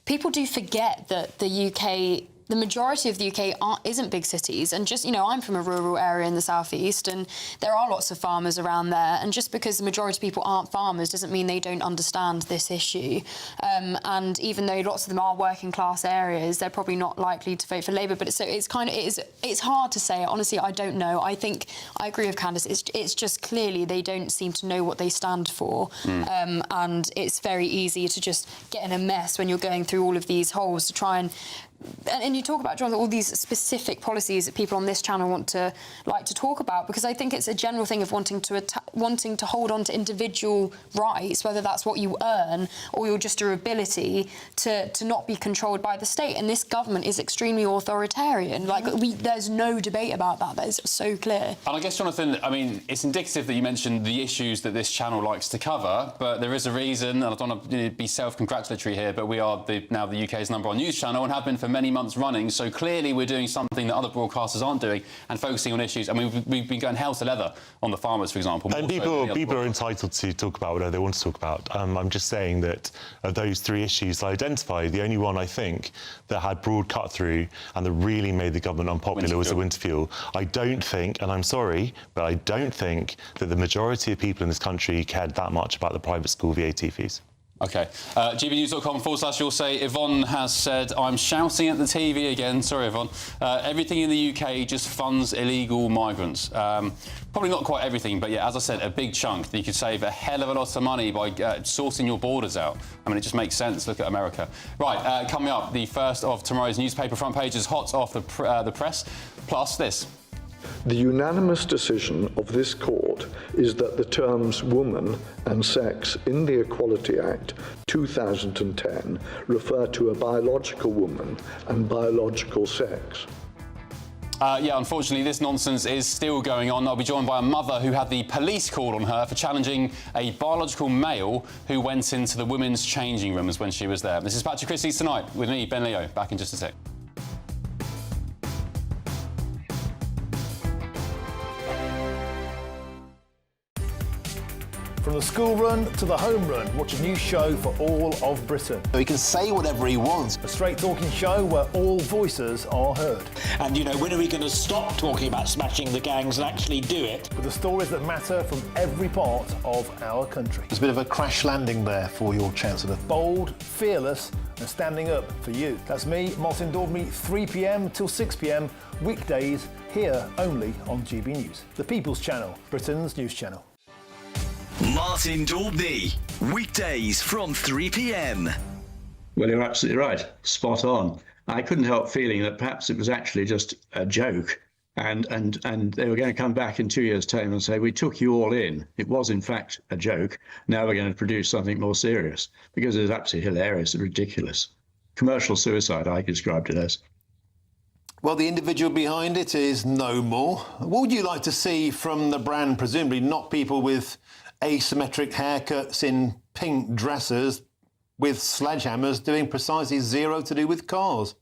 people do forget that the UK the majority of the UK isn't big cities, and just, you know, I'm from a rural area in the southeast, and there are lots of farmers around there, and just because the majority of people aren't farmers doesn't mean they don't understand this issue. And even though lots of them are working class areas, they're probably not likely to vote for Labour. But it's hard to say. Honestly, I don't know. I think I agree with Candice. It's just clearly they don't seem to know what they stand for, and it's very easy to just get in a mess when you're going through all of these holes to try and you talk about, John, all these specific policies that people on this channel like to talk about, because I think it's a general thing of wanting to hold on to individual rights, whether that's what you earn or just your ability to not be controlled by the state. And this government is extremely authoritarian. Like, there's no debate about that. That is so clear. And I guess, Jonathan, I mean, it's indicative that you mentioned the issues that this channel likes to cover, but there is a reason, and I don't want to be self-congratulatory here, but we are now the UK's #1 news channel and have been for many months running, so clearly we're doing something that other broadcasters aren't doing and focusing on issues. I mean, we've been going hell to leather on the farmers, for example. And people are entitled to talk about whatever they want to talk about. I'm just saying that of those 3 issues I identified, the only one I think that had broad cut-through and that really made the government unpopular was the winter fuel. I don't think, and I'm sorry, but I don't think that the majority of people in this country cared that much about the private school VAT fees. OK. GBnews.com/, you'll say, Yvonne has said, I'm shouting at the TV again. Sorry, Yvonne. Everything in the UK just funds illegal migrants. Probably not quite everything, but yeah, as I said, a big chunk. You could save a hell of a lot of money by sorting your borders out. I mean, it just makes sense. Look at America. Right, coming up, the first of tomorrow's newspaper front pages, hot off the press, plus this. The unanimous decision of this court is that the terms woman and sex in the Equality Act 2010 refer to a biological woman and biological sex. Yeah, unfortunately, this nonsense is still going on. I'll be joined by a mother who had the police called on her for challenging a biological male who went into the women's changing rooms when she was there. This is Patrick Christie's Tonight with me, Ben Leo. Back in just a sec. From the school run to the home run, watch a new show for all of Britain. He can say whatever he wants. A straight-talking show where all voices are heard. And, you know, when are we going to stop talking about smashing the gangs and actually do it? With the stories that matter from every part of our country. There's a bit of a crash landing there for your Chancellor. Bold, fearless and standing up for you. That's me, Martin Daubney, 3 p.m. till 6 p.m, weekdays, here only on GB News. The People's Channel, Britain's news channel. Martin Daubney, weekdays from 3 p.m. Well, you're absolutely right. Spot on. I couldn't help feeling that perhaps it was actually just a joke, and they were going to come back in 2 years' time and say, we took you all in. It was, in fact, a joke. Now we're going to produce something more serious, because it's absolutely hilarious and ridiculous. Commercial suicide, I described it as. Well, the individual behind it is no more. What would you like to see from the brand? Presumably not people with asymmetric haircuts in pink dresses with sledgehammers doing precisely zero to do with cars.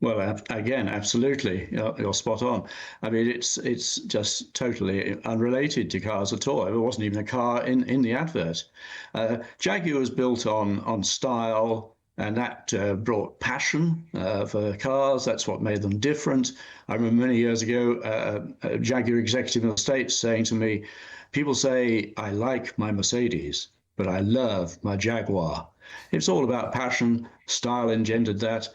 Well, again, absolutely, you're spot on. I mean, it's just totally unrelated to cars at all. It wasn't even a car in the advert. Jaguar was built on style, and that brought passion for cars. That's what made them different. I remember many years ago, a Jaguar executive in the States saying to me, people say, I like my Mercedes, but I love my Jaguar. It's all about passion. Style engendered that.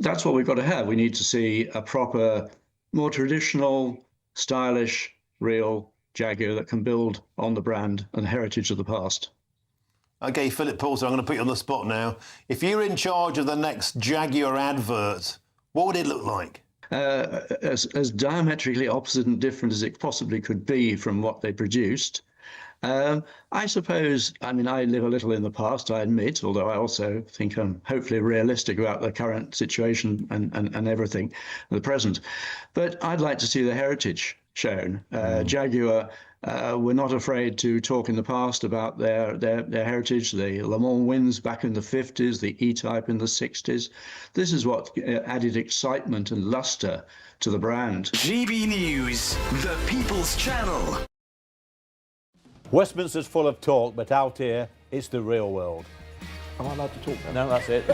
That's what we've got to have. We need to see a proper, more traditional, stylish, real Jaguar that can build on the brand and heritage of the past. OK, Philip Poulter, I'm going to put you on the spot now. If you're in charge of the next Jaguar advert, what would it look like? As diametrically opposite and different as it possibly could be from what they produced. I suppose, I mean, I live a little in the past, I admit, although I also think I'm hopefully realistic about the current situation and everything, the present. But I'd like to see the heritage shown. Jaguar were not afraid to talk in the past about their heritage, the Le Mans wins back in the 50s, the E-Type in the 60s. This is what added excitement and luster to the brand. GB News, the People's Channel. Westminster's full of talk, but out here, it's the real world. Am I allowed to talk now? No, that's it.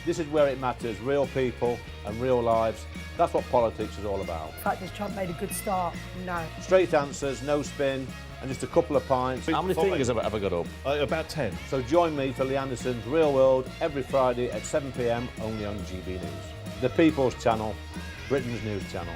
This is where it matters, real people and real lives. That's what politics is all about. In fact, has Trump made a good start? No. Straight answers, no spin, and just a couple of pints. How many fingers have I got up? About 10. So join me for Lee Anderson's Real World every Friday at 7 p.m. only on GB News. The People's Channel, Britain's news channel.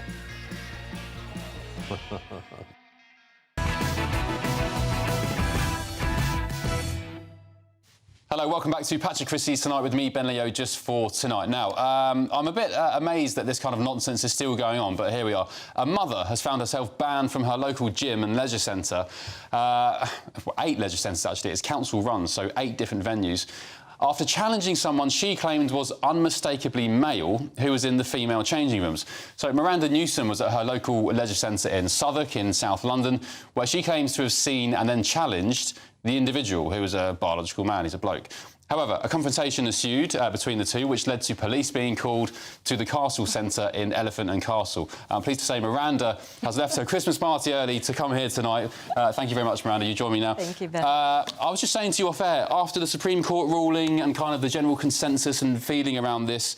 Hello, welcome back to Patrick Christie's Tonight with me, Ben Leo, just for tonight. Now, I'm a bit amazed that this kind of nonsense is still going on, but here we are. A mother has found herself banned from her local gym and leisure centre. 8 leisure centres, actually. It's council-run, so 8 different venues. After challenging someone she claimed was unmistakably male who was in the female changing rooms. So Miranda Newsome was at her local leisure centre in Southwark in South London, where she claims to have seen and then challenged the individual, who was a biological man, he's a bloke. However, a confrontation ensued between the two, which led to police being called to the Castle Centre in Elephant and Castle. I'm pleased to say Miranda has left her Christmas party early to come here tonight. Thank you very much, Miranda. You join me now. Thank you, Ben. I was just saying to you off air, after the Supreme Court ruling and kind of the general consensus and feeling around this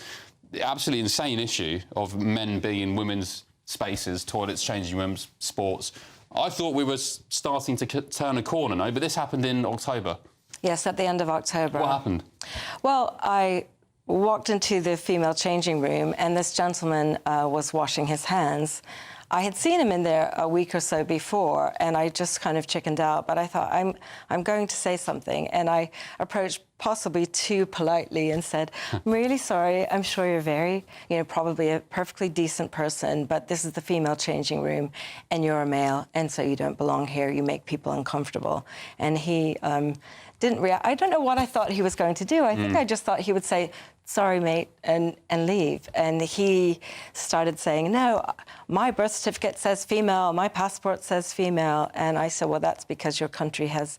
absolutely insane issue of men being in women's spaces, toilets, changing rooms, sports, I thought we were starting to turn a corner, no? But this happened in October. Yes, at the end of October. What happened? Well, I walked into the female changing room and this gentleman was washing his hands. I had seen him in there a week or so before and I just kind of chickened out, but I thought, I'm going to say something. And I approached possibly too politely and said, I'm really sorry, I'm sure you're very, probably a perfectly decent person, but this is the female changing room and you're a male and so you don't belong here, you make people uncomfortable. And he didn't react. I don't know what I thought he was going to do. I think I just thought he would say, sorry, mate, and leave. And he started saying, no, my birth certificate says female, my passport says female. And I said, well, that's because your country has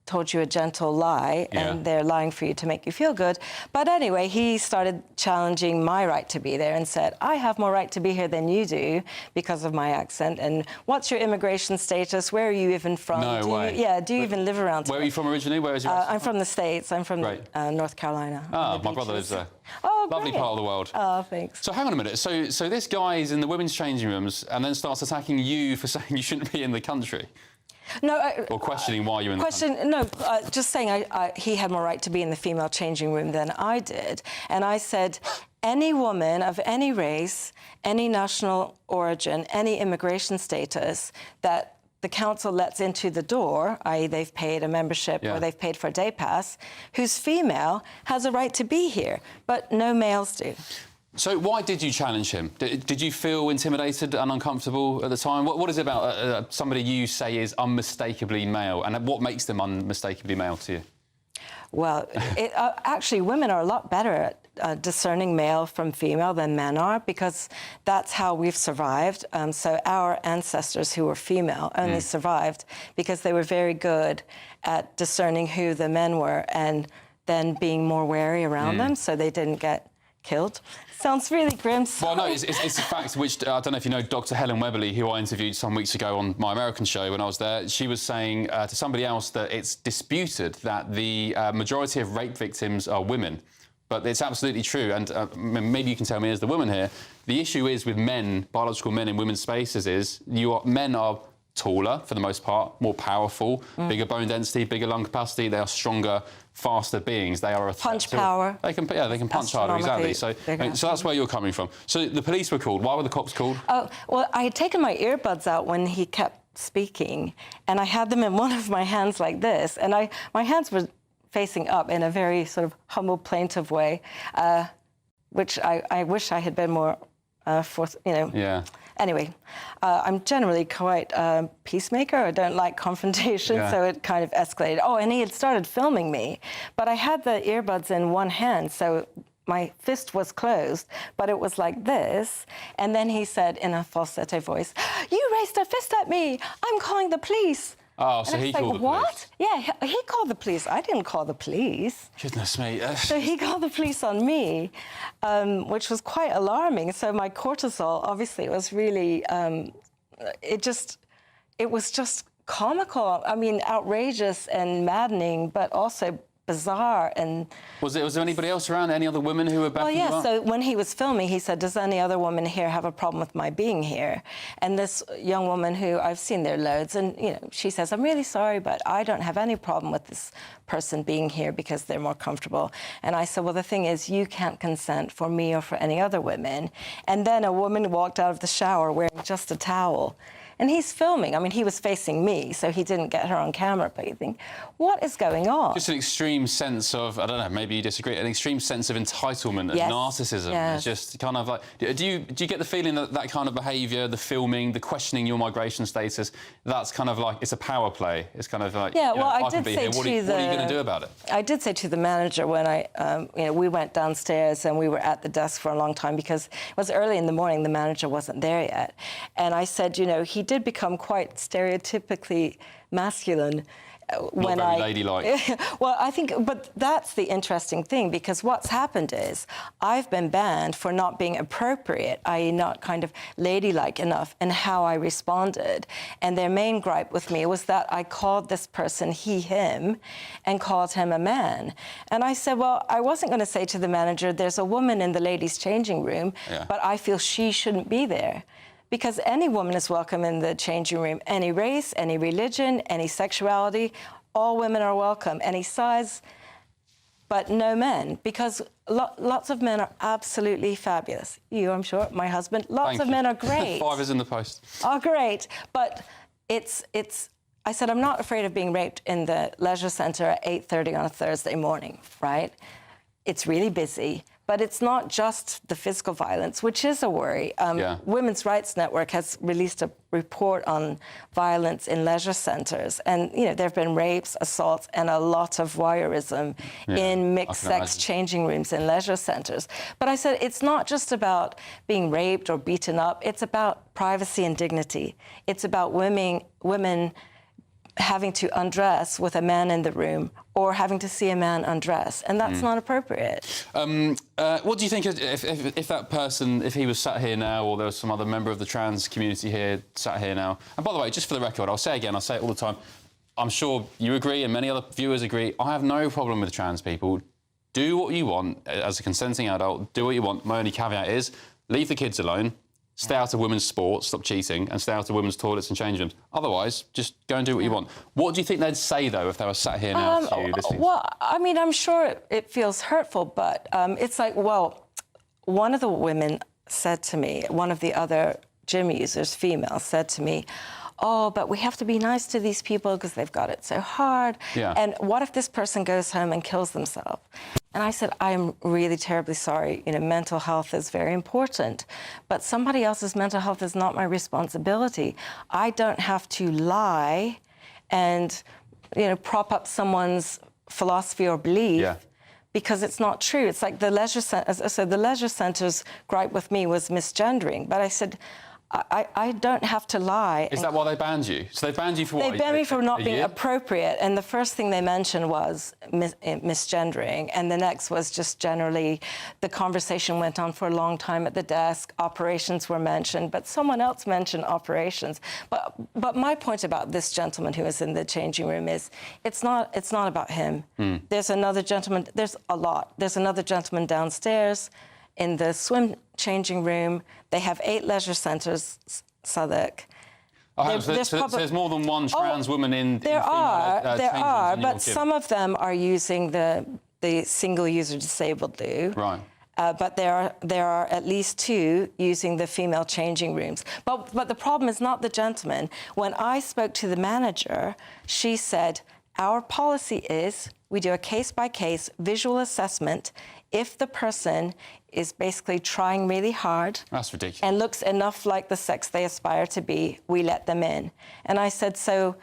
told you a gentle lie and they're lying for you to make you feel good. But anyway, he started challenging my right to be there and said, I have more right to be here than you do because of my accent. And what's your immigration status? Where are you even from? No way. Do you even live around Where are you from originally? Where is your I'm from the States. I'm from North Carolina. Ah, my brother lives there. Oh, lovely great. part of the world. Oh, thanks. So hang on a minute. So this guy is in the women's changing rooms and then starts attacking you for saying you shouldn't be in the country? No, or questioning why you're in the country? No, just saying he had more right to be in the female changing room than I did. And I said, any woman of any race, any national origin, any immigration status that the council lets into the door, i.e. they've paid a membership or they've paid for a day pass, who's female, has a right to be here, but no males do. So why did you challenge him? Did you feel intimidated and uncomfortable at the time? What is it about somebody you say is unmistakably male, and what makes them unmistakably male to you? Well, actually, women are a lot better at discerning male from female than men are, because that's how we've survived. So our ancestors who were female only survived because they were very good at discerning who the men were and then being more wary around them so they didn't get killed. Sounds really grim. Well, no, it's a fact which, I don't know if you know Dr. Helen Weberly, who I interviewed some weeks ago on my American show when I was there. She was saying to somebody else that it's disputed that the majority of rape victims are women. But it's absolutely true, and maybe you can tell me as the woman here, the issue is with men, biological men in women's spaces is men are taller, for the most part, more powerful, bigger bone density, bigger lung capacity, they are stronger, faster beings. They are a punch power. They can punch harder, exactly. So that's where you're coming from. So the police were called. Why were the cops called? Oh, well, I had taken my earbuds out when he kept speaking, and I had them in one of my hands like this, and my hands were facing up in a very sort of humble, plaintive way, which I wish I had been more Anyway, I'm generally quite a peacemaker. I don't like confrontation, so it kind of escalated. Oh, and he had started filming me, but I had the earbuds in one hand, so my fist was closed, but it was like this. And then he said in a falsetto voice, "You raised a fist at me. I'm calling the police." Oh, so he called the police. What? Yeah, he called the police. I didn't call the police. Goodness me. So he called the police on me, which was quite alarming. So my cortisol, obviously, was really, it was just comical. I mean, outrageous and maddening, but also bizarre. And was there anybody else around? Any other women who were backing you up? So when he was filming, he said, does any other woman here have a problem with my being here? And this young woman who I've seen there loads, and she says, I'm really sorry, but I don't have any problem with this person being here because they're more comfortable. And I said, well, the thing is, you can't consent for me or for any other women. And then a woman walked out of the shower wearing just a towel. And he's filming. I mean, he was facing me, so he didn't get her on camera. But you think, what is going on? Just an extreme sense of, I don't know, maybe you disagree, an extreme sense of entitlement and narcissism. Yes. It's just kind of like, do you get the feeling that that kind of behaviour, the filming, the questioning your migration status, that's kind of like, it's a power play? It's kind of like, I did say what are you going to do about it? I did say to the manager when we went downstairs and we were at the desk for a long time because it was early in the morning, the manager wasn't there yet. And I said, he did become quite stereotypically masculine when Not very ladylike. Well, I think, but that's the interesting thing, because what's happened is I've been banned for not being appropriate, i.e. not kind of ladylike enough in how I responded. And their main gripe with me was that I called this person he, him, and called him a man. And I said, well, I wasn't going to say to the manager, there's a woman in the ladies' changing room, but I feel she shouldn't be there. Because any woman is welcome in the changing room. Any race, any religion, any sexuality, all women are welcome. Any size, but no men. Because lots of men are absolutely fabulous. You, I'm sure, my husband. Lots of men are great. 5 is in the post. Are great. But it's. I said, I'm not afraid of being raped in the leisure centre at 8:30 on a Thursday morning, right? It's really busy. But it's not just the physical violence, which is a worry. Women's Rights Network has released a report on violence in leisure centres. And, there have been rapes, assaults, and a lot of voyeurism in mixed-sex changing rooms in leisure centres. But I said, it's not just about being raped or beaten up. It's about privacy and dignity. It's about women having to undress with a man in the room or having to see a man undress, and that's not appropriate. What do you think if that person, if he was sat here now, or there was some other member of the trans community here, sat here now? And by the way, just for the record, I'll say again, I say it all the time, I'm sure you agree and many other viewers agree, I have no problem with trans people. Do what you want as a consenting adult, do what you want. My only caveat is, leave the kids alone, stay out of women's sports, stop cheating, and stay out of women's toilets and change rooms. Otherwise, just go and do what you want. What do you think they'd say, though, if they were sat here now to you listening? Well, I mean, I'm sure it feels hurtful, but it's like, well, one of the women said to me, one of the other gym users, female, said to me, oh, but we have to be nice to these people because they've got it so hard. And what if this person goes home and kills themselves? And I said, I'm really terribly sorry. Mental health is very important, but somebody else's mental health is not my responsibility. I don't have to lie and, prop up someone's philosophy or belief because it's not true. It's like the leisure centre's gripe with me was misgendering, but I said, I don't have to lie. Is that why they banned you? So they banned you for what? They banned me for not being appropriate, and the first thing they mentioned was misgendering, and the next was just generally the conversation went on for a long time at the desk. Operations were mentioned, but someone else mentioned operations. But my point about this gentleman who was in the changing room is it's not about him. There's another gentleman. There's a lot. There's another gentleman downstairs in the swim changing room. They have 8 leisure centres, Southwark. There's more than one trans woman in There are, but gym. some of them are using the single-user disabled loo. Right. But there are at least 2 using the female changing rooms. But the problem is not the gentleman. When I spoke to the manager, she said, our policy is we do a case-by-case visual assessment. If the person is basically trying really hard and looks enough like the sex they aspire to be, we let them in. And I said, so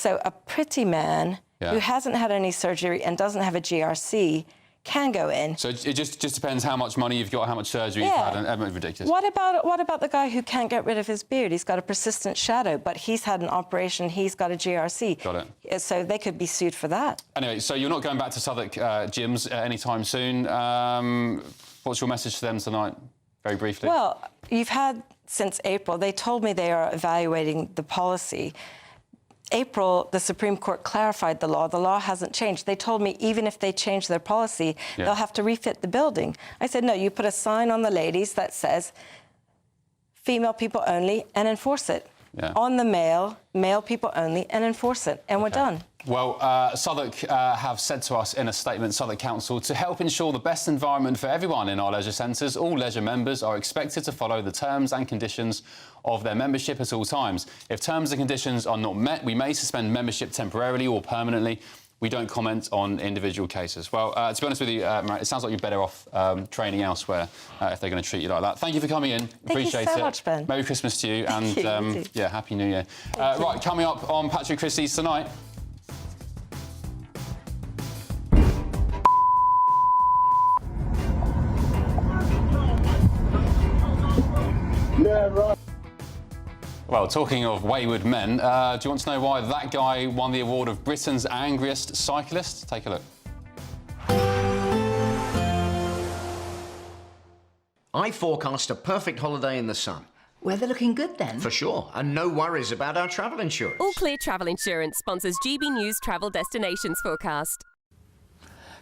a pretty man who hasn't had any surgery and doesn't have a GRC can go in. So it just depends how much money you've got, how much surgery you've had, and it's ridiculous. What about the guy who can't get rid of his beard? He's got a persistent shadow, but he's had an operation, he's got a GRC. Got it. So they could be sued for that. Anyway, so you're not going back to Southwark gyms anytime soon. What's your message to them tonight, very briefly? Well, you've had since April. They told me they are evaluating the policy. April, the Supreme Court clarified the law. The law hasn't changed. They told me even if they change their policy, they'll have to refit the building. I said, no, you put a sign on the ladies that says female people only and enforce it. On the male people only and enforce it. And we're done. Well, Southwark have said to us in a statement, Southwark Council, to help ensure the best environment for everyone in our leisure centres, all leisure members are expected to follow the terms and conditions of their membership at all times. If terms and conditions are not met, we may suspend membership temporarily or permanently. We don't comment on individual cases. Well, to be honest with you, Miranda, it sounds like you're better off training elsewhere if they're going to treat you like that. Thank you for coming in. Appreciate you so it. much, Ben. Merry Christmas to you, and yeah, Happy New Year. Right, coming up on Patrick Christie's tonight. Yeah, right. Well, talking of wayward men, do you want to know why that guy won the award of Britain's angriest cyclist? Take a look. I forecast a perfect holiday in the sun. Weather looking good then? For sure, and no worries about our travel insurance. All Clear Travel Insurance sponsors GBNews Travel Destinations Forecast.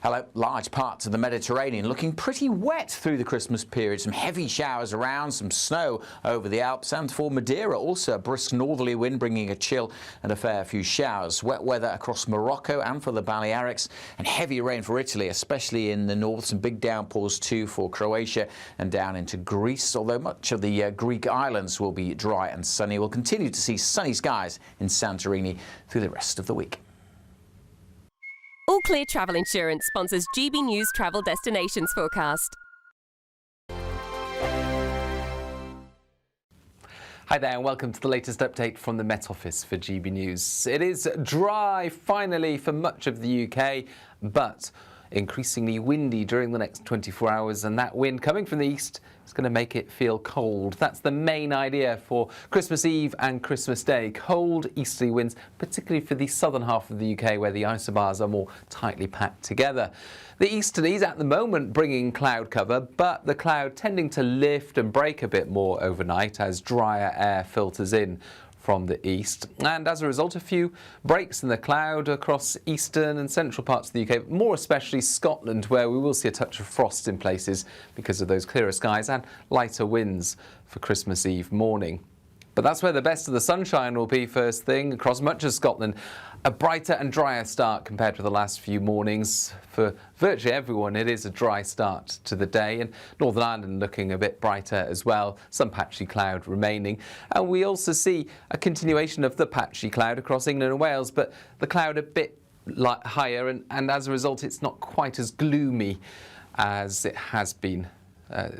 Hello. Large parts of the Mediterranean looking pretty wet through the Christmas period. Some heavy showers around, some snow over the Alps, and for Madeira also a brisk northerly wind bringing a chill and a fair few showers. Wet weather across Morocco and for the Balearics, and heavy rain for Italy, especially in the north. Some big downpours too for Croatia and down into Greece, although much of the Greek islands will be dry and sunny. We'll continue to see sunny skies in Santorini through the rest of the week. All Clear Travel Insurance sponsors GBNews Travel Destinations Forecast. Hi there and welcome to the latest update from the Met Office for GB News. It is dry finally for much of the UK, but increasingly windy during the next 24 hours, and that wind coming from the east is going to make it feel cold. That's the main idea for Christmas Eve and Christmas Day. Cold easterly winds, particularly for the southern half of the UK where the isobars are more tightly packed together. The easterlies at the moment bringing cloud cover, but the cloud tending to lift and break a bit more overnight as drier air filters in from the east, and as a result a few breaks in the cloud across eastern and central parts of the UK, more especially Scotland, where we will see a touch of frost in places because of those clearer skies and lighter winds for Christmas Eve morning. But that's where the best of the sunshine will be first thing across much of Scotland. A brighter and drier start compared with the last few mornings. For virtually everyone, it is a dry start to the day, and Northern Ireland looking a bit brighter as well, some patchy cloud remaining. And we also see a continuation of the patchy cloud across England and Wales, but the cloud a bit higher, and as a result it's not quite as gloomy as it has been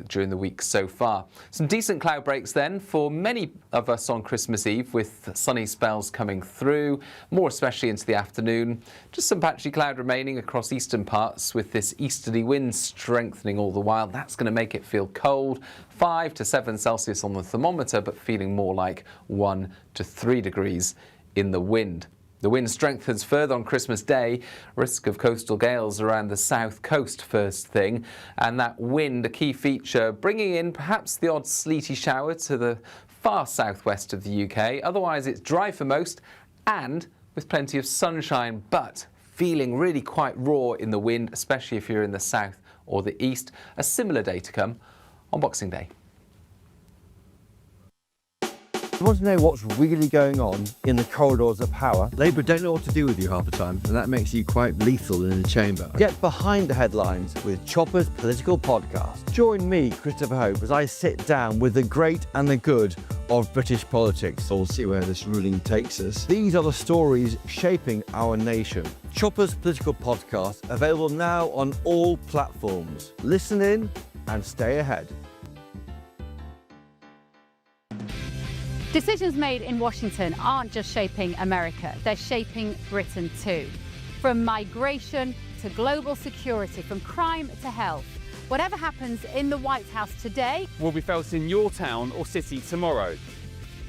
during the week so far. Some decent cloud breaks then for many of us on Christmas Eve, with sunny spells coming through, more especially into the afternoon. Just some patchy cloud remaining across eastern parts, with this easterly wind strengthening all the while. That's going to make it feel cold. 5 to 7 Celsius on the thermometer, but feeling more like 1 to 3 degrees in the wind. The wind strengthens further on Christmas Day, risk of coastal gales around the south coast first thing, and that wind a key feature, bringing in perhaps the odd sleety shower to the far southwest of the UK. Otherwise it's dry for most and with plenty of sunshine, but feeling really quite raw in the wind, especially if you're in the south or the east. A similar day to come on Boxing Day. You want to know what's really going on in the corridors of power? Labour don't know what to do with you half the time, and that makes you quite lethal in the chamber. Get behind the headlines with Chopper's Political Podcast. Join me, Christopher Hope, as I sit down with the great and the good of British politics. We'll see where this ruling takes us. These are the stories shaping our nation. Chopper's Political Podcast, available now on all platforms. Listen in and stay ahead. Decisions made in Washington aren't just shaping America, they're shaping Britain too. From migration to global security, from crime to health. Whatever happens in the White House today will be felt in your town or city tomorrow.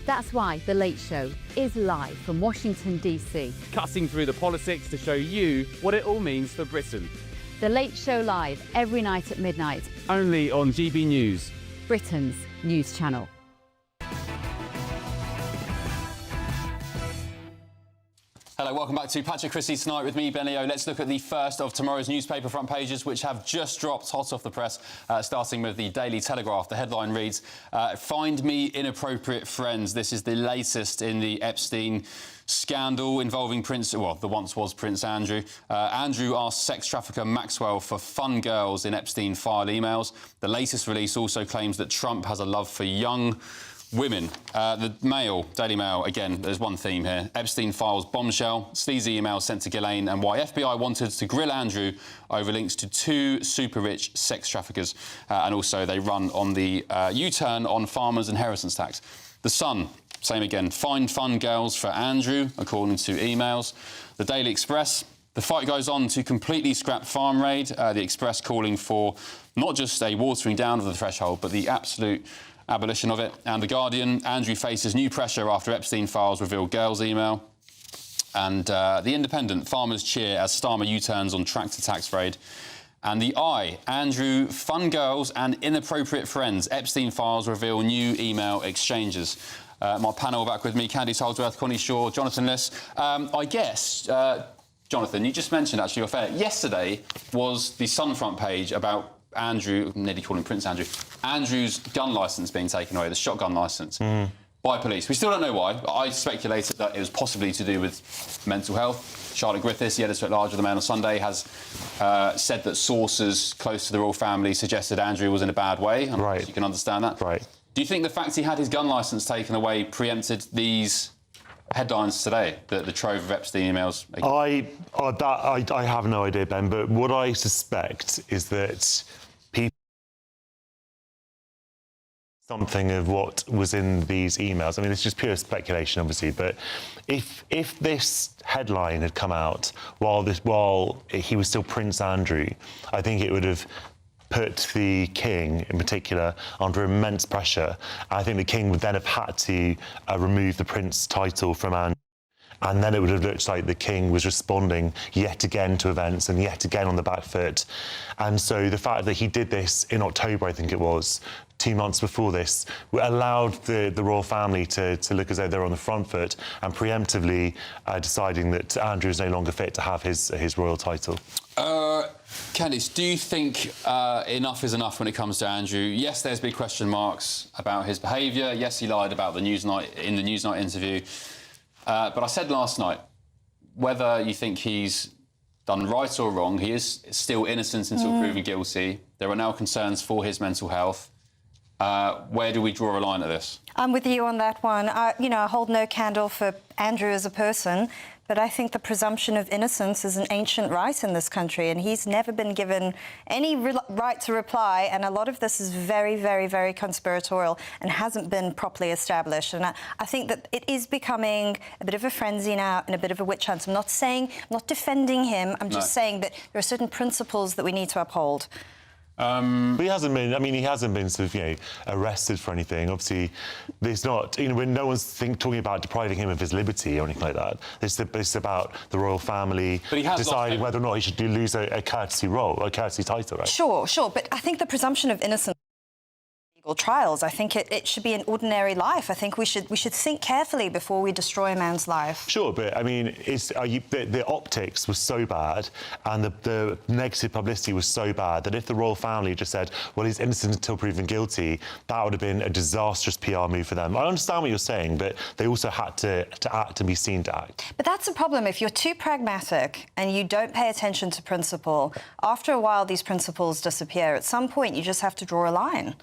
That's why The Late Show is live from Washington, D.C. Cutting through the politics to show you what it all means for Britain. The Late Show live every night at midnight. Only on GB News, Britain's news channel. Hello, welcome back to Patrick Christie tonight with me, Ben Leo. Let's look at the first of tomorrow's newspaper front pages, which have just dropped hot off the press, starting with the Daily Telegraph. The headline reads, "Find me inappropriate friends." This is the latest in the Epstein scandal involving the once was Prince Andrew. Andrew asked sex trafficker Maxwell for fun girls in Epstein file emails. The latest release also claims that Trump has a love for young women. The Mail, Daily Mail, again, there's one theme here. Epstein files bombshell, sleazy emails sent to Ghislaine, and why FBI wanted to grill Andrew over links to 2 super-rich sex traffickers. And also they run on the U-turn on farmers' inheritance tax. The Sun, same again. Find fun girls for Andrew, according to emails. The Daily Express, the fight goes on to completely scrap farm raid. The Express calling for not just a watering down of the threshold, but the absolute abolition of it. And The Guardian, Andrew faces new pressure after Epstein files reveal girls' email. And The Independent, farmers cheer as Starmer U-turns on tractor tax raid. And The Eye, Andrew, fun girls and inappropriate friends. Epstein files reveal new email exchanges. My panel back with me, Candice Holdsworth, Connie Shaw, Jonathan Liss. I guess, Jonathan, you just mentioned, actually, yesterday was the Sun front page about Andrew, nearly call him Prince Andrew, Andrew's gun licence being taken away, the shotgun licence, by police. We still don't know why. I speculated that it was possibly to do with mental health. Charlotte Griffiths, the editor-at-large of the Mail on Sunday, has said that sources close to the royal family suggested Andrew was in a bad way. Right. You can understand that. Right. Do you think the fact he had his gun licence taken away preempted these headlines today, the trove of Epstein emails? I have no idea, Ben, but what I suspect is that something of what was in these emails. I mean, it's just pure speculation, obviously, but if this headline had come out while he was still Prince Andrew, I think it would have put the king, in particular, under immense pressure. I think the king would then have had to remove the prince title from Andrew. And then it would have looked like the king was responding yet again to events and yet again on the back foot. And so the fact that he did this in October, I think it was, 2 months before this, allowed the royal family to look as though they're on the front foot and preemptively deciding that Andrew is no longer fit to have his royal title. Candice, do you think enough is enough when it comes to Andrew? Yes, there's big question marks about his behaviour. Yes, he lied about the Newsnight interview. But I said last night, whether you think he's done right or wrong, he is still innocent until proven guilty. There are now concerns for his mental health. Where do we draw a line at this? I'm with you on that one. I hold no candle for Andrew as a person, but I think the presumption of innocence is an ancient right in this country, and he's never been given any right to reply, and a lot of this is very, very, very conspiratorial and hasn't been properly established. And I think that it is becoming a bit of a frenzy now and a bit of a witch hunt. I'm not defending him, I'm just saying that there are certain principles that we need to uphold. But he hasn't been. I mean, he hasn't been sort of, arrested for anything. Obviously, there's not. When no one's talking about depriving him of his liberty or anything like that. It's about the royal family deciding whether or not he should lose a courtesy role, a courtesy title, right? Sure. But I think the presumption of innocence. Trials. I think it should be an ordinary life. I think we should think carefully before we destroy a man's life. Sure, but I mean, the optics was so bad and the negative publicity was so bad that if the royal family just said, well, he's innocent until proven guilty, that would have been a disastrous PR move for them. I understand what you're saying, but they also had to act and be seen to act. But that's the problem. If you're too pragmatic and you don't pay attention to principle, after a while these principles disappear. At some point, you just have to draw a line.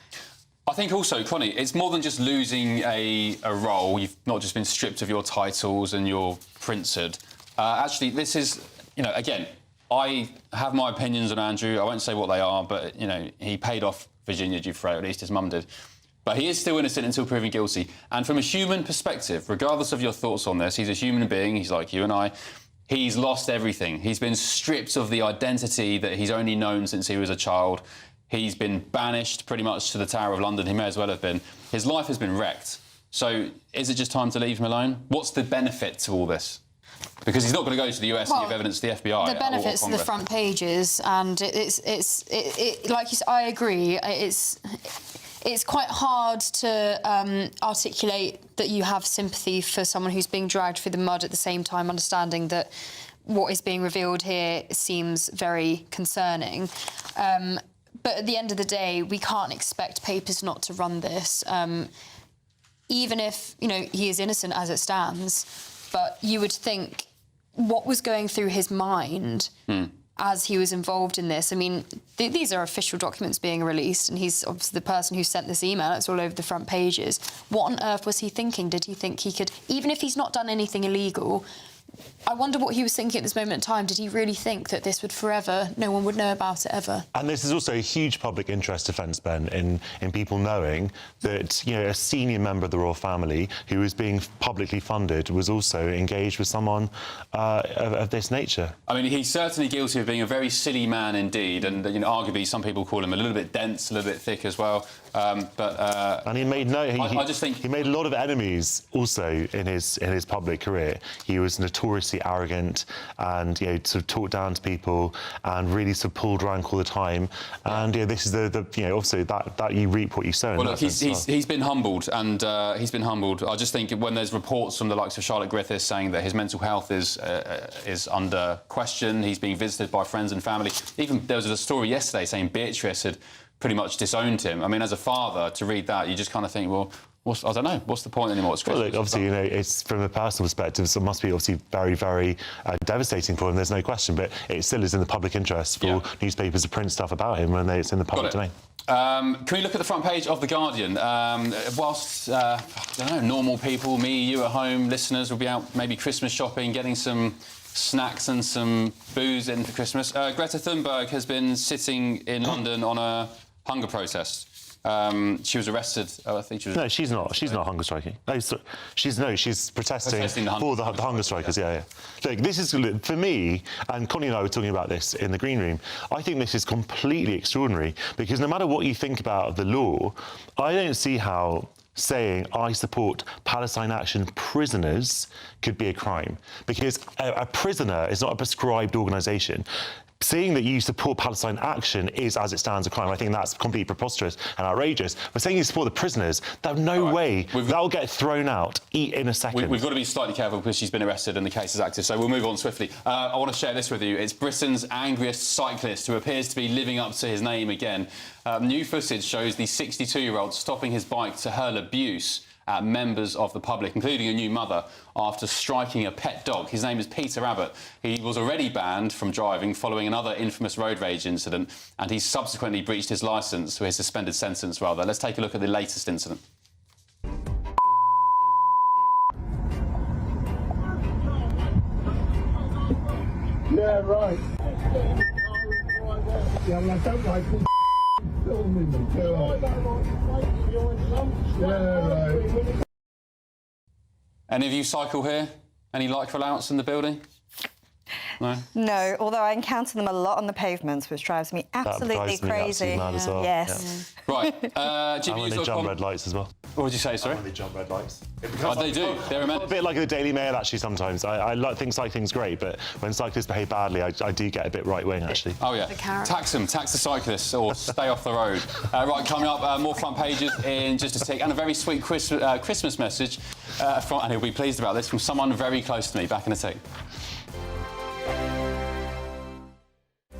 I think also, Connie, it's more than just losing a role. You've not just been stripped of your titles and your princehood. Actually, this is, again, I have my opinions on Andrew. I won't say what they are, but, he paid off Virginia Giuffre, at least his mum did. But he is still innocent until proven guilty. And from a human perspective, regardless of your thoughts on this, he's a human being, he's like you and I. He's lost everything. He's been stripped of the identity that he's only known since he was a child. He's been banished pretty much to the Tower of London. He may as well have been. His life has been wrecked. So is it just time to leave him alone? What's the benefit to all this? Because he's not going to go to the US and give evidence to the FBI. The benefits of the front pages, and it's like you said, I agree. it's quite hard to articulate that you have sympathy for someone who's being dragged through the mud at the same time understanding that what is being revealed here seems very concerning. But at the end of the day, we can't expect papers not to run this, even if, you know, he is innocent as it stands. But you would think what was going through his mind as he was involved in this. I mean, these are official documents being released, and he's obviously the person who sent this email. It's all over the front pages. What on earth was he thinking? Did he think he could, even if he's not done anything illegal, I wonder what he was thinking at this moment in time. Did he really think that this would forever, no one would know about it ever? And this is also a huge public interest defence, Ben, in people knowing that, you know, a senior member of the royal family who was being publicly funded was also engaged with someone of this nature. I mean, he's certainly guilty of being a very silly man indeed, and, you know, arguably some people call him a little bit dense, a little bit thick as well. And he made I just think he made a lot of enemies also in his public career. He was notoriously arrogant and, you know, sort of talked down to people and really sort of pulled rank all the time. And, you know, this is the you know, also that you reap what you sow. Well, look, he's been humbled, and he's been humbled. I just think when there's reports from the likes of Charlotte Griffiths saying that his mental health is under question, he's being visited by friends and family. Even there was a story yesterday saying Beatrice had pretty much disowned him. I mean, as a father, to read that, you just kind of think, well, I don't know, what's the point anymore? It's Christmas. Well, look, obviously, you know, it's from a personal perspective, so it must be obviously very, very devastating for him, there's no question, but it still is in the public interest for newspapers to print stuff about him when it's in the public domain. Can we look at the front page of The Guardian? Whilst, I don't know, normal people, me, you at home, listeners, will be out maybe Christmas shopping, getting some snacks and some booze in for Christmas. Greta Thunberg has been sitting in London on a hunger protest. She was arrested. I think she was. No, she's not. She's not hunger striking. No, she's protesting for the hunger strikers. Yeah. Look, this is, for me, and Connie and I were talking about this in the green room. I think this is completely extraordinary because no matter what you think about the law, I don't see how saying I support Palestine Action prisoners could be a crime, because a prisoner is not a prescribed organisation. Saying that you support Palestine Action is, as it stands, a crime. I think that's completely preposterous and outrageous. But saying you support the prisoners, no way. That'll get thrown out in a second. We've got to be slightly careful because she's been arrested and the case is active, so we'll move on swiftly. I want to share this with you. It's Britain's angriest cyclist who appears to be living up to his name again. New footage shows the 62-year-old stopping his bike to hurl abuse at members of the public, including a new mother, after striking a pet dog. His name is Peter Abbott. He was already banned from driving following another infamous road rage incident, and he subsequently breached his licence, or his suspended sentence, rather. Let's take a look at the latest incident. Yeah, right. Yeah, I don't like filming me, do I? Yeah, right. Any of you cycle here? Any like for allowance in the building? No? No, although I encounter them a lot on the pavements, which drives me absolutely crazy. As well. Yes. Yeah. Right. And when they jump red lights as well. What did you say, sorry? When they jump red lights. They do. They're a bit like the Daily Mail, actually, sometimes. I think cycling's great, but when cyclists behave badly, I do get a bit right-wing, actually. Oh, yeah. Tax them. Tax the cyclists, or stay off the road. Right, coming up, more front pages in just a tick, and a very sweet Christmas message, and he'll be pleased about this, from someone very close to me. Back in a tick.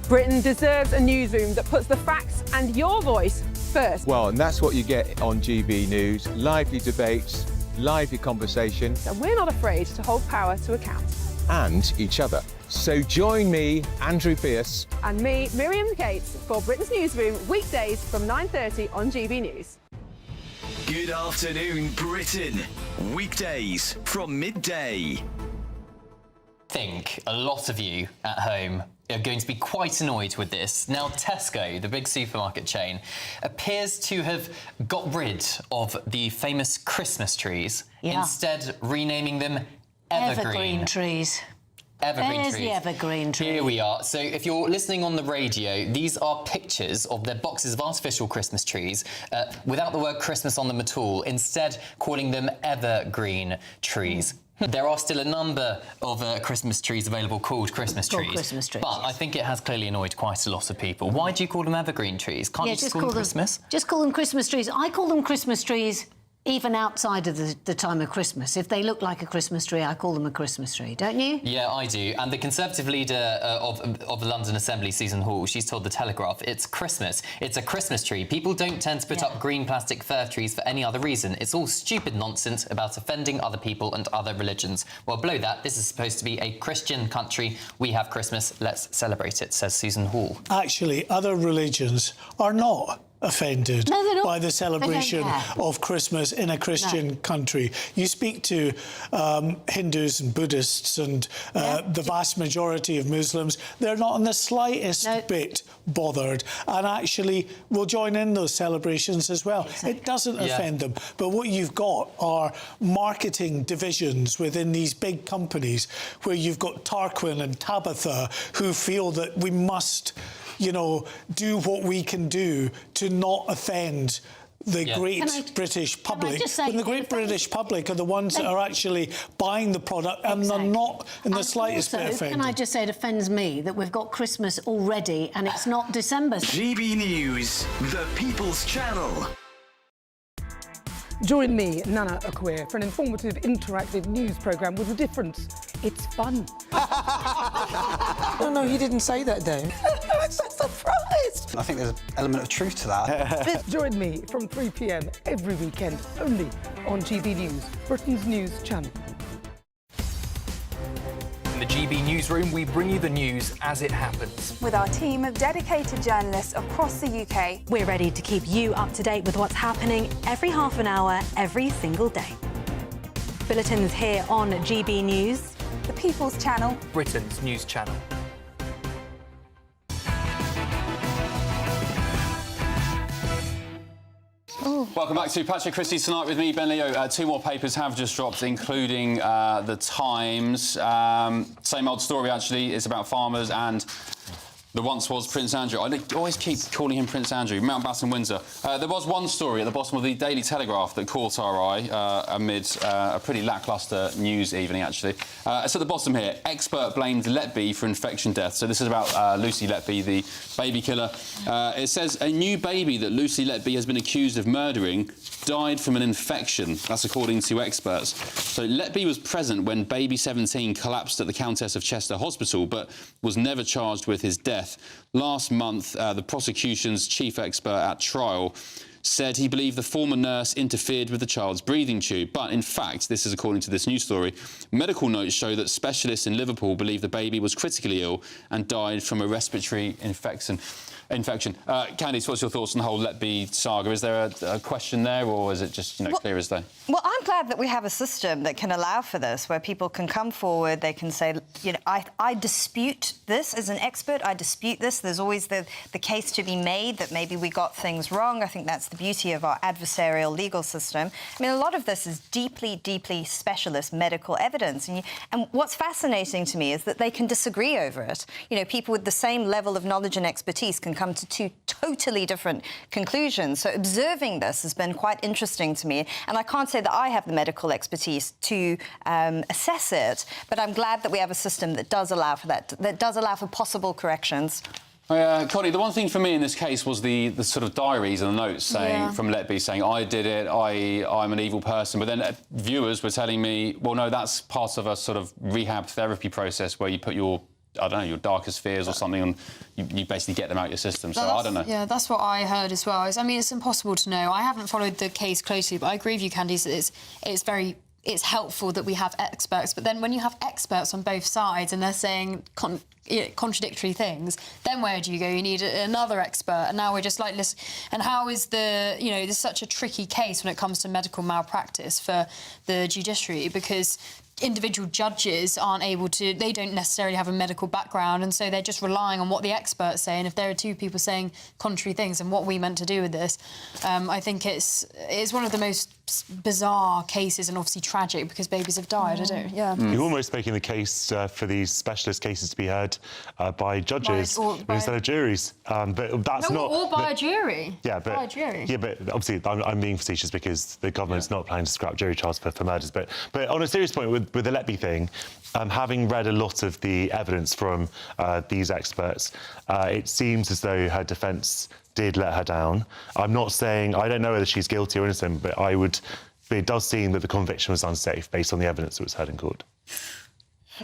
Britain deserves a newsroom that puts the facts and your voice first. Well, and that's what you get on GB News. Lively debates, lively conversation. And we're not afraid to hold power to account. And each other. So join me, Andrew Pearce. And me, Miriam Gates, for Britain's Newsroom, weekdays from 9:30 on GB News. Good afternoon, Britain. Weekdays from midday. I think a lot of you at home are going to be quite annoyed with this. Now, Tesco, the big supermarket chain, appears to have got rid of the famous Christmas trees, instead renaming them evergreen trees. Evergreen There's trees. the evergreen tree. Here we are. So if you're listening on the radio, these are pictures of their boxes of artificial Christmas trees without the word Christmas on them at all, instead calling them evergreen trees. There are still a number of Christmas trees available called Christmas trees. Christmas trees, but I think it has clearly annoyed quite a lot of people. Why do you call them evergreen trees? Can't you just call them Christmas? Just call them Christmas trees. I call them Christmas trees even outside of the time of Christmas. If they look like a Christmas tree, I call them a Christmas tree, don't you? Yeah, I do. And the Conservative leader of the London Assembly, Susan Hall, she's told The Telegraph, it's Christmas. It's a Christmas tree. People don't tend to put up green plastic fir trees for any other reason. It's all stupid nonsense about offending other people and other religions. Well, below that, this is supposed to be a Christian country. We have Christmas. Let's celebrate it, says Susan Hall. Actually, other religions are not offended by the celebration of Christmas in a Christian country. You speak to Hindus and Buddhists and the vast majority of Muslims, they're not in the slightest bit bothered and actually will join in those celebrations as well. It doesn't offend them. But what you've got are marketing divisions within these big companies where you've got Tarquin and Tabitha who feel that we must, you know, do what we can do to not offend the great British public. And the great British public are the ones that are actually buying the product and they're not in the slightest bit offended. Can I just say it offends me that we've got Christmas already and it's not December. GB News, the People's Channel. Join me, Nana Akwe, for an informative, interactive news programme with a difference. It's fun. No, he didn't say that, Dave. I'm so surprised. I think there's an element of truth to that. Join me from 3 p.m. every weekend, only on GB News, Britain's news channel. In the GB Newsroom, we bring you the news as it happens. With our team of dedicated journalists across the UK, we're ready to keep you up to date with what's happening every half an hour, every single day. Bulletin's here on GB News, the People's Channel, Britain's news channel. Welcome back to Patrick Christie tonight with me, Ben Leo. Two more papers have just dropped, including The Times. Same old story, actually. It's about farmers and the once was Prince Andrew. I always keep calling him Prince Andrew. Mountbatten, Windsor. There was one story at the bottom of the Daily Telegraph that caught our eye amid a pretty lacklustre news evening, actually. It's at the bottom here. Expert blamed Letby for infection death. So this is about Lucy Letby, the baby killer. It says a new baby that Lucy Letby has been accused of murdering died from an infection. That's according to experts. So Letby was present when baby 17 collapsed at the Countess of Chester Hospital, but was never charged with his death. Last month, the prosecution's chief expert at trial said he believed the former nurse interfered with the child's breathing tube. But in fact, this is according to this news story, medical notes show that specialists in Liverpool believe the baby was critically ill and died from a respiratory infection. Candice, what's your thoughts on the whole Letby saga? Is there a question there, or is it just, clear as day? Well, I'm glad that we have a system that can allow for this, where people can come forward, they can say, I dispute this as an expert, I dispute this. There's always the case to be made that maybe we got things wrong. I think that's the beauty of our adversarial legal system. I mean, a lot of this is deeply, deeply specialist medical evidence. And what's fascinating to me is that they can disagree over it. People with the same level of knowledge and expertise can come to two totally different conclusions. So observing this has been quite interesting to me. And I can't say that I have the medical expertise to assess it, but I'm glad that we have a system that does allow for that does allow for possible corrections. Connie, the one thing for me in this case was the sort of diaries and the notes saying from Letby saying, I did it, I'm an evil person. But then viewers were telling me, well, no, that's part of a sort of rehab therapy process where you put your your darkest fears or something, and you basically get them out your system. So I don't know. Yeah, that's what I heard as well. I mean, it's impossible to know. I haven't followed the case closely, but I agree with you, Candice, that it's helpful that we have experts. But then when you have experts on both sides and they're saying contradictory things, then where do you go? You need another expert, and now we're just like this. And how is this is such a tricky case when it comes to medical malpractice for the judiciary, because individual judges aren't able to, they don't necessarily have a medical background, and so they're just relying on what the experts say. And if there are two people saying contrary things, and what we meant to do with this, I think it's one of the most bizarre cases, and obviously tragic because babies have died. You're almost making the case for these specialist cases to be heard by judges instead of juries, but that's not. Or by a jury. Yeah, but by a jury. Yeah, but obviously I'm being facetious because the government's not planning to scrap jury trials for murders. But on a serious point, with with the Letby thing, having read a lot of the evidence from these experts, it seems as though her defence did let her down. I'm not saying, I don't know whether she's guilty or innocent, but it does seem that the conviction was unsafe based on the evidence that was heard in court.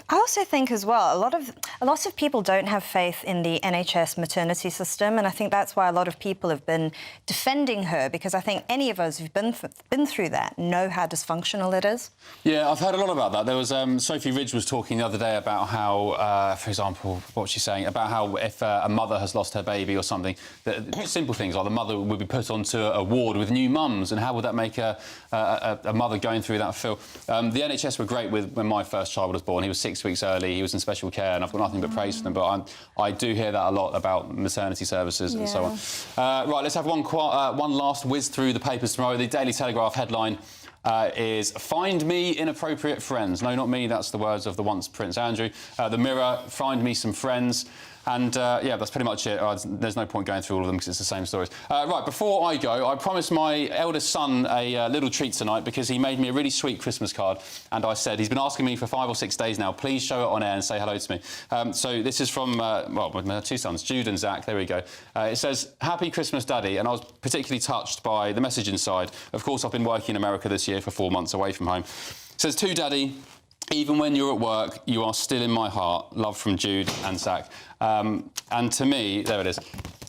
I also think as well, a lot of people don't have faith in the NHS maternity system, and I think that's why a lot of people have been defending her, because I think any of us who've been through that know how dysfunctional it is. Yeah, I've heard a lot about that. There was Sophie Ridge was talking the other day about how, for example, what was she saying? About how if a mother has lost her baby or something, simple things like the mother would be put onto a ward with new mums, and how would that make a mother going through that feel? The NHS were great when my first child was born. He was 6 weeks early, he was in special care, and I've got nothing but praise for them, but I do hear that a lot about maternity services and so on. Right, let's have one last whiz through the papers tomorrow. The Daily Telegraph headline is "Find me inappropriate friends." No, not me, that's the words of the once Prince Andrew. The Mirror, "Find me some friends." And, yeah, that's pretty much it. There's no point going through all of them because it's the same stories. Right, before I go, I promised my eldest son a little treat tonight because he made me a really sweet Christmas card. And I said, he's been asking me for 5 or 6 days now, please show it on air and say hello to me. So this is from, my 2 sons, Jude and Zach. There we go. It says, "Happy Christmas, Daddy." And I was particularly touched by the message inside. Of course, I've been working in America this year for 4 months away from home. It says, "To Daddy, even when you're at work, you are still in my heart. Love from Jude and Zach." And to me, there it is.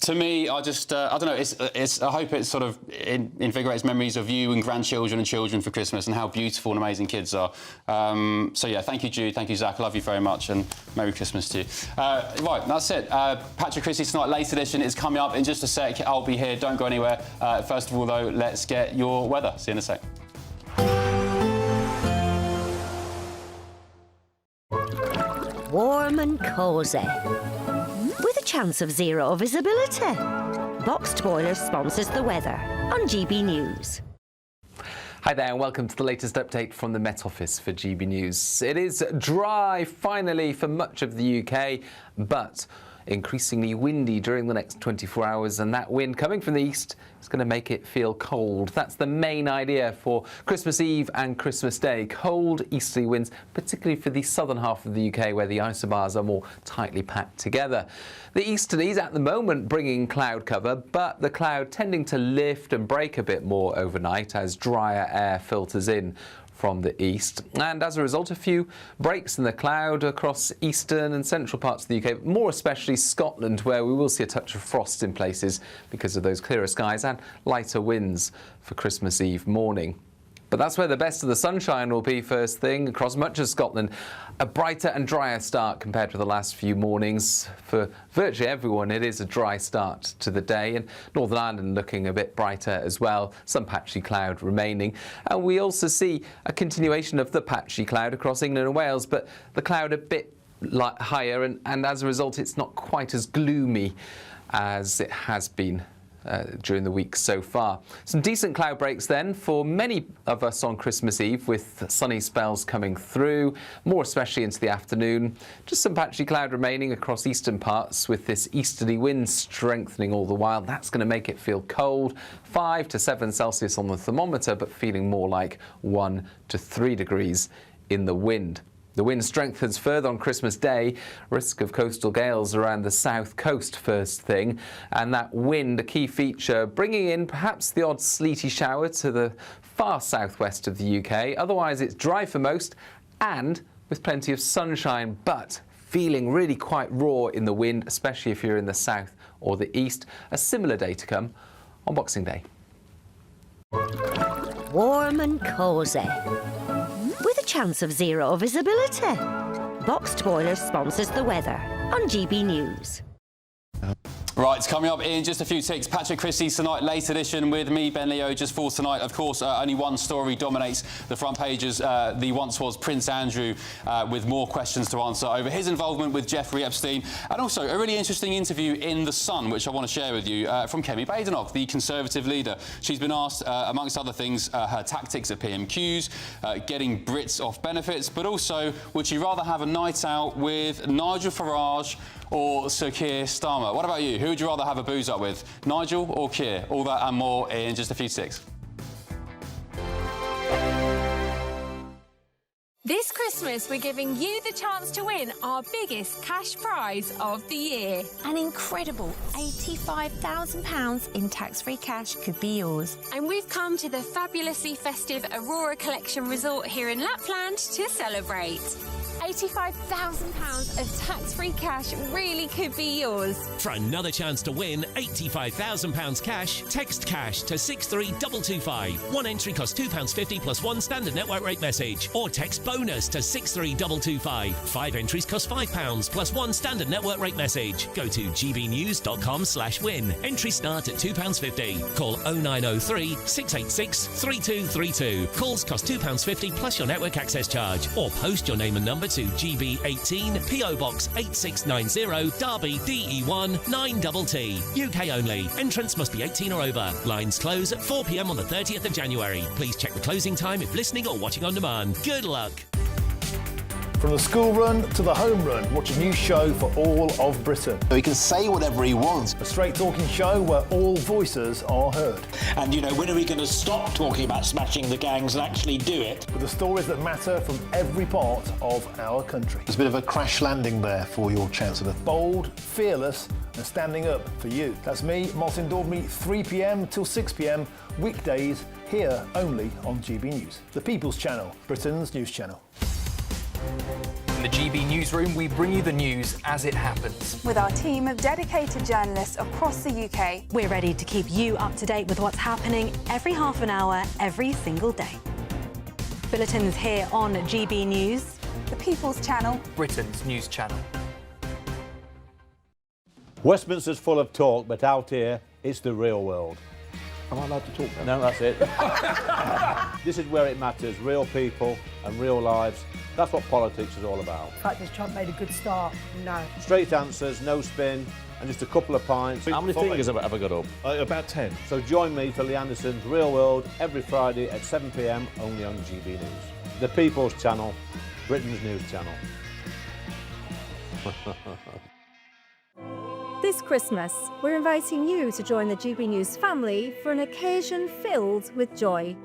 To me, I just, I don't know, I hope it sort of invigorates memories of you and grandchildren and children for Christmas and how beautiful and amazing kids are. So, yeah, thank you, Jude. Thank you, Zach. I love you very much, and Merry Christmas to you. Right, that's it. Patrick Christie Tonight, late edition, is coming up in just a sec. I'll be here. Don't go anywhere. First of all, though, let's get your weather. See you in a sec. Warm and cosy, with a chance of zero visibility. Boxed Boilers sponsors the weather on GB News. Hi there and welcome to the latest update from the Met Office for GB News. It is dry, finally, for much of the UK, but increasingly windy during the next 24 hours, and that wind coming from the east is going to make it feel cold. That's the main idea for Christmas Eve and Christmas Day. Cold easterly winds, particularly for the southern half of the UK where the isobars are more tightly packed together. The easterlies at the moment bringing cloud cover, but the cloud tending to lift and break a bit more overnight as drier air filters in from the east, and as a result a few breaks in the cloud across eastern and central parts of the UK, more especially Scotland, where we will see a touch of frost in places because of those clearer skies and lighter winds for Christmas Eve morning. But that's where the best of the sunshine will be first thing across much of Scotland. A brighter and drier start compared to the last few mornings. For virtually everyone, it is a dry start to the day, and Northern Ireland looking a bit brighter as well. Some patchy cloud remaining. And we also see a continuation of the patchy cloud across England and Wales, but the cloud a bit higher, and as a result, it's not quite as gloomy as it has been during the week so far. Some decent cloud breaks then for many of us on Christmas Eve, with sunny spells coming through, more especially into the afternoon. Just some patchy cloud remaining across eastern parts, with this easterly wind strengthening all the while. That's going to make it feel cold, 5 to 7 Celsius on the thermometer, but feeling more like 1 to 3 degrees in the wind. The wind strengthens further on Christmas Day, risk of coastal gales around the south coast first thing, and that wind a key feature, bringing in perhaps the odd sleety shower to the far southwest of the UK. Otherwise it's dry for most and with plenty of sunshine, but feeling really quite raw in the wind, especially if you're in the south or the east. A similar day to come on Boxing Day. Warm and cosy, with a chance of zero visibility. Boxed Boilers sponsors the weather on GB News. Right, coming up in just a few ticks, Patrick Christie Tonight, late edition with me, Ben Leo, just for tonight. Of course, only one story dominates the front pages. The once was Prince Andrew, with more questions to answer over his involvement with Jeffrey Epstein, and also a really interesting interview in The Sun, which I want to share with you, from Kemi Badenoch, the Conservative leader. She's been asked, amongst other things, her tactics at PMQs, getting Brits off benefits, but also, would she rather have a night out with Nigel Farage or Sir Keir Starmer? What about you? Who would you rather have a booze up with, Nigel or Keir? All that and more in just a few ticks. This Christmas, we're giving you the chance to win our biggest cash prize of the year. An incredible £85,000 in tax-free cash could be yours. And we've come to the fabulously festive Aurora Collection Resort here in Lapland to celebrate. £85,000 of tax-free cash really could be yours. For another chance to win £85,000 cash, text cash to 63225. One entry costs £2.50 plus one standard network rate message. Or text bonus to 63225. 5 entries cost £5 plus one standard network rate message. Go to gbnews.com/win. Entries start at £2.50. Call 0903 686 3232. Calls cost £2.50 plus your network access charge. Or post your name and number to GB18 PO Box 8690 Derby DE1 9TT. UK only. Entrance must be 18 or over. Lines close at 4 p.m. on the 30th of January. Please check the closing time if listening or watching on demand. Good luck. From the school run to the home run, watch a new show for all of Britain. He can say whatever he wants. A straight-talking show where all voices are heard. And, you know, when are we going to stop talking about smashing the gangs and actually do it? With the stories that matter from every part of our country. There's a bit of a crash landing there for your Chancellor. Bold, fearless and standing up for you. That's me, Martin Daubney, 3 p.m. till 6 p.m, weekdays, here only on GB News. The People's Channel, Britain's news channel. In the GB Newsroom, we bring you the news as it happens. With our team of dedicated journalists across the UK, we're ready to keep you up to date with what's happening every half an hour, every single day. Bulletin's here on GB News, the People's Channel, Britain's news channel. Westminster's full of talk, but out here, it's the real world. Am I allowed to talk No, now? that's it. This is where it matters, real people and real lives. That's what politics is all about. The fact has Trump made a good start? No. Straight answers, no spin, and just a couple of pints. How many fingers have I got up? About 10. So join me for Lee Anderson's Real World every Friday at 7 p.m, only on GB News. The People's Channel, Britain's news channel. This Christmas, we're inviting you to join the GB News family for an occasion filled with joy.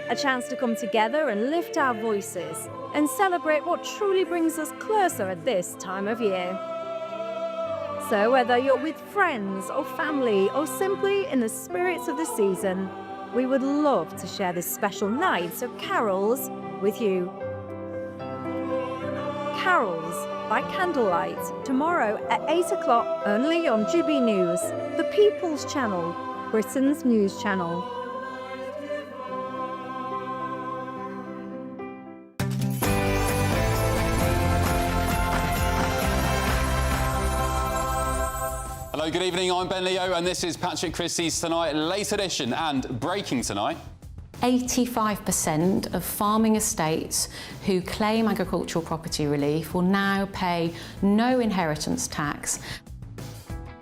A chance to come together and lift our voices and celebrate what truly brings us closer at this time of year. So whether you're with friends or family or simply in the spirits of the season, we would love to share this special night of carols with you. Carols by candlelight, tomorrow at 8 o'clock, only on GB News, the People's Channel, Britain's news channel. Hello, good evening, I'm Ben Leo and this is Patrick Christie's Tonight Late Edition, and breaking tonight. 85% of farming estates who claim agricultural property relief will now pay no inheritance tax.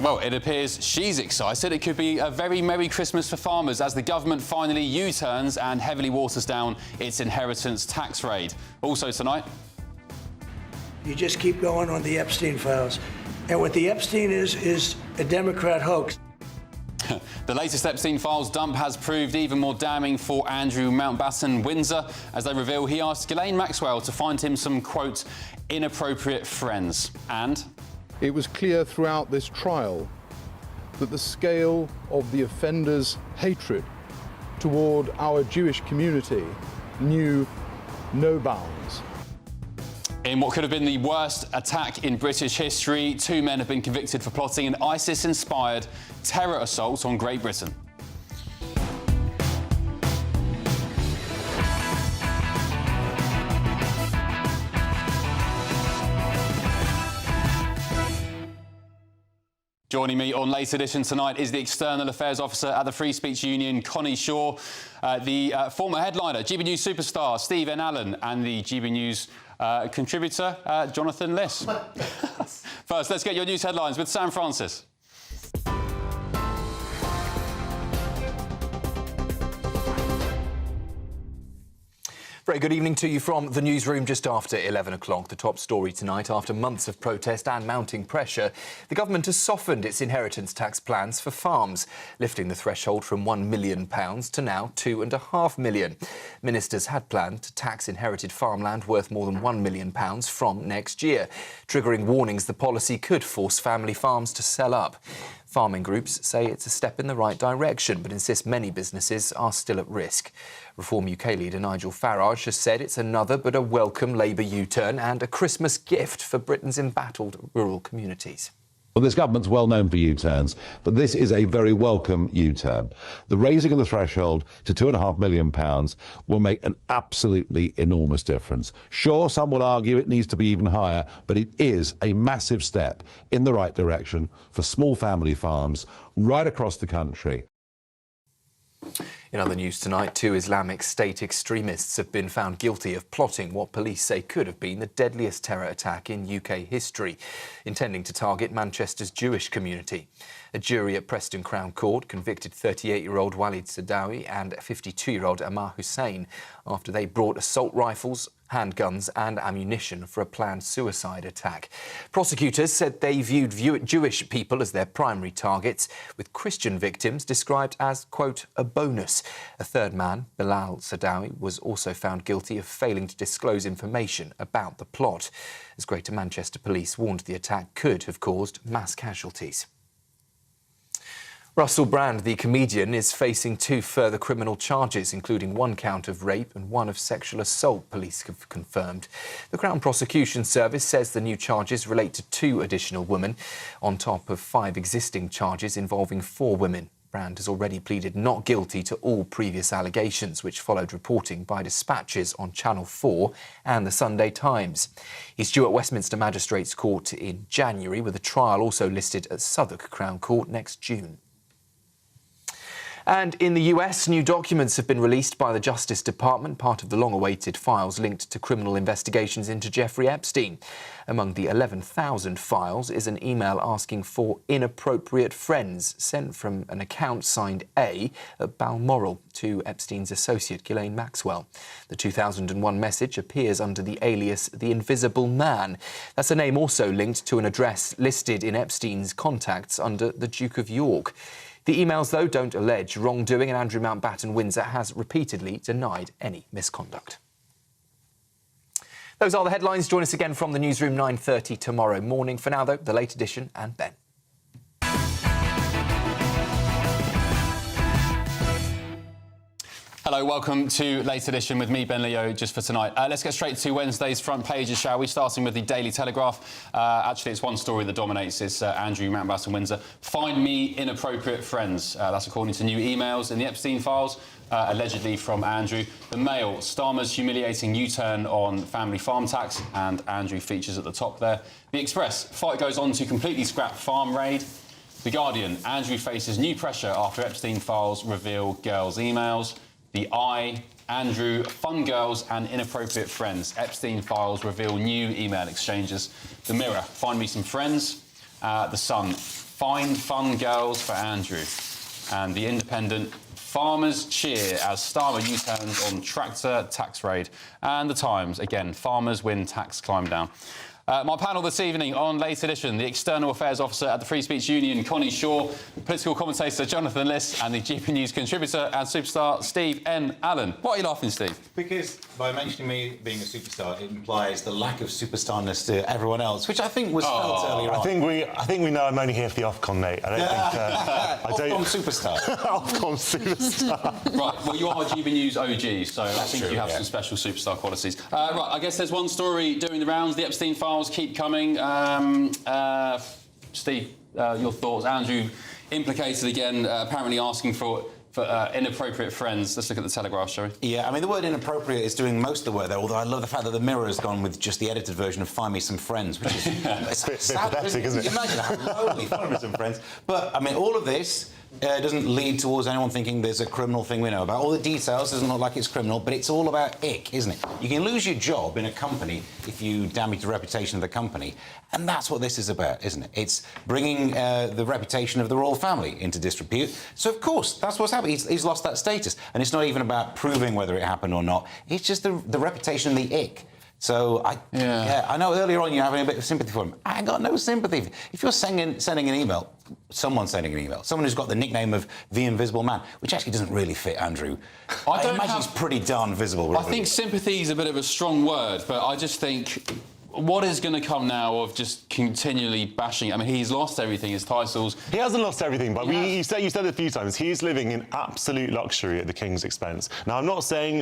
Well, it appears she's excited. It could be a very Merry Christmas for farmers as the government finally U-turns and heavily waters down its inheritance tax raid. Also tonight. You just keep going on the Epstein files. And what the Epstein is a Democrat hoax. The latest Epstein Files dump has proved even more damning for Andrew Mountbatten Windsor, as they reveal he asked Ghislaine Maxwell to find him some, quote, inappropriate friends. And it was clear throughout this trial that the scale of the offender's hatred toward our Jewish community knew no bounds. In what could have been the worst attack in British history, 2 men have been convicted for plotting an ISIS-inspired terror assault on Great Britain. Joining me on Late Edition tonight is the External Affairs Officer at the Free Speech Union, Connie Shaw, the former headliner, GB News superstar Steve N. Allen, and the GB News contributor, Jonathan Liss. First, let's get your news headlines with Sam Francis. Very good evening to you from the newsroom just after 11 o'clock. The top story tonight, after months of protest and mounting pressure, the government has softened its inheritance tax plans for farms, lifting the threshold from £1 million to now £2.5 million. Ministers had planned to tax inherited farmland worth more than £1 million from next year, triggering warnings the policy could force family farms to sell up. Farming groups say it's a step in the right direction, but insist many businesses are still at risk. Reform UK leader Nigel Farage has said it's another but a welcome Labour U-turn and a Christmas gift for Britain's embattled rural communities. Well, this government's well known for U-turns, but this is a very welcome U-turn. The raising of the threshold to £2.5 million will make an absolutely enormous difference. Sure, some will argue it needs to be even higher, but it is a massive step in the right direction for small family farms right across the country. In other news tonight, 2 Islamic State extremists have been found guilty of plotting what police say could have been the deadliest terror attack in UK history, intending to target Manchester's Jewish community. A jury at Preston Crown Court convicted 38-year-old Walid Sadawi and 52-year-old Ammar Hussein after they brought assault rifles, handguns and ammunition for a planned suicide attack. Prosecutors said they viewed Jewish people as their primary targets, with Christian victims described as, quote, a bonus. A third man, Bilal Sadawi, was also found guilty of failing to disclose information about the plot, as Greater Manchester Police warned the attack could have caused mass casualties. Russell Brand, the comedian, is facing 2 further criminal charges, including 1 count of rape and 1 of sexual assault, police have confirmed. The Crown Prosecution Service says the new charges relate to 2 additional women, on top of 5 existing charges involving 4 women. Brand has already pleaded not guilty to all previous allegations, which followed reporting by dispatches on Channel 4 and the Sunday Times. He's due at Westminster Magistrates Court in January, with a trial also listed at Southwark Crown Court next June. And in the US, new documents have been released by the Justice Department, part of the long-awaited files linked to criminal investigations into Jeffrey Epstein. Among the 11,000 files is an email asking for inappropriate friends sent from an account signed A at Balmoral to Epstein's associate Ghislaine Maxwell. The 2001 message appears under the alias The Invisible Man. That's a name also linked to an address listed in Epstein's contacts under the Duke of York. The emails, though, don't allege wrongdoing, and Andrew Mountbatten Windsor has repeatedly denied any misconduct. Those are the headlines. Join us again from the newsroom 9:30 tomorrow morning. For now, though, the late edition and Ben. Hello, welcome to Late Edition with me, Ben Leo, just for tonight. Let's get straight to Wednesday's front pages, shall we? Starting with the Daily Telegraph. Actually, it's one story that dominates. It's Andrew Mountbatten Windsor. Find me inappropriate friends. That's according to new emails in the Epstein files, allegedly from Andrew. The Mail, Starmer's humiliating U-turn on family farm tax, and Andrew features at the top there. The Express, fight goes on to completely scrap farm raid. The Guardian, Andrew faces new pressure after Epstein files reveal girls' emails. The Eye, Andrew, fun girls and inappropriate friends. Epstein files reveal new email exchanges. The Mirror, find me some friends. The Sun, find fun girls for Andrew. And The Independent, farmers cheer as Starmer U-turns on tractor tax raid. And The Times, again, farmers win tax climb down. My panel this evening on Late Edition, the External Affairs Officer at the Free Speech Union, Connie Shaw, political commentator Jonathan Liss, and the GBNews contributor and superstar Steve N. Allen. Why are you laughing, Steve? Because by mentioning me being a superstar, it implies the lack of superstarness to everyone else, which I think was felt earlier on. I think we know I'm only here for the Ofcom, mate. I don't think... Ofcom superstar. Ofcom superstar. Right, well, you are GBNews OG, so I think you have some special superstar qualities. Right, I guess there's one story doing the rounds. The Epstein files keep coming. Steve, your thoughts? Andrew implicated again, apparently asking for inappropriate friends. Let's look at the Telegraph, shall we? Yeah, I mean, the word inappropriate is doing most of the work there, although I love the fact that the Mirror has gone with just the edited version of Find Me Some Friends, which is pathetic, isn't it? Imagine how lonely, Find Me Some Friends. But, I mean, all of this doesn't lead towards anyone thinking there's a criminal thing we know about. All the details doesn't look like it's criminal, but it's all about ick, isn't it? You can lose your job in a company if you damage the reputation of the company, and that's what this is about, isn't it? It's bringing the reputation of the royal family into disrepute. So, of course, that's what's happened. He's lost that status, and it's not even about proving whether it happened or not. It's just the reputation and the ick. So, I know earlier on you're having a bit of sympathy for him. I ain't got no sympathy. If you're sending an email, someone who's got the nickname of the Invisible Man, which actually doesn't really fit Andrew. I imagine he's pretty darn visible. I think sympathy is a bit of a strong word, but I just think what is going to come now of just continually bashing? I mean, he's lost everything, his titles. He hasn't lost everything, but you said it a few times. He's living in absolute luxury at the King's expense. Now, I'm not saying...